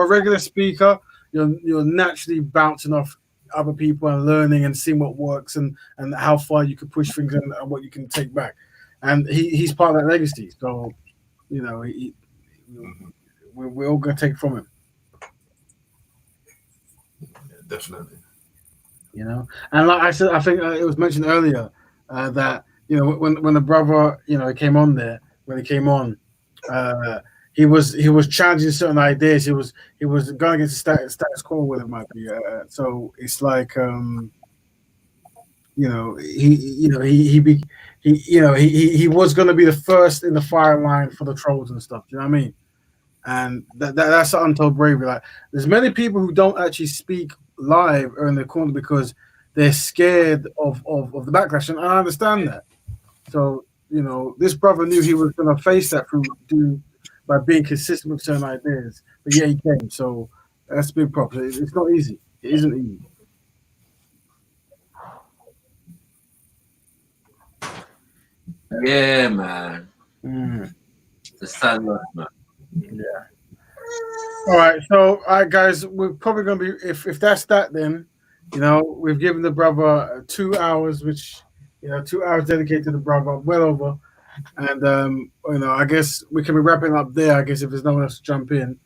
a regular speaker, you're naturally bouncing off other people and learning and seeing what works and how far you can push things and what you can take back. And he's part of that legacy. So, we're all gonna take from him. Yeah, definitely. And like I said, I think it was mentioned earlier that when the brother he came on there, when he came on, he was challenging certain ideas. He was going against the status quo, whatever it might be. So it's like he was going to be the first in the fire line for the trolls and stuff. Do you know what I mean? And that's untold bravery. Like, there's many people who don't actually speak live or in the corner because they're scared of the backlash, and I understand that. So this brother knew he was going to face that by being consistent with certain ideas, but yeah, he came. So that's big props. It's not easy. It isn't easy. Yeah, man. The sun, man. Yeah. All right, guys, we're probably gonna be if that's that, then we've given the brother 2 hours, which 2 hours dedicated to the brother, well over, and I guess we can be wrapping up there. I guess if there's no one else to jump in,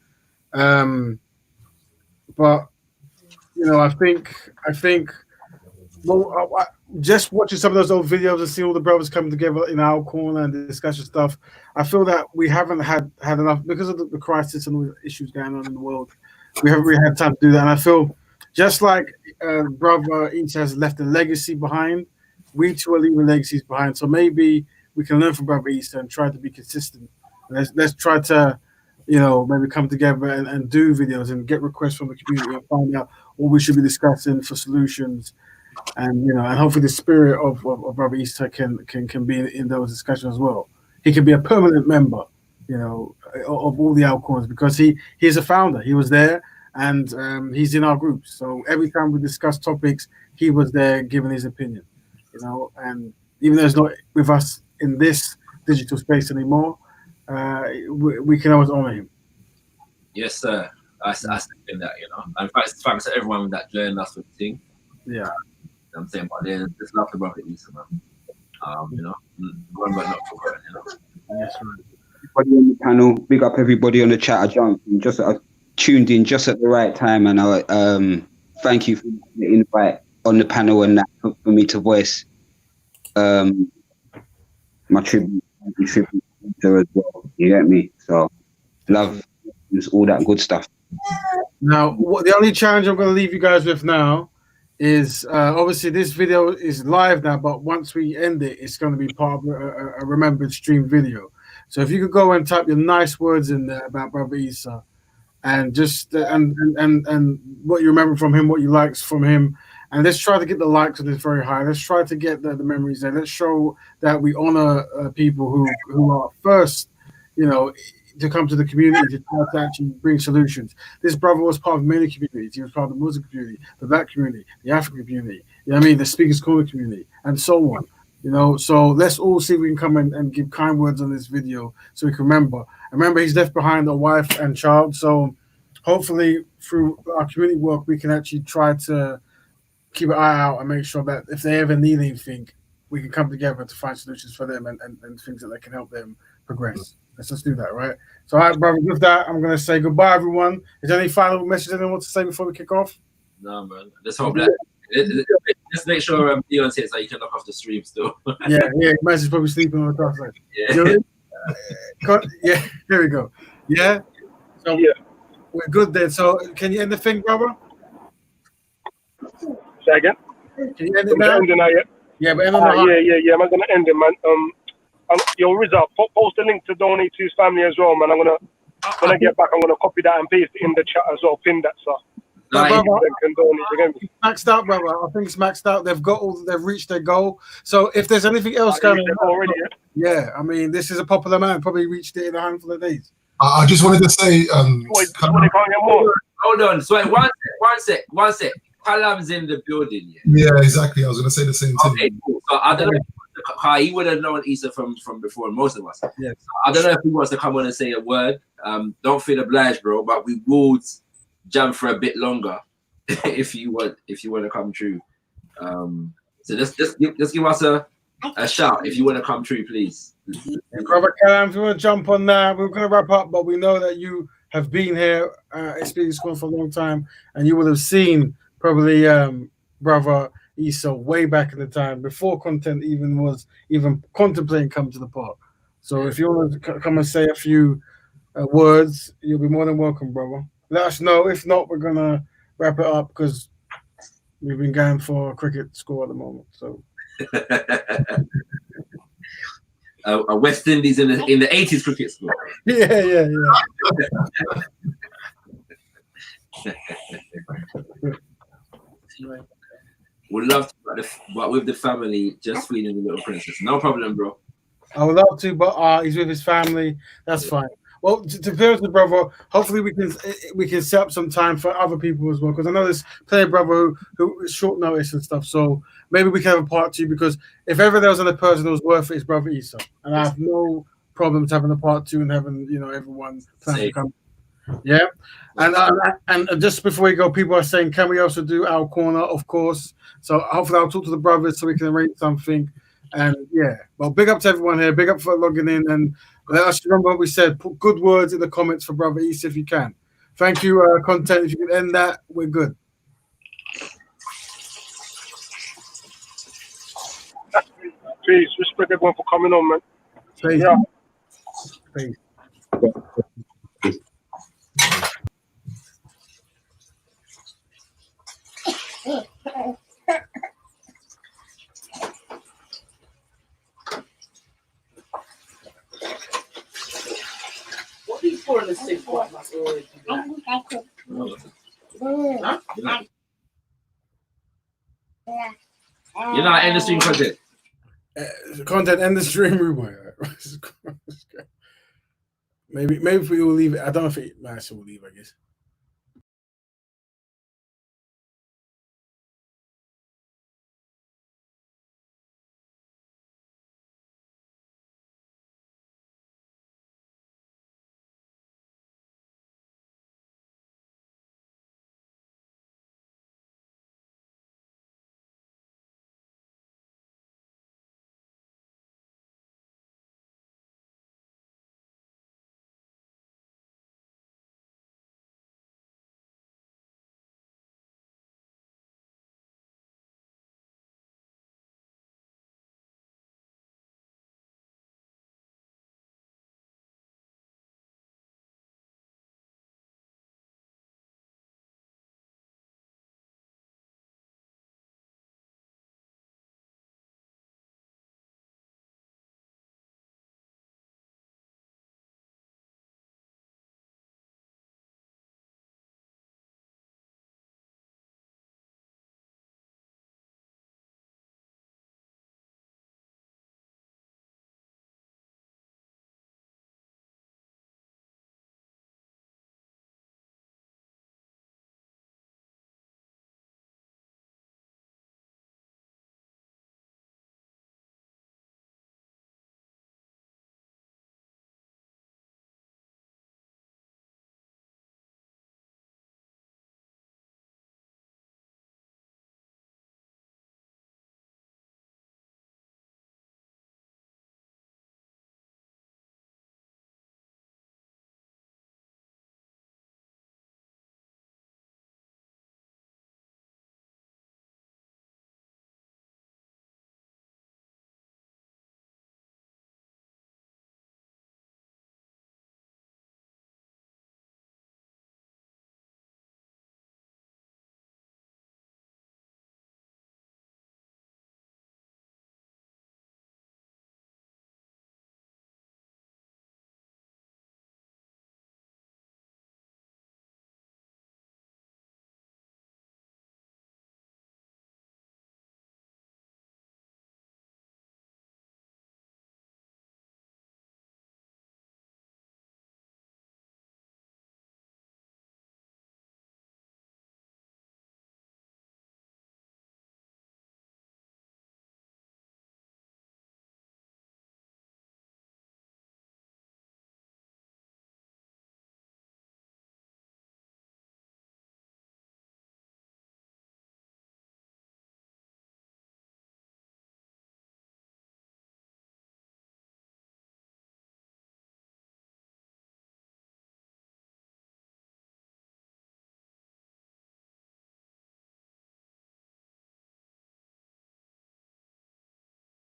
but I think. Well, just watching some of those old videos and see all the brothers come together in our corner and discuss stuff, I feel that we haven't had enough because of the crisis and all the issues going on in the world. We haven't really had time to do that, and I feel just like brother Issa has left a legacy behind, we too are leaving legacies behind. So maybe we can learn from brother Issa and try to be consistent. Let's try to maybe come together and do videos and get requests from the community and find out what we should be discussing for solutions. And and hopefully the spirit of Brother Issa can be in those discussions as well. He can be a permanent member, of all the Alcorns, because he's a founder. He was there, and he's in our groups. So every time we discuss topics, he was there giving his opinion. And even though he's not with us in this digital space anymore, we can always honor him. Yes, sir. I second that. And thanks to everyone that joined us with the thing. Yeah. I'm saying, but there's love to brother Issa, man. One but not forgotten, Yes, right. Everybody on the panel, big up everybody on the chat. I tuned in just at the right time, and I thank you for the invite on the panel and that for me to voice my tribute to as well. You get me? So love, all that good stuff. Now, the only challenge I'm going to leave you guys with now is obviously this video is live now, but once we end it, it's going to be part of a remembered stream video. So if you could go and type your nice words in there about Brother Issa, and just and what you remember from him, what you liked from him, and let's try to get the likes on this very high. Let's try to get the memories there. Let's show that we honor people who are first, to come to the community to try to actually bring solutions. This brother was part of many communities. He was part of the Muslim community, the Black community, the African community, the Speakers Corner community, and so on. So let's all see if we can come and give kind words on this video so we can remember. Remember, he's left behind a wife and child. So hopefully through our community work, we can actually try to keep an eye out and make sure that if they ever need anything, we can come together to find solutions for them and things that can help them progress. Let's just do that, right? So, all right, brother, with that, I'm going to say goodbye, everyone. Is there any final message anyone wants to say before we kick off? No, man. Let's hope that. Just make sure Dion says that you can knock off the stream still. yeah, Man's probably sleeping on the cross. Yeah, here we go. Yeah? So, we're good then. So, can you end the thing, brother? Say again? Can you end it now? Yeah, but end on the yeah, I'm going to end it, man. Yo, Rizza, post a link to donate to his family as well, man. When I get back, I'm gonna copy that and paste it in the chat as well. Pin that, sir. Brother, maxed out, brother. I think it's maxed out. They've reached their goal. So if there's anything else going on already, yeah, I mean, this is a popular man. Probably reached it in a handful of days. I just wanted to say, hold on. So one sec. Kalam's in the building. Yeah, exactly. I was going to say the same thing. Okay, cool. So I don't know. He would have known Issa from before, most of us. Yeah. So I don't know if he wants to come on and say a word. Don't feel obliged, bro. But we will jam for a bit longer if you want to come true. So just give us a shout if you want to come true, please. Brother Kalam, if you want to jump on that, we're going to wrap up. But we know that you have been here, experienced for a long time, and you would have seen probably Brother Issa way back in the time before content was even contemplating coming to the park. So if you want to come and say a few words, you'll be more than welcome, brother. Let us know. If not, we're gonna wrap it up because we've been going for a cricket score at the moment. So a West Indies in the 80s cricket score. Yeah. Would love to, but with the family, just feeling the little princess. No problem, bro. I would love to, but he's with his family. That's fine. Well, to be honest with brother, hopefully we can set up some time for other people as well, because I know there's plenty of brother who is short notice and stuff. So maybe we can have a part 2, because if ever there was another person who was worth it, it's Brother Issa, and I have no problems having a part 2 and having everyone plan to come. Yeah, and just before we go, people are saying, can we also do our corner? Of course. So hopefully I'll talk to the brothers so we can arrange something. And yeah, well, big up to everyone here. Big up for logging in, and let us remember what we said. Put good words in the comments for Brother Issa if you can. Thank you, content. If you can end that, we're good. Peace. Respect everyone for coming on, man. Peace. Yeah. Peace. What are you pouring this thing for? You're not in the stream content. Content end the stream room. Maybe if we will leave it. I don't know if it will leave, I guess.